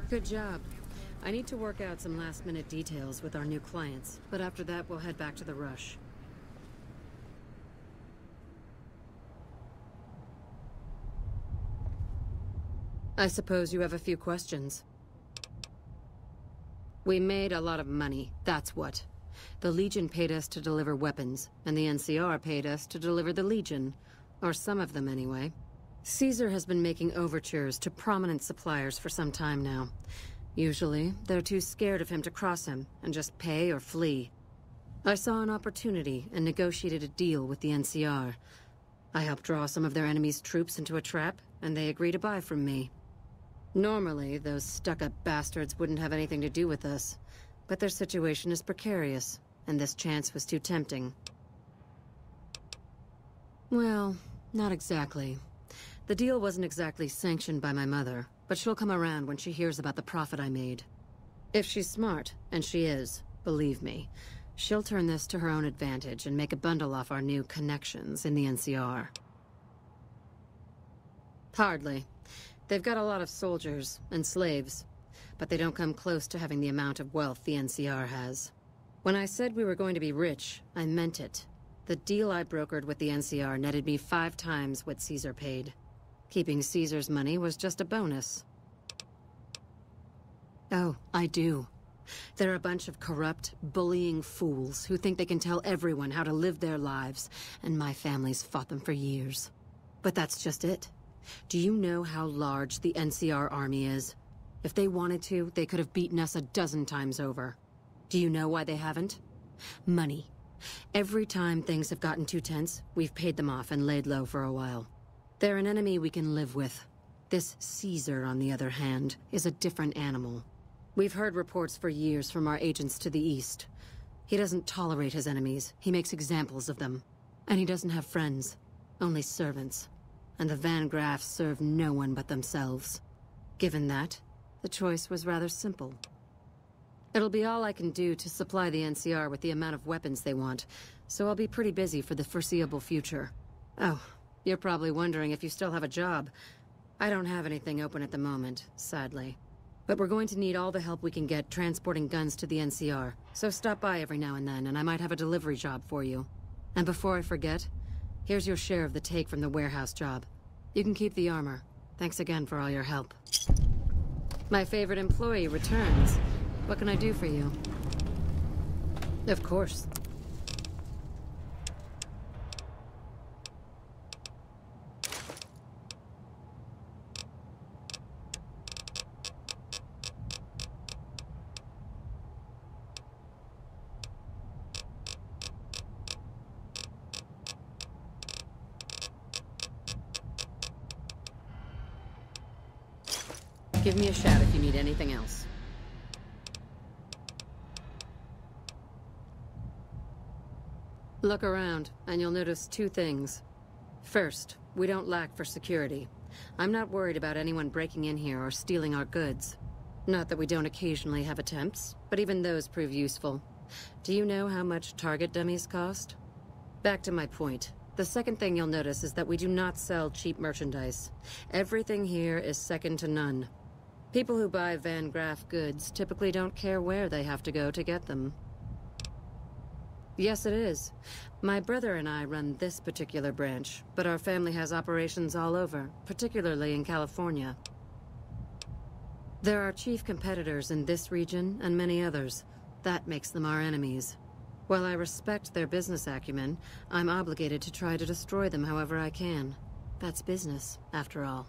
Good job. I need to work out some last-minute details with our new clients, but after that we'll head back to the rush. I suppose you have a few questions. We made a lot of money, that's what. The Legion paid us to deliver weapons, and the NCR paid us to deliver the Legion. Or some of them, anyway. Caesar has been making overtures to prominent suppliers for some time now. Usually, they're too scared of him to cross him, and just pay or flee. I saw an opportunity and negotiated a deal with the NCR. I helped draw some of their enemy's troops into a trap, and they agreed to buy from me. Normally, those stuck-up bastards wouldn't have anything to do with us, but their situation is precarious, and this chance was too tempting. Well, not exactly. The deal wasn't exactly sanctioned by my mother, but she'll come around when she hears about the profit I made. If she's smart, and she is, believe me, she'll turn this to her own advantage and make a bundle off our new connections in the NCR. Hardly. They've got a lot of soldiers and slaves, but they don't come close to having the amount of wealth the NCR has. When I said we were going to be rich, I meant it. The deal I brokered with the NCR netted me 5 times what Caesar paid. Keeping Caesar's money was just a bonus. Oh, I do. They're a bunch of corrupt, bullying fools who think they can tell everyone how to live their lives, and my family's fought them for years. But that's just it. Do you know how large the NCR army is? If they wanted to, they could have beaten us a dozen times over. Do you know why they haven't? Money. Every time things have gotten too tense, we've paid them off and laid low for a while. They're an enemy we can live with. This Caesar, on the other hand, is a different animal. We've heard reports for years from our agents to the east. He doesn't tolerate his enemies. He makes examples of them. And he doesn't have friends, only servants. And the Van Graffs serve no one but themselves. Given that, the choice was rather simple. It'll be all I can do to supply the NCR with the amount of weapons they want, so I'll be pretty busy for the foreseeable future. Oh, you're probably wondering if you still have a job. I don't have anything open at the moment, sadly. But we're going to need all the help we can get transporting guns to the NCR, so stop by every now and then, and I might have a delivery job for you. And before I forget, here's your share of the take from the warehouse job. You can keep the armor. Thanks again for all your help. My favorite employee returns. What can I do for you? Of course. Give me a shout if you need anything else. Look around, and you'll notice two things. First, we don't lack for security. I'm not worried about anyone breaking in here or stealing our goods. Not that we don't occasionally have attempts, but even those prove useful. Do you know how much target dummies cost? Back to my point. The second thing you'll notice is that we do not sell cheap merchandise. Everything here is second to none. People who buy Van Graff goods typically don't care where they have to go to get them. Yes, it is. My brother and I run this particular branch, but our family has operations all over, particularly in California. There are chief competitors in this region and many others. That makes them our enemies. While I respect their business acumen, I'm obligated to try to destroy them however I can. That's business, after all.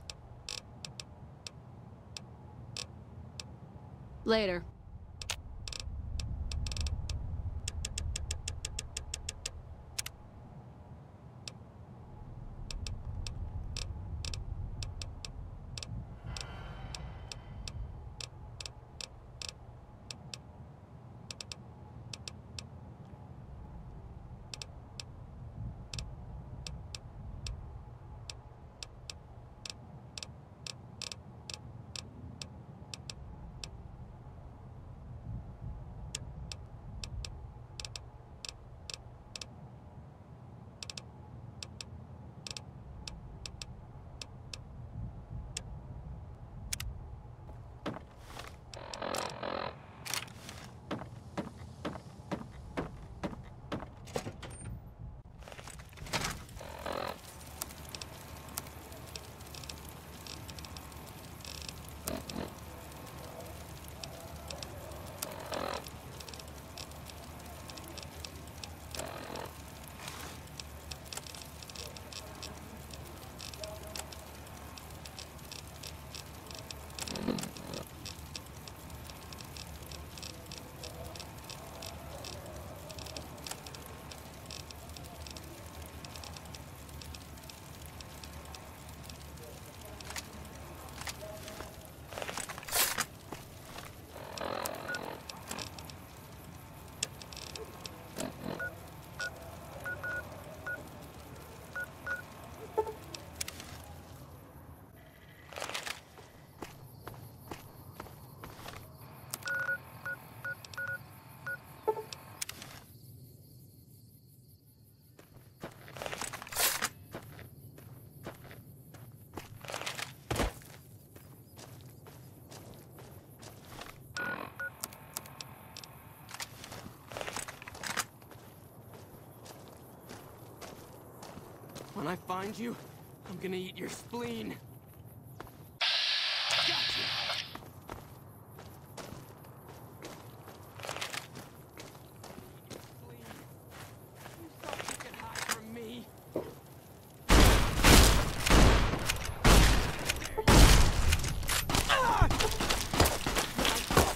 Later. When I find you, I'm gonna eat your spleen. Gotcha.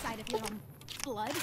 Sight of your own blood.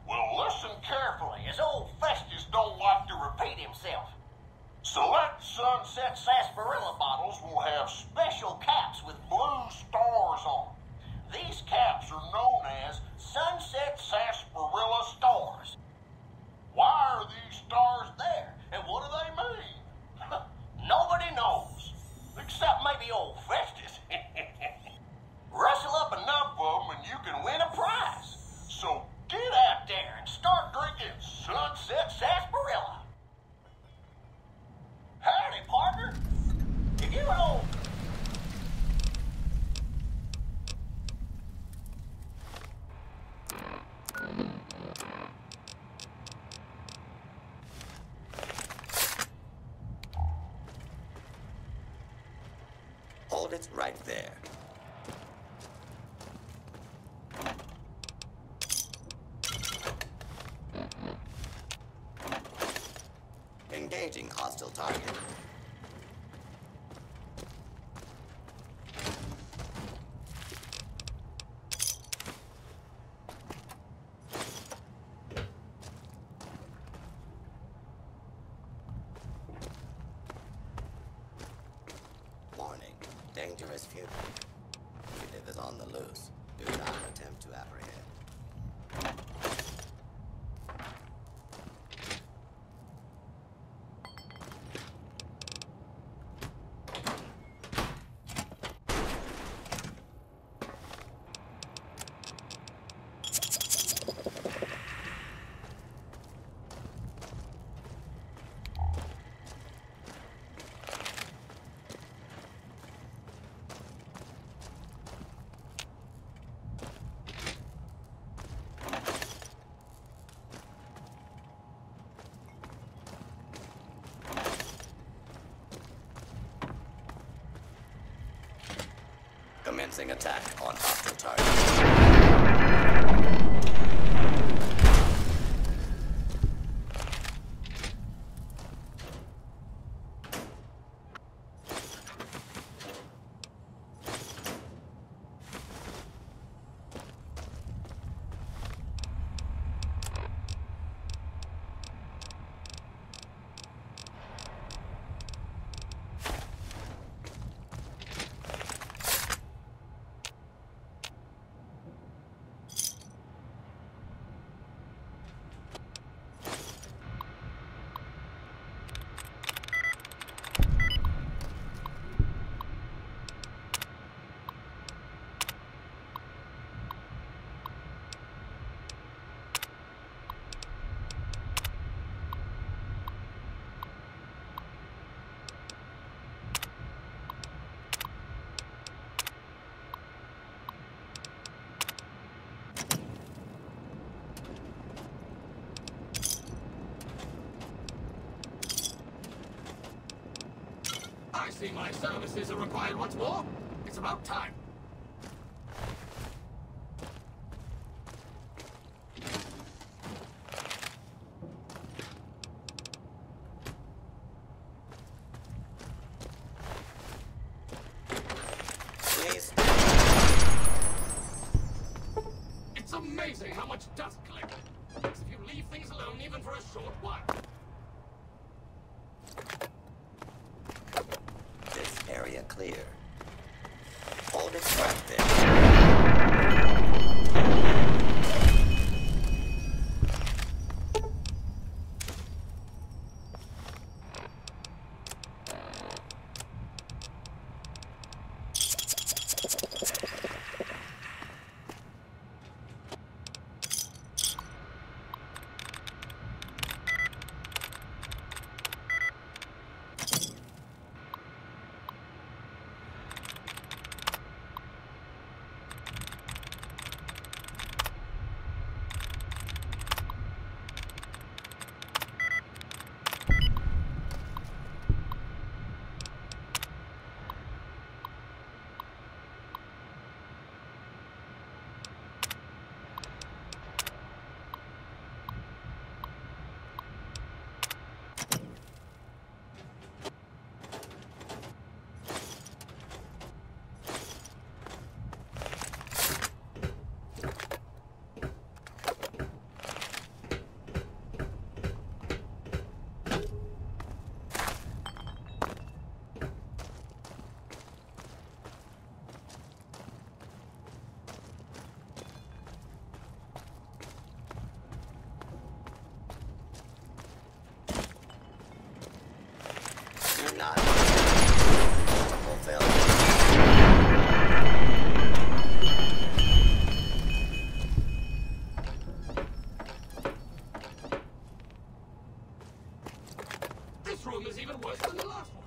Well, Hold it right there. Engaging hostile target. Warning. Dangerous fugitive. Fugitive is on the loose. Do not attempt to apprehend. Commencing attack on hostile target. I see my services are required once more. It's about time. Please. It's amazing how much dust collects. If you leave things alone even for a short while. This area clear. Hold it right there. Do not. Multiple failures. This room is even worse than the last one.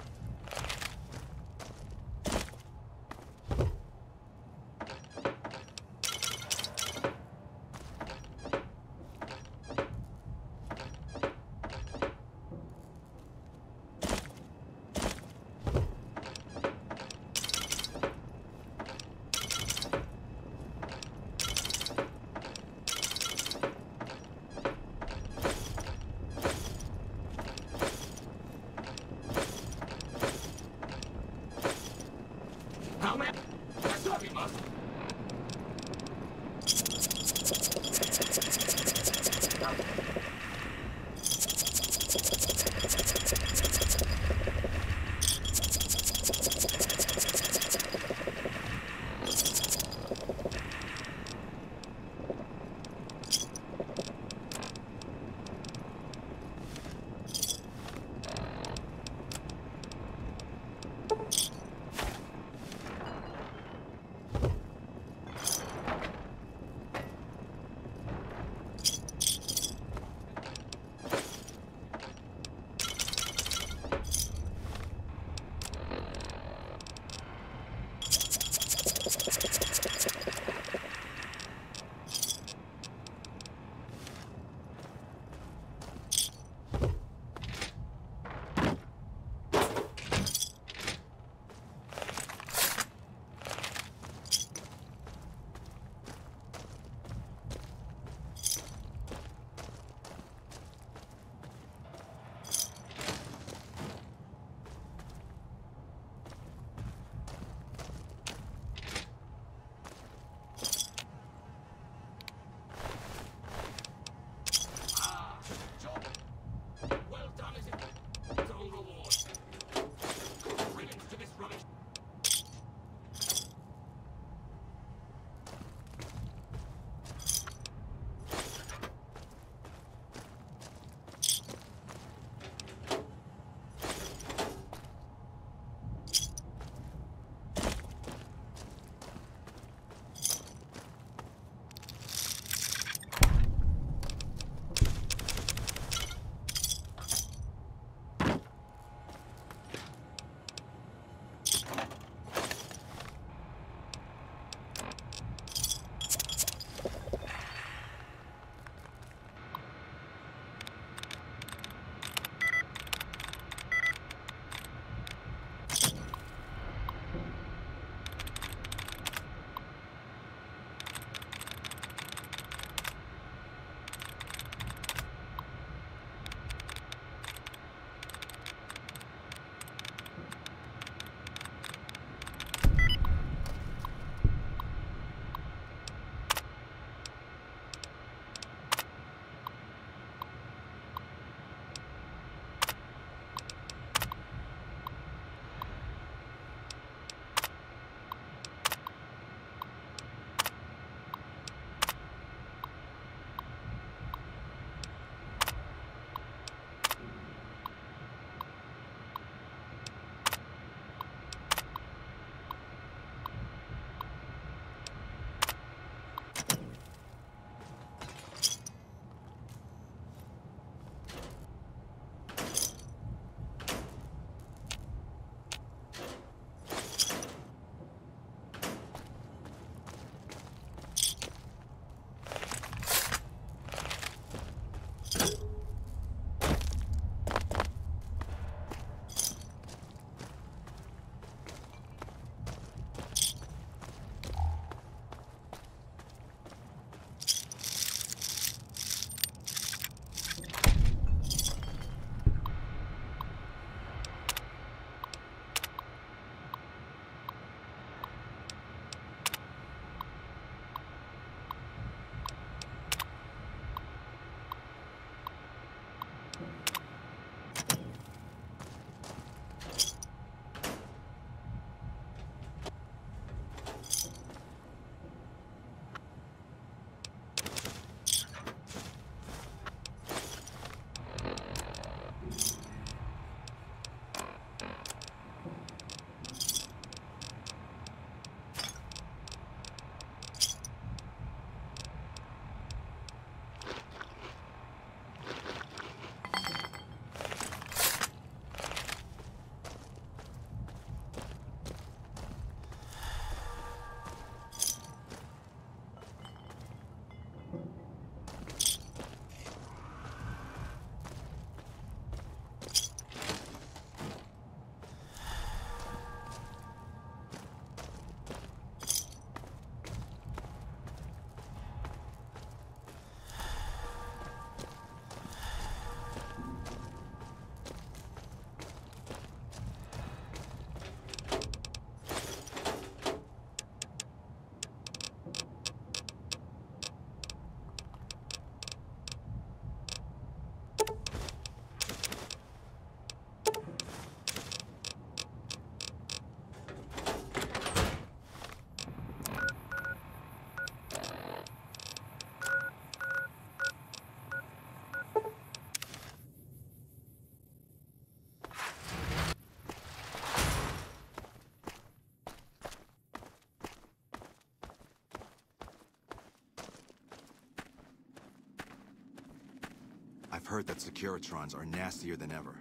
I've heard that Securitrons are nastier than ever.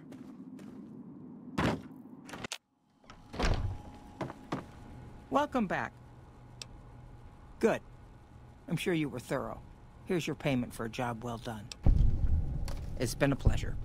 Welcome back. Good. I'm sure you were thorough. Here's your payment for a job well done. It's been a pleasure.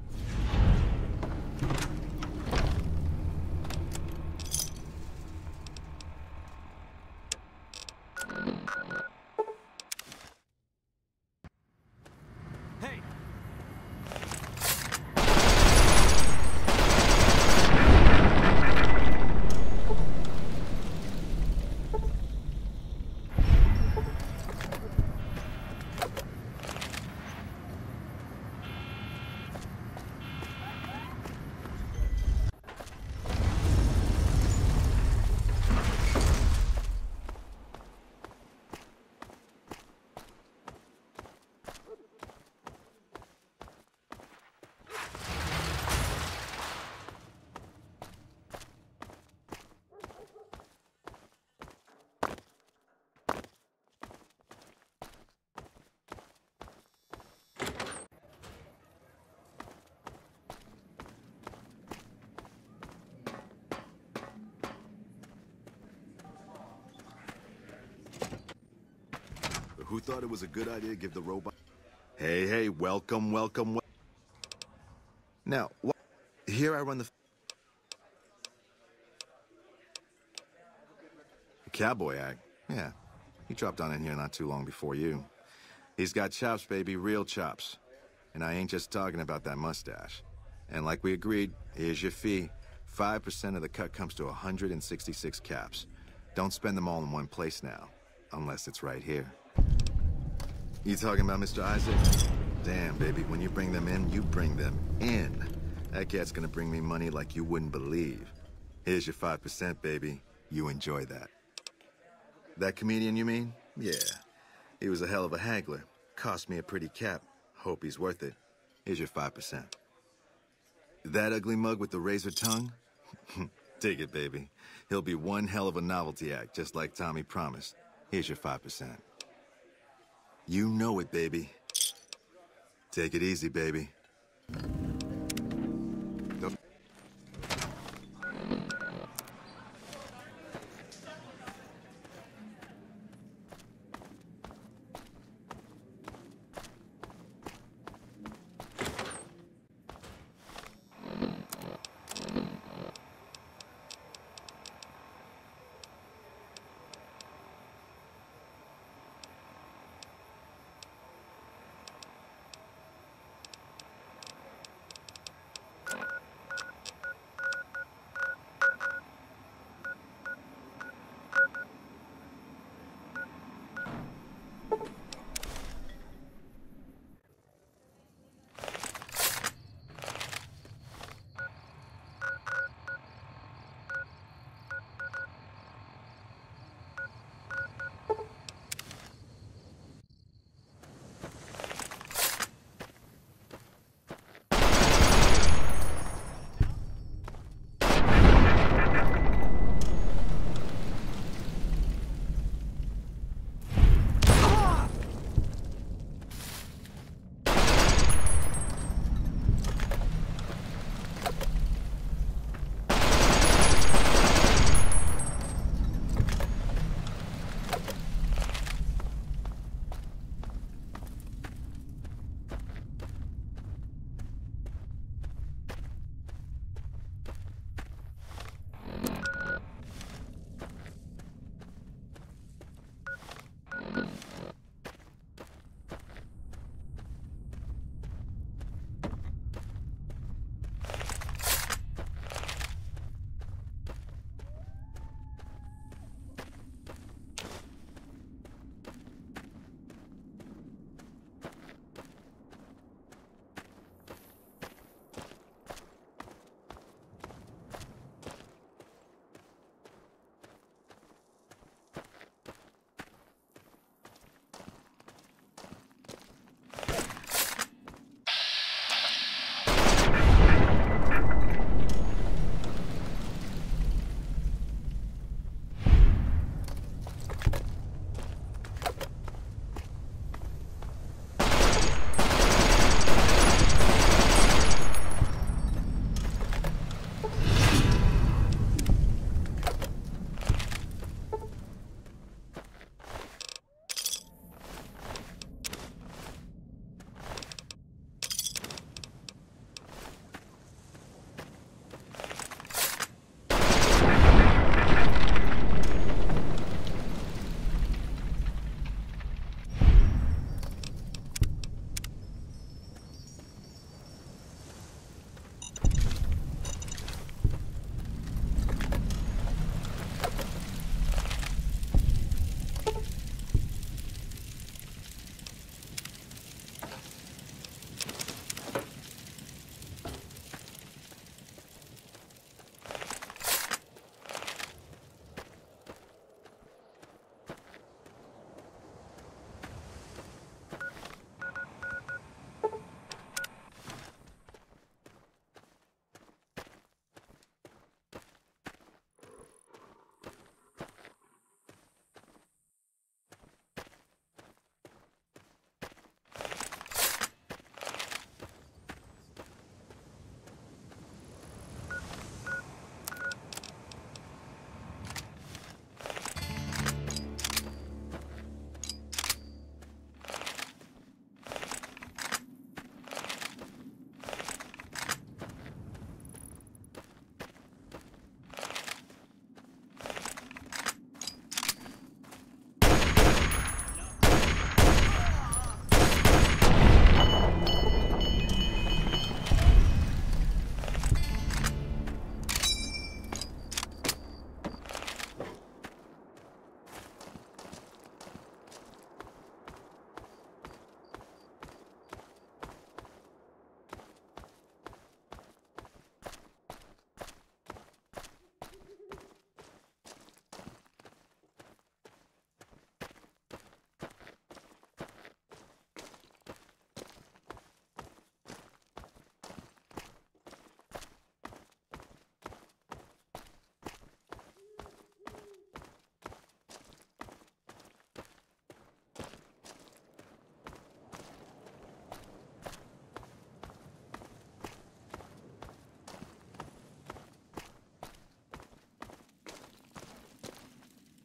Who thought it was a good idea to give the robot... Hey, welcome. Now, here I run the cowboy act. Yeah, he dropped on in here not too long before you. He's got chops, baby, real chops. And I ain't just talking about that mustache. And like we agreed, here's your fee. 5% of the cut comes to 166 caps. Don't spend them all in one place now, unless it's right here. You talking about Mr. Isaac? Damn, baby, when you bring them in, you bring them in. That cat's gonna bring me money like you wouldn't believe. Here's your 5%, baby. You enjoy that. That comedian, you mean? Yeah. He was a hell of a haggler. Cost me a pretty cap. Hope he's worth it. Here's your 5%. That ugly mug with the razor tongue? Take it, baby. He'll be one hell of a novelty act, just like Tommy promised. Here's your 5%. You know it, baby. Take it easy, baby.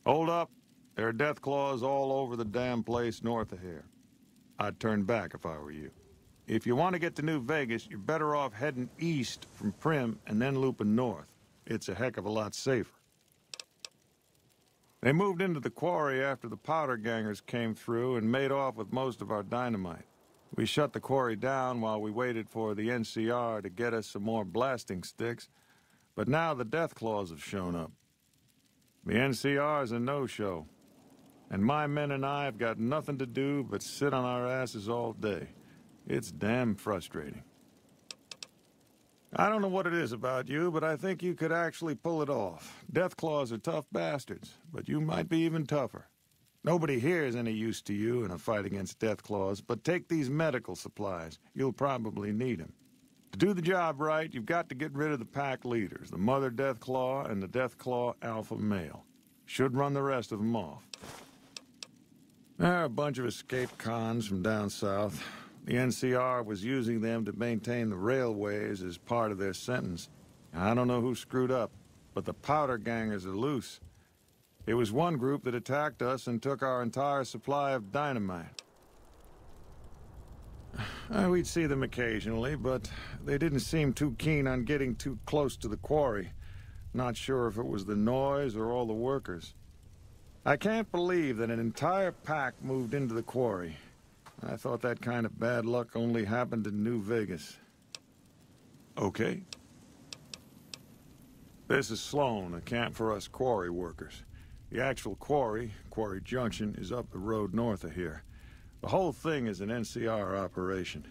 Hold up. There are death claws all over the damn place north of here. I'd turn back if I were you. If you want to get to New Vegas, you're better off heading east from Prim and then looping north. It's a heck of a lot safer. They moved into the quarry after the powder gangers came through and made off with most of our dynamite. We shut the quarry down while we waited for the NCR to get us some more blasting sticks, but now the death claws have shown up. The NCR's a no-show, and my men and I have got nothing to do but sit on our asses all day. It's damn frustrating. I don't know what it is about you, but I think you could actually pull it off. Death claws are tough bastards, but you might be even tougher. Nobody here is any use to you in a fight against death claws, but take these medical supplies. You'll probably need them. To do the job right, you've got to get rid of the pack leaders, the mother death claw and the death claw alpha male. Should run the rest of them off. There are a bunch of escaped cons from down south. The NCR was using them to maintain the railways as part of their sentence. I don't know who screwed up, but the powder gangers are loose. It was one group that attacked us and took our entire supply of dynamite. We'd see them occasionally, but they didn't seem too keen on getting too close to the quarry. Not sure if it was the noise or all the workers. I can't believe that an entire pack moved into the quarry. I thought that kind of bad luck only happened in New Vegas. Okay. This is Sloan, a camp for us quarry workers. The actual quarry, Quarry Junction, is up the road north of here. The whole thing is an NCR operation.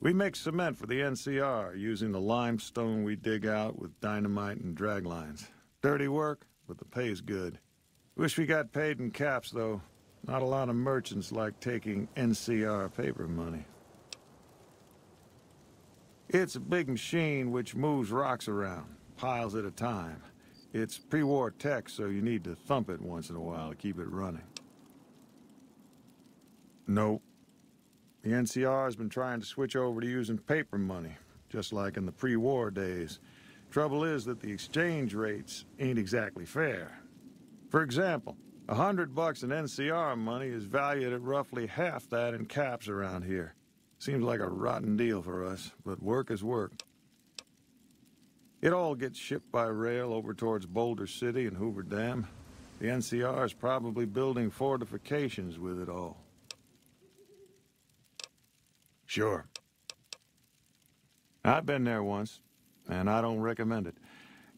We make cement for the NCR using the limestone we dig out with dynamite and drag lines. Dirty work, but the pay's good. Wish we got paid in caps, though. Not a lot of merchants like taking NCR paper money. It's a big machine which moves rocks around, piles at a time. It's pre-war tech, so you need to thump it once in a while to keep it running. Nope. The NCR's been trying to switch over to using paper money, just like in the pre-war days. Trouble is that the exchange rates ain't exactly fair. For example, $100 in NCR money is valued at roughly half that in caps around here. Seems like a rotten deal for us, but work is work. It all gets shipped by rail over towards Boulder City and Hoover Dam. The NCR is probably building fortifications with it all. Sure. I've been there once, and I don't recommend it.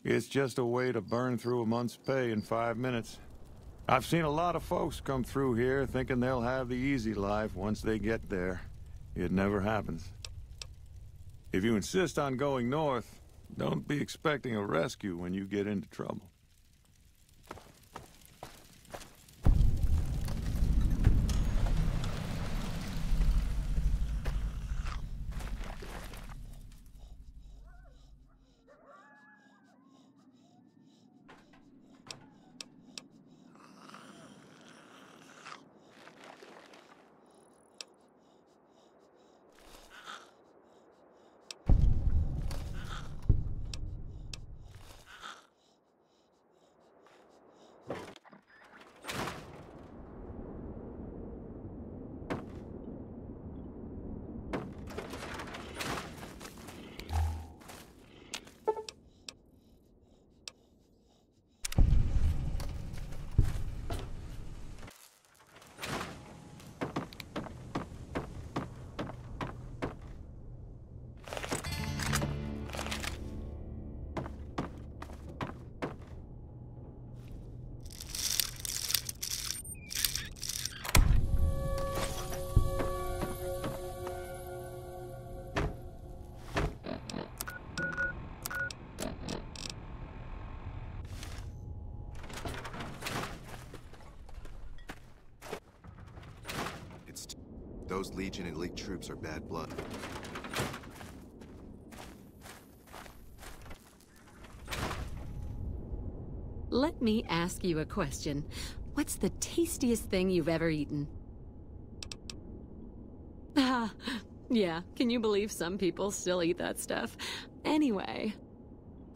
It's just a way to burn through a month's pay in 5 minutes. I've seen a lot of folks come through here thinking they'll have the easy life once they get there. It never happens. If you insist on going north, don't be expecting a rescue when you get into trouble. Those Legion elite troops are bad blood. Let me ask you a question. What's the tastiest thing you've ever eaten? Yeah, can you believe some people still eat that stuff? Anyway,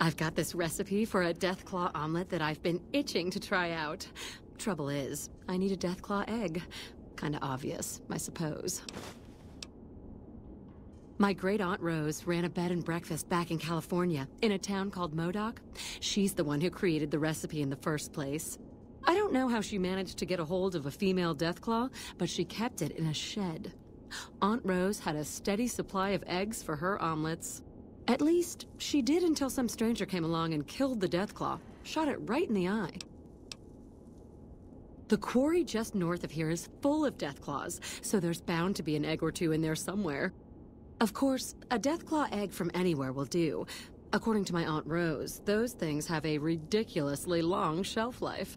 I've got this recipe for a Deathclaw omelet that I've been itching to try out. Trouble is, I need a Deathclaw egg. Kinda obvious, I suppose. My great-aunt Rose ran a bed and breakfast back in California, in a town called Modoc. She's the one who created the recipe in the first place. I don't know how she managed to get a hold of a female Deathclaw, but she kept it in a shed. Aunt Rose had a steady supply of eggs for her omelets. At least, she did until some stranger came along and killed the Deathclaw, shot it right in the eye. The quarry just north of here is full of Deathclaws, so there's bound to be an egg or two in there somewhere. Of course, a Deathclaw egg from anywhere will do. According to my Aunt Rose, those things have a ridiculously long shelf life.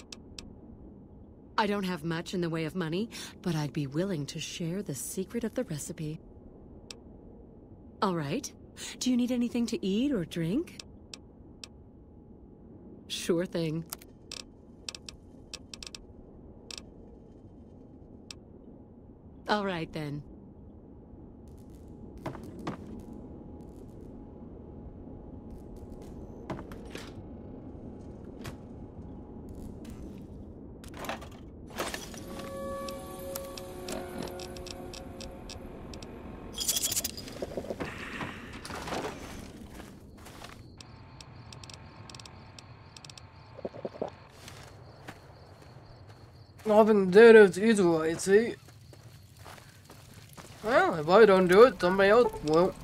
I don't have much in the way of money, but I'd be willing to share the secret of the recipe. All right. Do you need anything to eat or drink? Sure thing. All right, then. Nothing to do, it's easy, I see. Well, if I don't do it, somebody else will.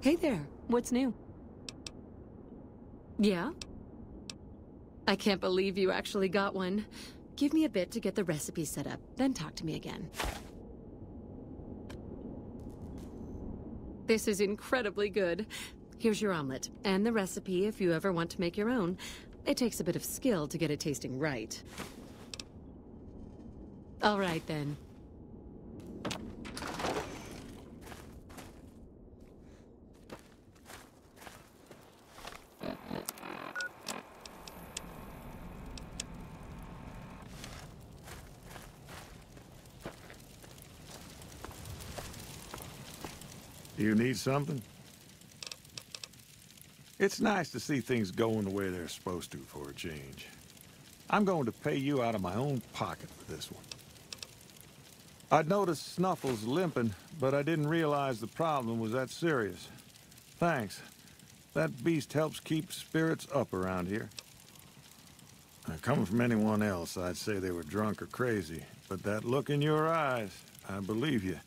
Hey there, what's new? Yeah? I can't believe you actually got one. Give me a bit to get the recipe set up, then talk to me again. This is incredibly good. Here's your omelet, and the recipe if you ever want to make your own. It takes a bit of skill to get it tasting right. All right, then. You need something? It's nice to see things going the way they're supposed to for a change. I'm going to pay you out of my own pocket for this one. I'd noticed Snuffles limping, but I didn't realize the problem was that serious. Thanks. That beast helps keep spirits up around here. Coming from anyone else, I'd say they were drunk or crazy, but that look in your eyes, I believe you.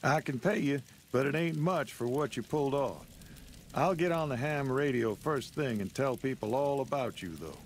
I can pay you, but it ain't much for what you pulled off. I'll get on the ham radio first thing and tell people all about you, though.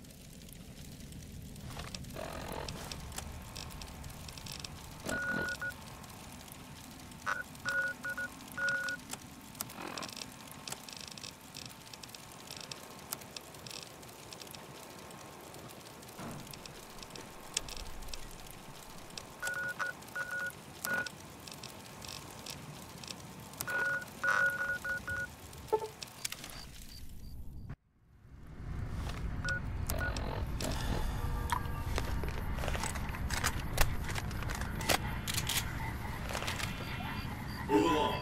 Move along.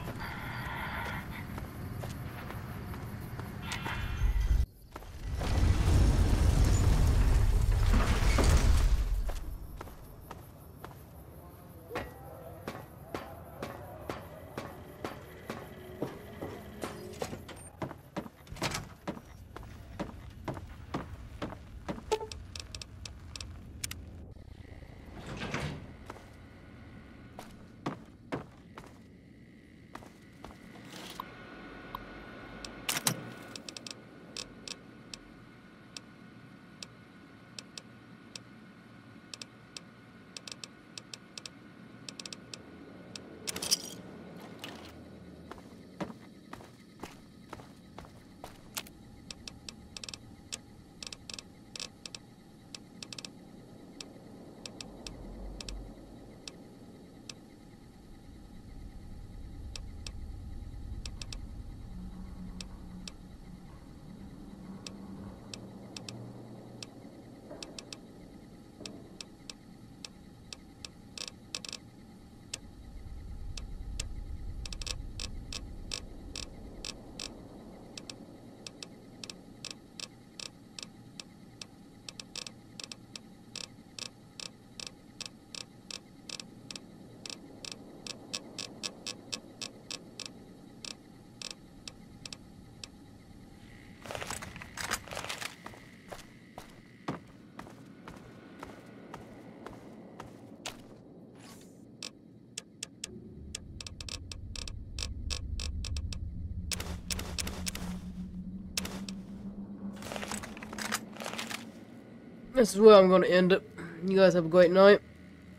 This is where I'm going to end it. You guys have a great night.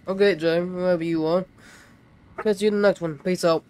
Or great day, wherever you are. Catch you in the next one. Peace out.